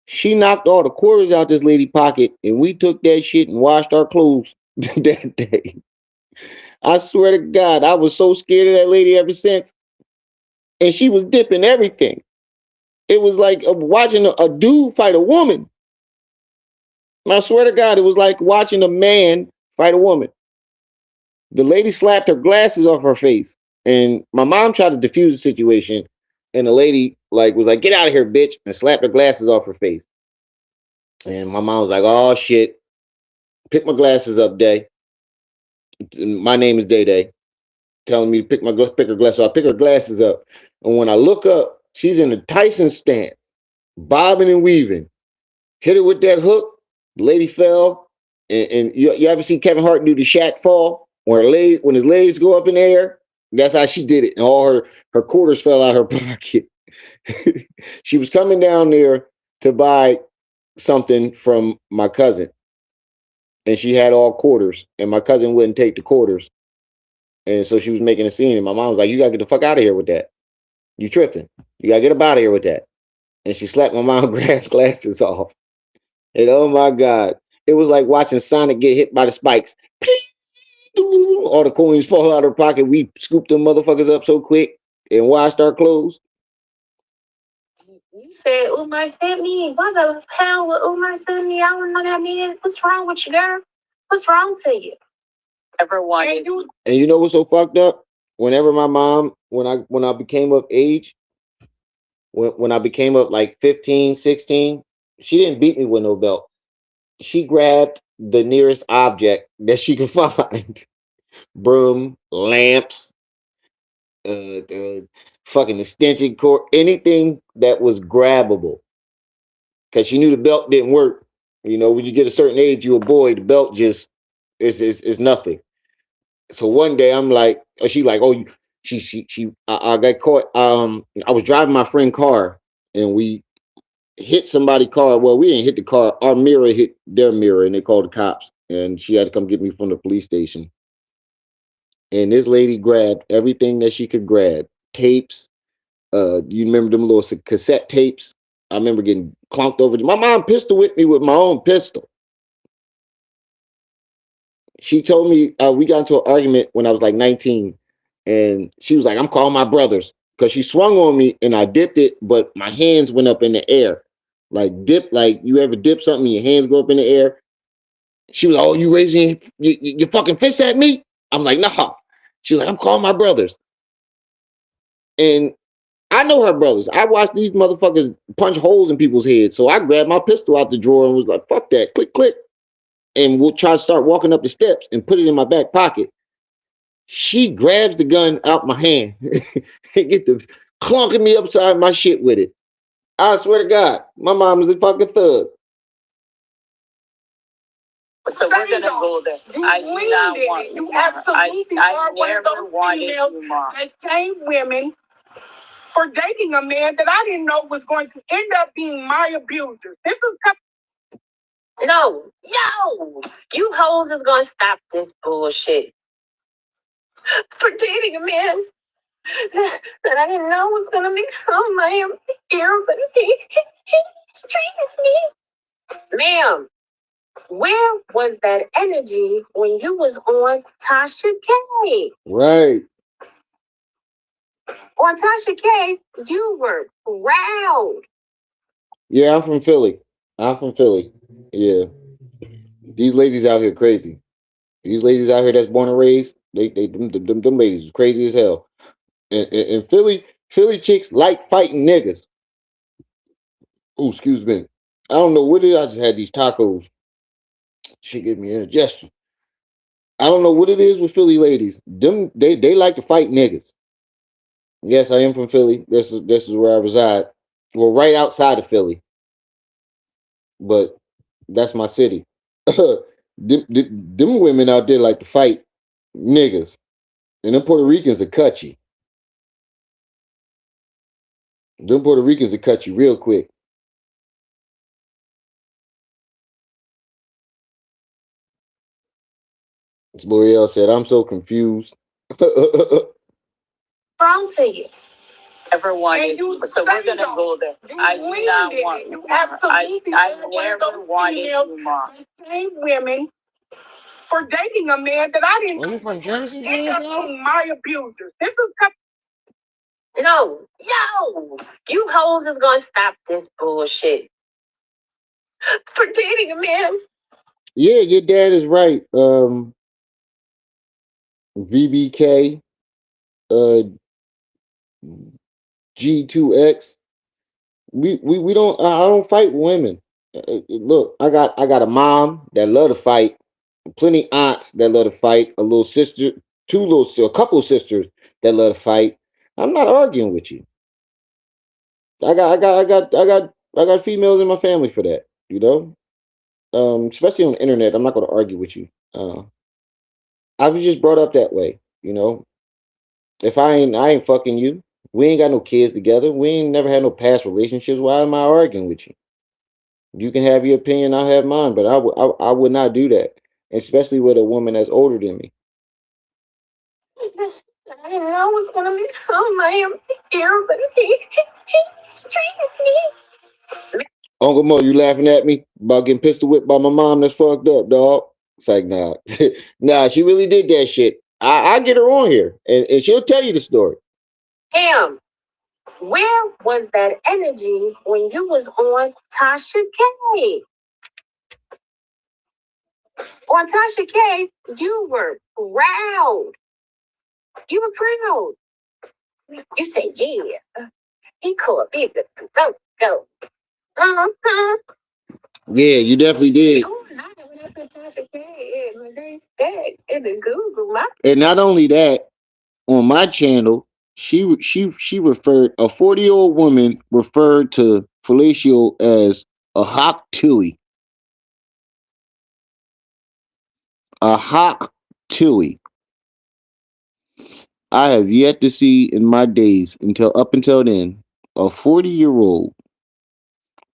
She knocked all the quarters out this lady pocket, and we took that shit and washed our clothes that day. I swear to God, I was so scared of that lady ever since. And she was dipping everything. It was like watching a dude fight a woman. I swear to God, it was like watching a man fight a woman. The lady slapped her glasses off her face, and my mom tried to defuse the situation, and the lady was like, "Get out of here, bitch," and slapped her glasses off her face. And my mom was like, "Oh shit, pick my glasses up, Day. My name is Day Day." Telling me to pick her glasses up. I pick her glasses up, and when I look up, she's in a Tyson stance, bobbing and weaving. Hit her with that hook. The lady fell, and you ever see Kevin Hart do the Shaq fall when his legs go up in the air? That's how she did it, and all her quarters fell out her pocket. She was coming down there to buy something from my cousin, and she had all quarters, and my cousin wouldn't take the quarters, and so she was making a scene, and my mom was like, "You gotta get the fuck out of here with that. You tripping? You gotta get up out of here with that." And she slapped my mom's glasses off. And oh my God. It was like watching Sonic get hit by the spikes. All the coins fall out of her pocket. We scooped them motherfuckers up so quick and washed our clothes. You said Umar sent me. Why the hell would Umar send me? I don't know that man. What's wrong with you, girl? What's wrong to you? Everyone. And you know what's so fucked up? Whenever my mom, when I became of age, when I became up like 15, 16, she didn't beat me with no belt. She grabbed the nearest object that she could find. Broom, lamps, fucking extension cord, anything that was grabbable. Because she knew the belt didn't work. You know, when you get a certain age, you a boy, the belt just is nothing. So one day I'm like, she like, oh, I got caught. I was driving my friend car and we hit somebody's car. Well, we didn't hit the car. Our mirror hit their mirror, and they called the cops. And she had to come get me from the police station. And this lady grabbed everything that she could grab, tapes. You remember them little cassette tapes? I remember getting clunked over. My mom pistol whipped me with my own pistol. She told me we got into an argument when I was like 19, and she was like, "I'm calling my brothers," because she swung on me and I dipped it, but my hands went up in the air, like dip, like you ever dip something, your hands go up in the air. She was like, "Oh, you raising your fucking fist at me?" I was like, "Nah." She was like, "I'm calling my brothers," and I know her brothers. I watched these motherfuckers punch holes in people's heads, so I grabbed my pistol out the drawer and was like, "Fuck that!" Click, click, and we'll try to start walking up the steps and put it in my back pocket. She grabs the gun out my hand and get the clunking me upside my shit with it. I swear to God, my mom is a fucking thug. So we're gonna go there. I do not want you absolutely are one of those females that shame women for dating a man that I didn't know was going to end up being my abuser. This is No, yo, you hoes is gonna stop this bullshit. For dating a man that I didn't know was gonna become my abuser. He's treating me. Ma'am, where was that energy when you was on Tasha K? Right. On Tasha K, you were proud. Yeah, I'm from Philly. I'm from Philly. Yeah. These ladies out here crazy. These ladies out here that's born and raised, them ladies is crazy as hell. And Philly chicks like fighting niggas. Oh, excuse me. I don't know what it is. I just had these tacos. She gave me indigestion. I don't know what it is with Philly ladies. They like to fight niggas. Yes, I am from Philly. This is where I reside. Well, right outside of Philly, but that's my city. Them women out there like to fight niggas, and them Puerto Ricans will cut you. Them Puerto Ricans will cut you real quick. As L'Oreal said, I'm so confused. Wrong to you. everyone. So we're gonna go there. I do not want. You absolutely I never wanted Umar. same women for dating a man that I didn't Are you from Jersey, end up girl? being my abuser. This is No, yo, you hoes is gonna stop this bullshit. For dating a man. Yeah, your dad is right. VBK, uh, G2X. We don't. I don't fight women. Look, I got a mom that love to fight. Plenty aunts that love to fight. A little sister, a couple sisters that love to fight. I'm not arguing with you. I got females in my family for that. You know, especially on the internet. I'm not going to argue with you. I was just brought up that way. You know, if I ain't fucking you. We ain't got no kids together. We ain't never had no past relationships. Why am I arguing with you? You can have your opinion, I'll have mine, but I would not do that, especially with a woman that's older than me. I didn't know it was gonna become my abuser. He's treating me. Uncle Mo, you laughing at me about getting pistol whipped by my mom? That's fucked up, dog. It's like, nah. Nah, she really did that shit. I get her on here and she'll tell you the story. Damn, where was that energy when you was on Tasha K? On Tasha K, you were proud. You were proud. You said, yeah, he could be the go. Uh-huh. Yeah, you definitely did. Oh, now when I put Tasha K in my name stacks in the Google, my And not only that, on my channel, she referred a 40-year-old woman referred to fellatio as a hawk tui. A hawk tui. I have yet to see in my days until then a 40-year-old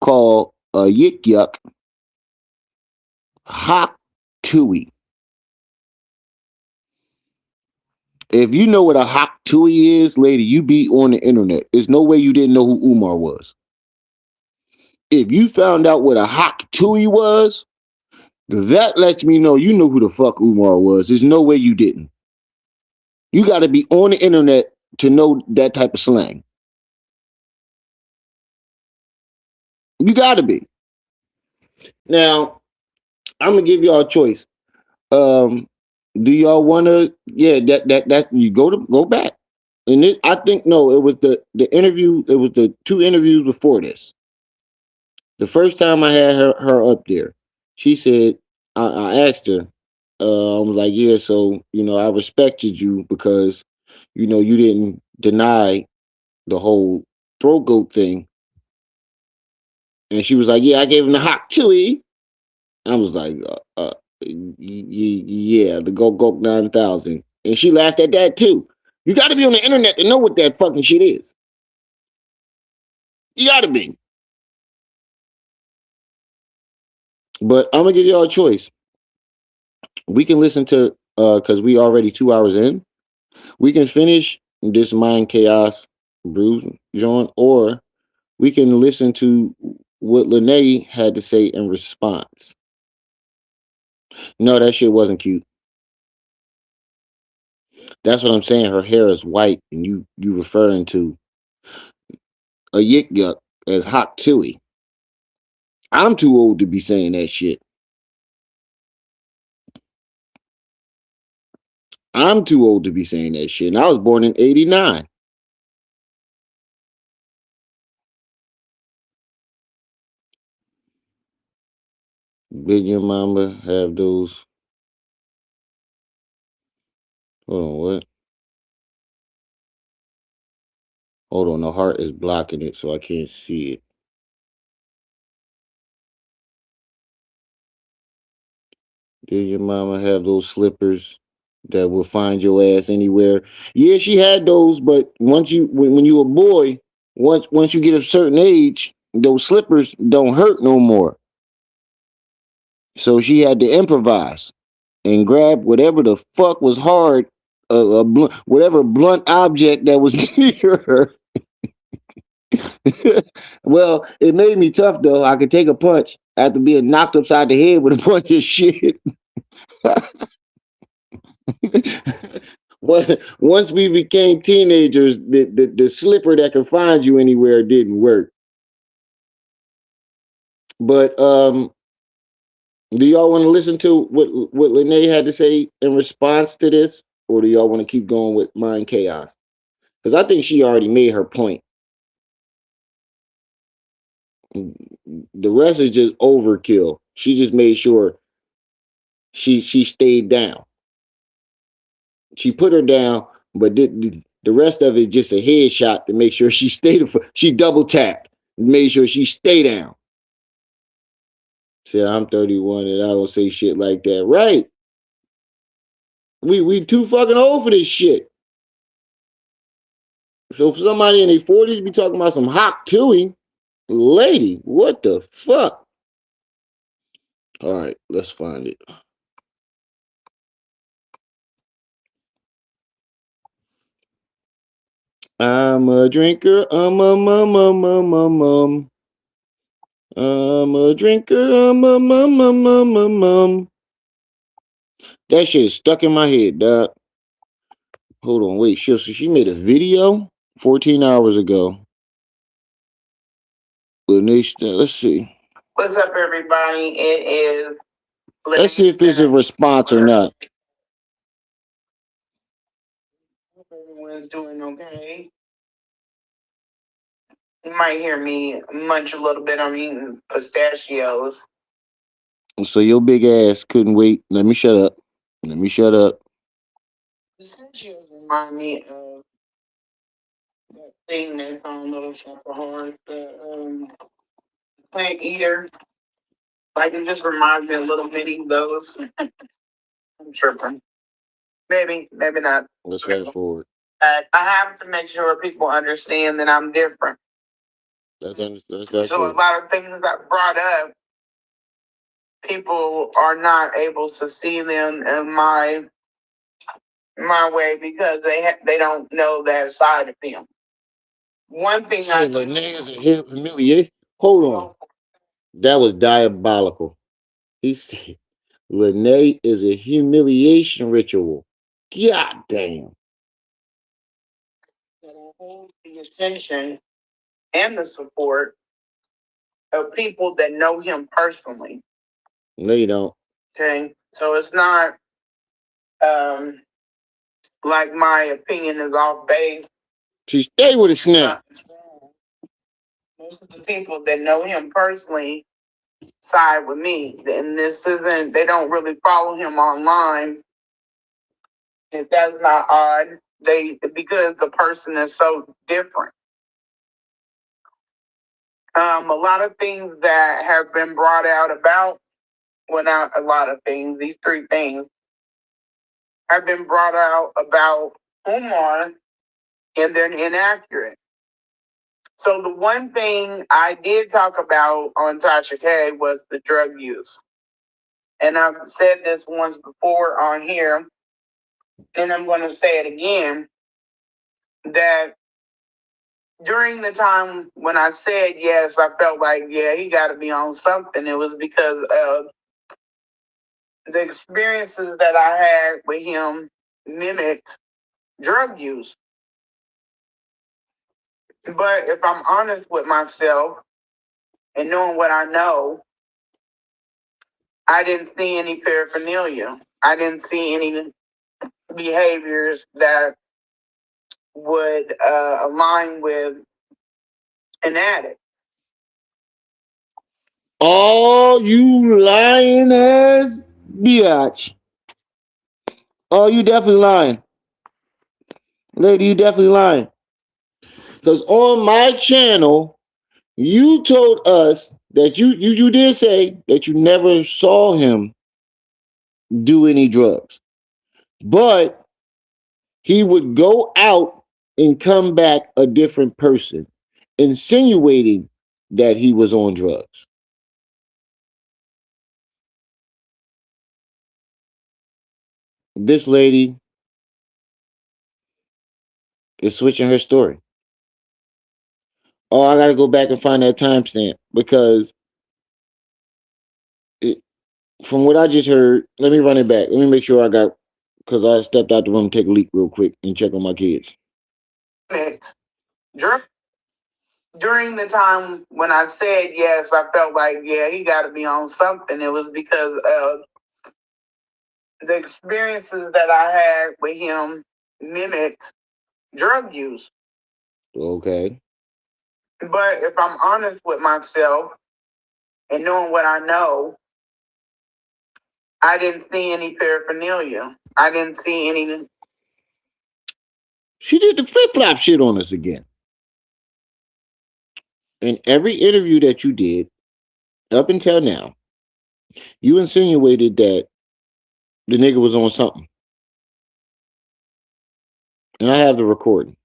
call a yik yak hawk tui. If you know what a hawk tui is, lady, you be on the internet. There's no way you didn't know who Umar was. If you found out what a hawk tui was, that lets me know you know who the fuck Umar was. There's no way you didn't. You got to be on the internet to know that type of slang. You got to be. Now, I'm gonna give y'all a choice. Um, do y'all want to? Yeah, that you go back. And I think no, it was the interview. It was the two interviews before this. The first time I had her up there, she said I asked her. I was like, yeah, so I respected you because you didn't deny the whole throat goat thing. And she was like, yeah, I gave him the hot chewy. I was like, yeah, the Go Go 9000. And she laughed at that too. You got to be on the internet to know what that fucking shit is. You got to be. But I'm gonna give y'all a choice. We can listen to because we already 2 hours in. We can finish this Mind Chaos Brew joint, or we can listen to what Lanae had to say in response. No, that shit wasn't cute. That's what I'm saying. Her hair is white, and you referring to a yik yak as hot tui. I'm too old to be saying that shit. I'm too old to be saying that shit. And I was born in '89. Did your mama have those? Hold on, what? Hold on, the heart is blocking it, so I can't see it. Did your mama have those slippers that will find your ass anywhere? Yeah, she had those, but when you a boy, once you get a certain age, those slippers don't hurt no more. So she had to improvise and grab whatever the fuck was hard, whatever blunt object that was near her. Well, it made me tough though. I could take a punch after being knocked upside the head with a bunch of shit. Once we became teenagers, the slipper that could find you anywhere didn't work. But do y'all want to listen to what Lanae had to say in response to this, or do y'all want to keep going with Mind Chaos? Because I think she already made her point. The rest is just overkill. She just made sure she stayed down. She put her down, but the rest of it just a headshot to make sure she stayed. She double tapped, made sure she stay down. Say I'm 31 and I don't say shit like that. Right? We too fucking old for this shit. So for somebody in their 40s be talking about some hot tooing, lady, what the fuck? All right, let's find it. I'm a drinker. I'm a drinker. That shit is stuck in my head, dog. Hold on, wait. She made a video 14 hours ago. Let's see. What's up, everybody? It is Let's see if it's a response or not. everyone's doing okay. You might hear me munch a little bit. I'm eating pistachios. So your big ass couldn't wait. Let me shut up. Let me shut up. Pistachios remind me of that thing that's on Little Shop of Horrors, the plant eater. Like it just reminds me of little mini those. I'm tripping. Maybe, maybe not. Let's fast forward. I have to make sure people understand that I'm different. Let's fast So a forward. lot of things that brought up, people are not able to see them in my way because they don't know that side of them. One thing I Shit, Lanae is a humiliation. Hold on. That was diabolical. He said Lanae is a humiliation ritual. God damn. that I hold the attention and the support of people that know him personally. No, you don't. Okay, so it's not um like my opinion is off base. She stay with a snake. It's wrong. Most of the people that know him personally side with me, and this isn't. They don't really follow him online. If that's not odd, they because the person is so different. A lot of things that have been brought out about, well, not a lot of things. These three things have been brought out about Umar, and they're inaccurate. So the one thing I did talk about on Tasha K was the drug use. And I've said this once before on here, and I'm going to say it again, that during the time when I said yes, I felt like, yeah, he got to be on something. It was because of the experiences that I had with him mimicked drug use. But if I'm honest with myself and knowing what I know, I didn't see any paraphernalia. I didn't see any behaviors that would align with an addict. Oh, you lying ass biatch. Oh, you definitely lying. Lady, you definitely lying. Because on my channel, you told us that you did say that you never saw him do any drugs. But he would go out and come back a different person, insinuating that he was on drugs. This lady is switching her story. Oh, I got to go back and find that timestamp because it, from what I just heard, let me run it back. Let me make sure I got, because I stepped out the room to take a leak real quick and check on my kids. During the time when I said yes, I felt like, yeah, he got to be on something. It was because of the experiences that I had with him mimicked drug use. Okay. But if I'm honest with myself and knowing what I know, I didn't see any paraphernalia. I didn't see any. She did the flip flop shit on us again. In every interview that you did up until now, you insinuated that the nigga was on something. And I have the recording.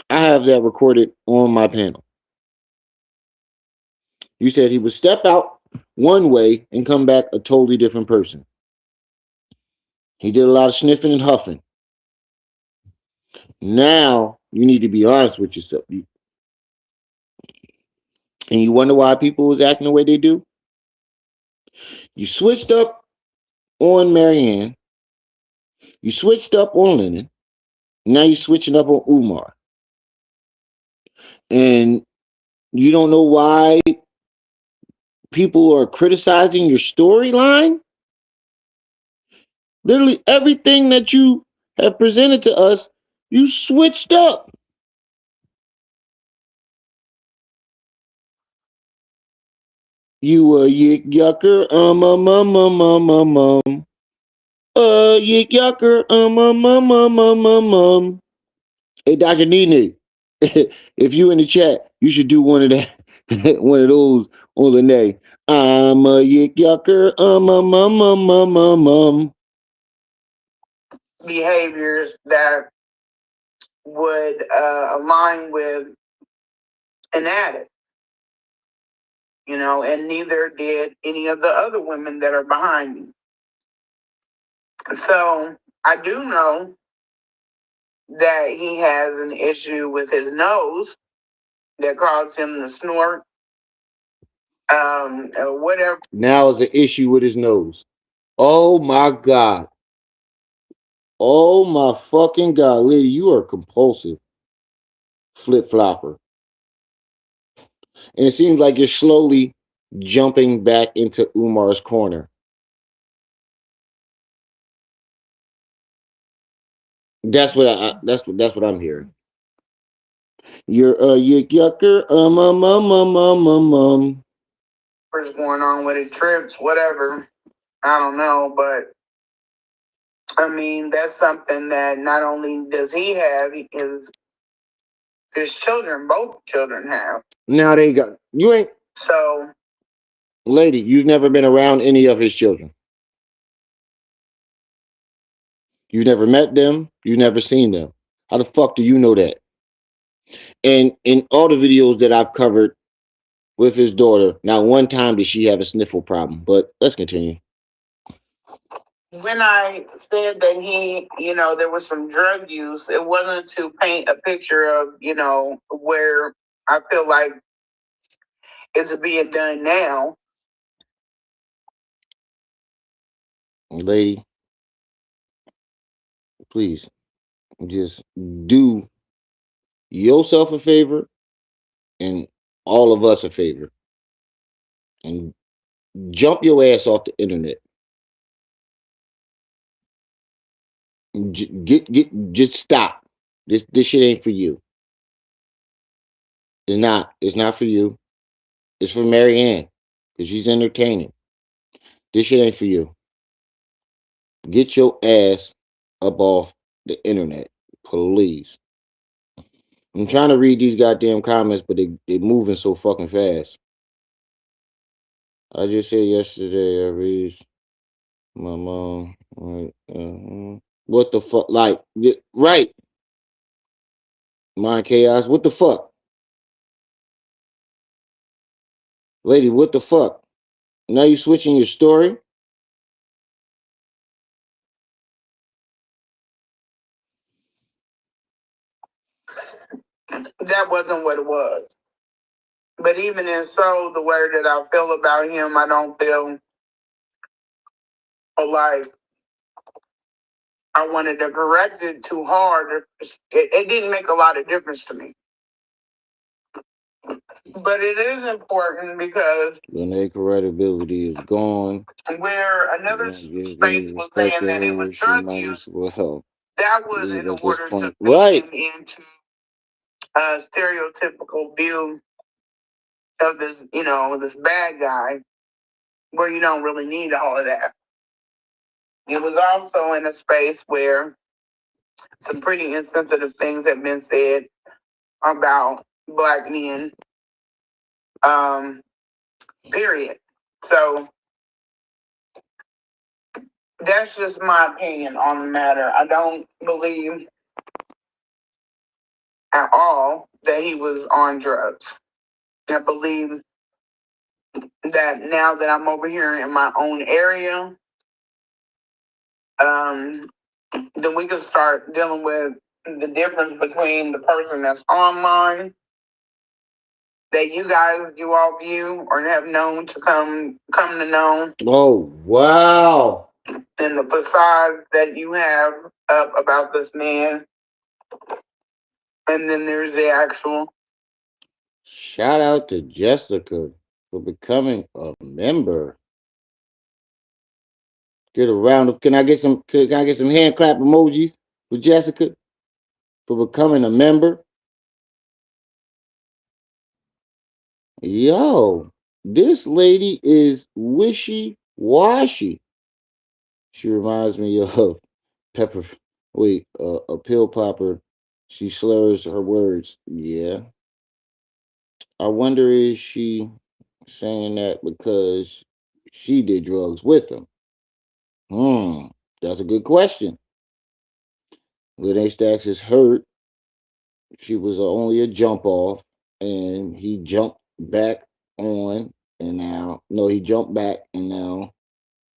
I have that recorded on my panel. You said he would step out one way and come back a totally different person. He did a lot of sniffing and huffing. Now you need to be honest with yourself. And you wonder why people was acting the way they do? You switched up on Marianne, you switched up on Lennon, now you're switching up on Umar. And you don't know why people are criticizing your storyline? Literally everything that you have presented to us, you switched up. You a yick yucker, yick yucker, Hey, Dr. Nene, if you in the chat, you should do one of that, one of those on Lanae. I'm a yick yucker, Behaviors that would align with an addict, and neither did any of the other women that are behind me. So I do know that he has an issue with his nose that caused him to snort, whatever. Now is an issue with his nose. Oh my God. Oh my fucking God, lady, you are compulsive flip flopper. And it seems like you're slowly jumping back into Umar's corner. That's what I'm hearing. You're a yucker, What's going on with it, trips, whatever. I don't know, but I mean, that's something that not only does he have, his children, both children have. Now they got you ain't So, lady, you've never been around any of his children. You've never met them, you've never seen them. How the fuck do you know that? And in all the videos that I've covered with his daughter, not one time did she have a sniffle problem. But let's continue. when I said that there was some drug use, it wasn't to paint a picture of, where I feel like it's being done now. Lady, please just do yourself a favor and all of us a favor and jump your ass off the internet. Just stop. This shit ain't for you. It's not. It's not for you. It's for Marianne because she's entertaining. This shit ain't for you. Get your ass up off the internet, please. I'm trying to read these goddamn comments, but they moving so fucking fast. I just said yesterday I reached my mom. Right, what the fuck? Like, right? Mind chaos. What the fuck, lady? What the fuck? Now you switching your story? That wasn't what it was. But even in so, the way that I feel about him, I don't feel like I wanted to correct it too hard. It didn't make a lot of difference to me. But it is important because Lanae credibility is gone. where another space was saying that it was drug use, Well, that was in order to right him into a stereotypical view of this, this bad guy, where you don't really need all of that. It was also in a space where some pretty insensitive things have been said about Black men, period. So that's just my opinion on the matter. I don't believe at all that he was on drugs. I believe that now that I'm over here in my own area, then we can start dealing with the difference between the person that's online that you all view or have known to come to know, Oh, wow. and the facade that you have up about this man, and then there's the actual. Shout out to Jessica for becoming a member. Get a round of can I get some hand clap emojis for Jessica for becoming a member? Yo, this lady is wishy washy. She reminds me of Pepper. Wait, a pill popper. She slurs her words. Yeah. I wonder is she saying that because she did drugs with him? Hmm. That's a good question. Lanae Stacks is hurt. She was only a jump off, and he jumped back on, and now no, he jumped back, and now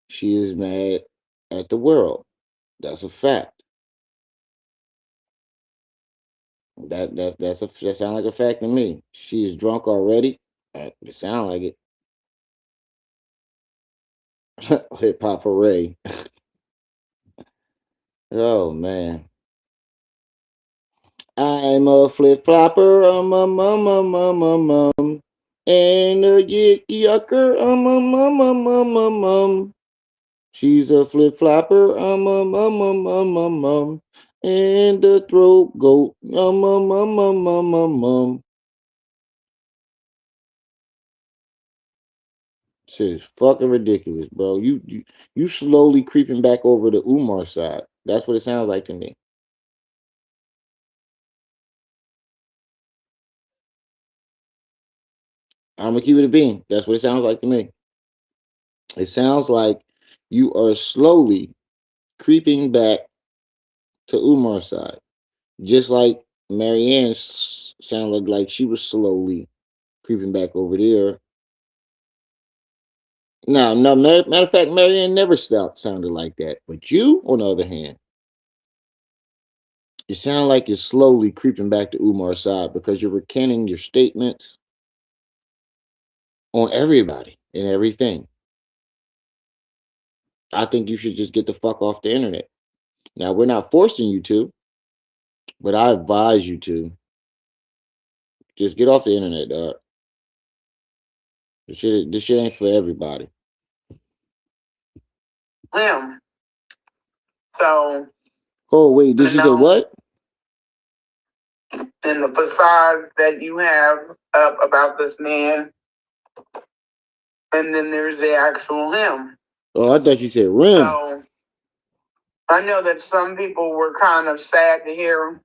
she is mad at the world. That's a fact. That sounds like a fact to me. She is drunk already. It sound like it. Hip hop hooray! Oh man, I'm a flip flopper. And a yucker. She's a flip flopper. And the throat goat. Shit is fucking ridiculous, bro. You slowly creeping back over the Umar side. That's what it sounds like to me. I'm gonna keep it a bean. That's what it sounds like to me. It sounds like you are slowly creeping back to Umar's side, just like Marianne sounded like she was slowly creeping back over there. No, no. Matter of fact, Marianne never sounded like that. But you, on the other hand, you sound like you're slowly creeping back to Umar's side because you're recanting your statements on everybody and everything. I think you should just get the fuck off the internet. Now, we're not forcing you to, but I advise you to just get off the internet, dog. This shit ain't for everybody. Him. So, Oh wait, did you she say know, what? and the facade that you have up about this man, and then there's the actual him. Oh, I thought she said rim. So I know that some people were kind of sad to hear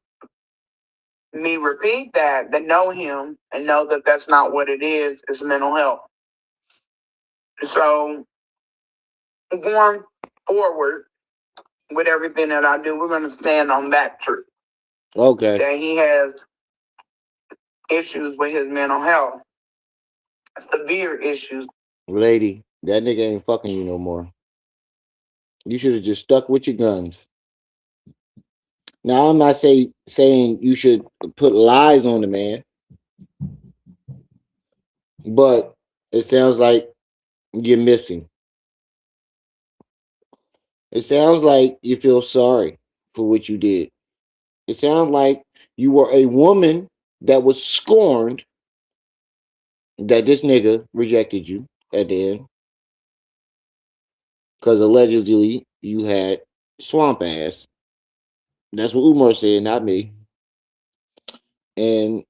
me repeat that know him and know that that's not what it is. It's mental health. So going forward with everything that I do, we're going to stand on that truth. Okay. That he has issues with his mental health, severe issues. Lady, that nigga ain't fucking you no more. You should have just stuck with your guns. Now I'm not saying you should put lies on the man, but it sounds like you're missing. It sounds like you feel sorry for what you did. It sounds like you were a woman that was scorned, that this nigga rejected you at the end because allegedly you had swamp ass. That's what Umar said, not me. And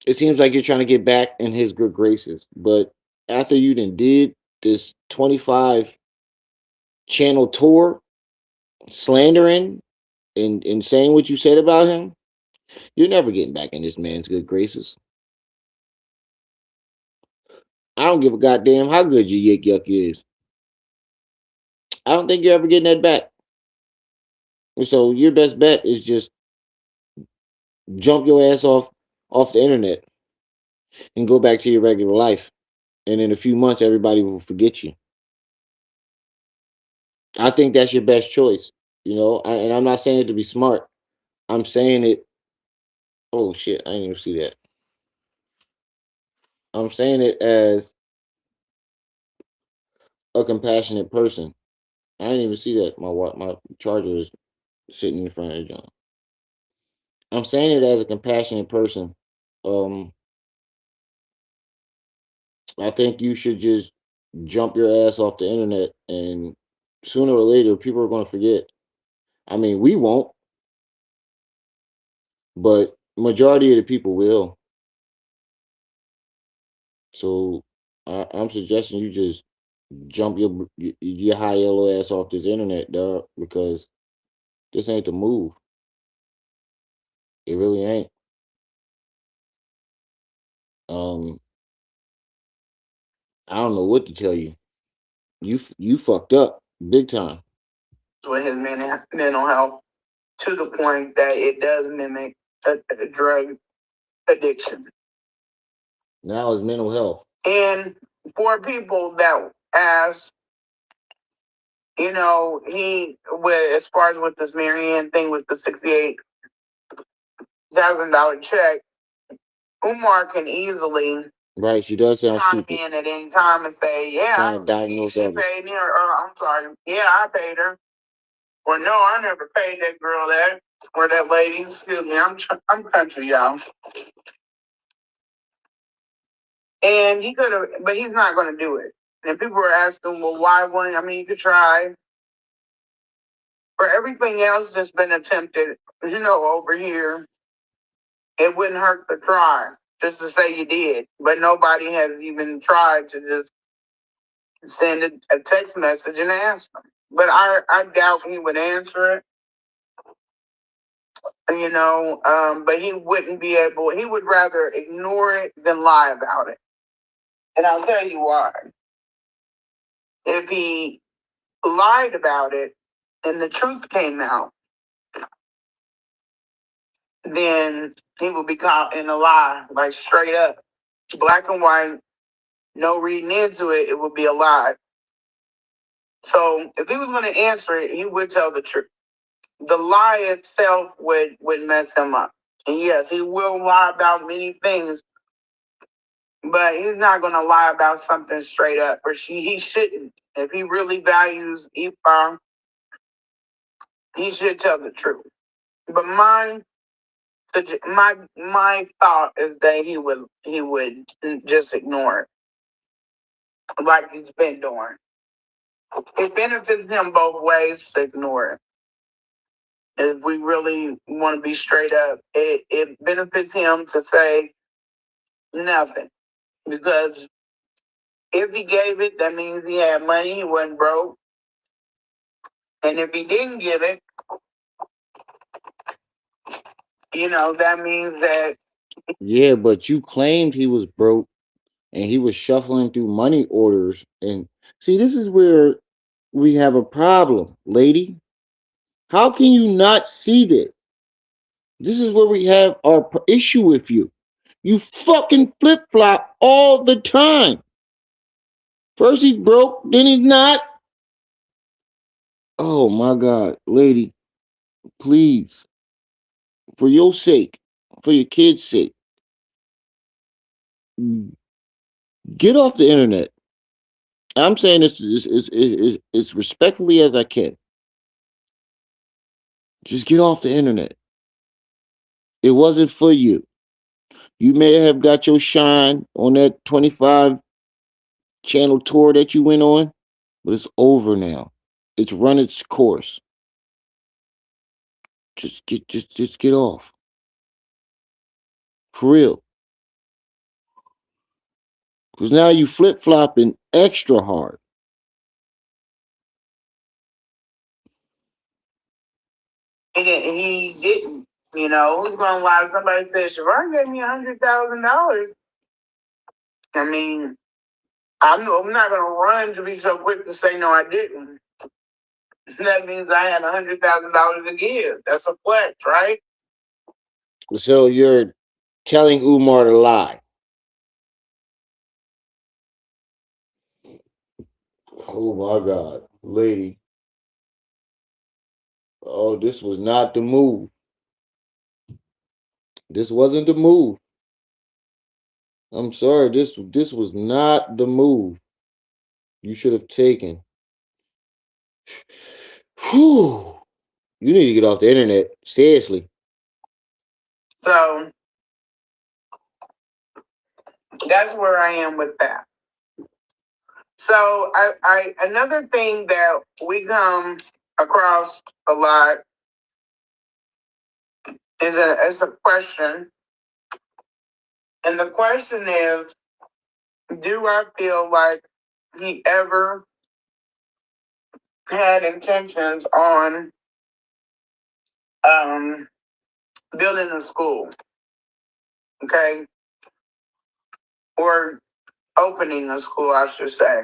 it seems like you're trying to get back in his good graces. But after you then did this 25 channel tour slandering and saying what you said about him, you're never getting back in this man's good graces. I don't give a goddamn how good your yik yuck is. I don't think you're ever getting that back. So your best bet is just jump your ass off the internet and go back to your regular life. And in a few months, everybody will forget you. I think that's your best choice. And I'm not saying it to be smart. I'm saying it. Oh shit! I didn't even see that. I'm saying it as a compassionate person. I didn't even see that my charger is sitting in front of John. I'm saying it as a compassionate person. Um, I think you should just jump your ass off the internet, and sooner or later, people are going to forget. I mean, we won't, but majority of the people will. So I'm suggesting you just jump your high yellow ass off this internet, dog, because this ain't the move. It really ain't. Um, I don't know what to tell you. You fucked up big time. with his mental health to the point that it does mimic a drug addiction. Now it's mental health. And for people that ask, he with as far as with this Marianne thing with the $68,000 check, Umar can easily Right, she does sound chime stupid. in at any time and say, "Yeah, Trying to diagnose she others. paid me," or I'm sorry, "Yeah, I paid her," or "No, I never paid that girl that." Or that lady, excuse me, I'm country, y'all. And he could have, but he's not going to do it. And people were asking, well, why wouldn't? I mean, you could try for everything else that's been attempted, over here. It wouldn't hurt to try, just to say you did. But nobody has even tried to just send a text message and ask him. But I doubt he would answer it, but he wouldn't be able, he would rather ignore it than lie about it. And I'll tell you why. If he lied about it and the truth came out, then he would be caught in a lie, like straight up. Black and white, no reading into it, it would be a lie. So if he was going to answer it, he would tell the truth. The lie itself would mess him up. And yes, he will lie about many things, but he's not going to lie about something straight up, or he shouldn't. If he really values Ifa, he should tell the truth. But my thought is that he would just ignore it, like he's been doing. It benefits him both ways to ignore it. If we really want to be straight up, it benefits him to say nothing, because if he gave it, that means he had money, he wasn't broke. And if he didn't give it, that means that. Yeah, but you claimed he was broke and he was shuffling through money orders. And see, this is where we have a problem, lady. How can you not see this? This is where we have our issue with you. You fucking flip flop all the time. First he's broke, then he's not. Oh my God, lady, please, for your sake, for your kids' sake, get off the internet. I'm saying this as respectfully as I can. Just get off the internet. It wasn't for you. You may have got your shine on that 25 channel tour that you went on, but it's over now. It's run its course. Just get off. For real. Cause now you flip flopping extra hard. He didn't. Who's going to lie? Somebody said, Siobhan gave me $100,000. I mean, I'm not going to run to be so quick to say, no, I didn't. That means I had $100,000 to give. That's a flex, right? So you're telling Umar to lie. Oh my God, lady. Oh, this was not the move. This wasn't the move. I'm sorry. This was not the move you should have taken. Whew. You need to get off the internet. Seriously. So that's where I am with that. So I another thing that we come across a lot is a question, and the question is, do I feel like he ever had intentions on um, building a school, okay, or opening a school, I should say?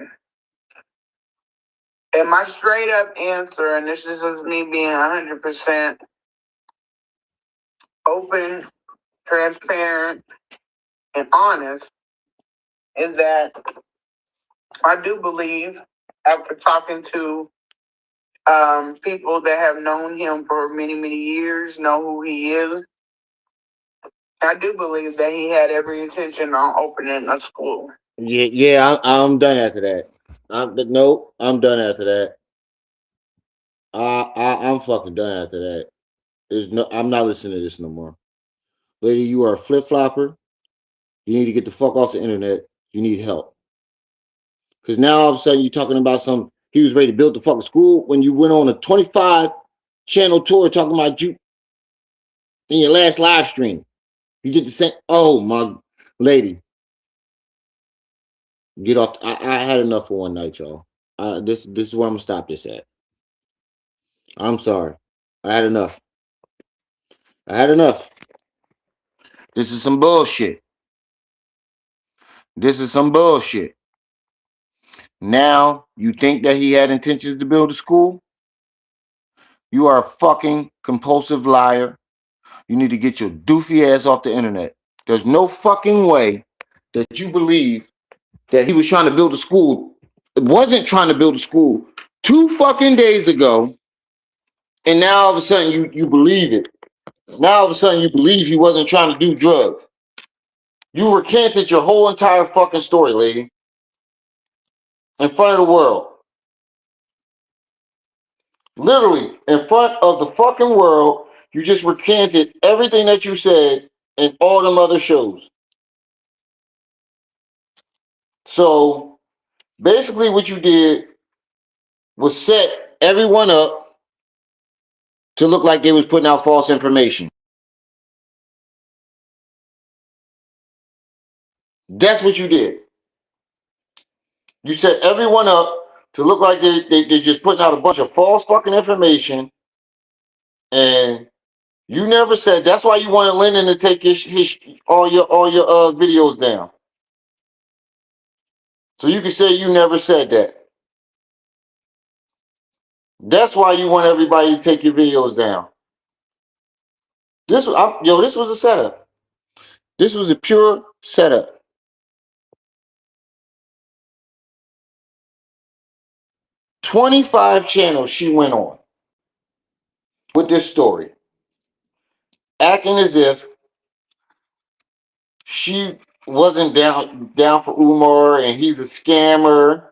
And my straight up answer, and this is just me being 100% open, transparent, and honest, is that I do believe, after talking to people that have known him for many, many years, know who he is, I do believe that he had every intention on opening a school. Yeah. I'm done after that. Nope. I'm done after that. I'm fucking done after that. There's no. I'm not listening to this no more. Lady, you are a flip flopper. You need to get the fuck off the internet. You need help. Because now all of a sudden you're talking about some. He was ready to build the fucking school when you went on a 25 channel tour talking about you in your last live stream. You did the same. Oh my lady, get off. I had enough for one night, y'all. This is where I'm gonna stop this at. I'm sorry. I had enough. I had enough. This is some bullshit. This is some bullshit. Now you think that he had intentions to build a school? You are a fucking compulsive liar. You need to get your doofy ass off the internet. There's no fucking way that you believe that he was trying to build a school. It wasn't trying to build a school 2 fucking days ago, and now all of a sudden you believe it. Now all of a sudden you believe he wasn't trying to do drugs. You recanted your whole entire fucking story, lady, in front of the world. Literally, in front of the fucking world, you just recanted everything that you said in all them other shows. So basically, what you did was set everyone up to look like they was putting out false information. That's what you did. You set everyone up to look like they just putting out a bunch of false fucking information, and you never said. That's why you wanted Lennon to take his all your videos down, so you can say you never said that. That's why you want everybody to take your videos down. This was a setup. This was a pure setup. 25 channels she went on with this story, acting as if she wasn't down for Umar and he's a scammer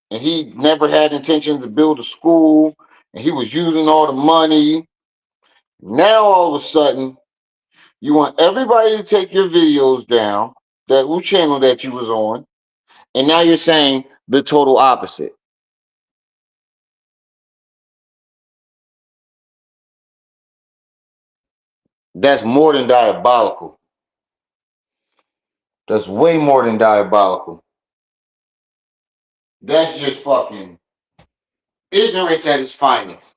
and he never had intention to build a school and he was using all the money. Now all of a sudden you want everybody to take your videos down, that who channel that you was on, and now you're saying the total opposite. That's more than diabolical. That's way more than diabolical. That's just fucking ignorance at its finest.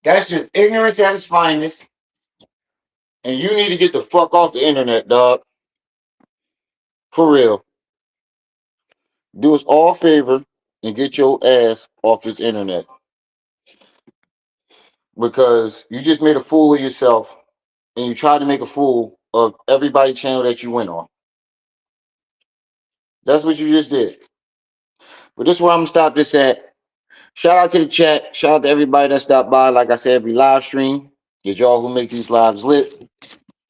That's just ignorance at its finest. And you need to get the fuck off the internet, dog. For real. Do us all a favor and get your ass off this internet. Because you just made a fool of yourself and you tried to make a fool of everybody channel that you went on. That's what you just did. But this is where I'm gonna stop this at. Shout out to the chat. Shout out to everybody that stopped by. Like I said, every live stream. It's y'all who make these lives lit.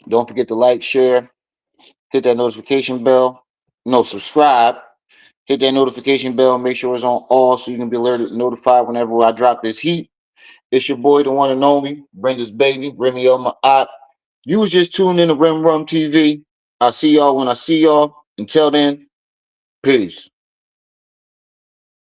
Don't forget to like, share, hit that notification bell. No, subscribe. Hit that notification bell. Make sure it's on all so you can be alerted, notified whenever I drop this heat. It's your boy, the one and only, Brenda's baby, Remy on my op. You was just tuned in to Rim Rum TV. I'll see y'all when I see y'all. Until then, peace.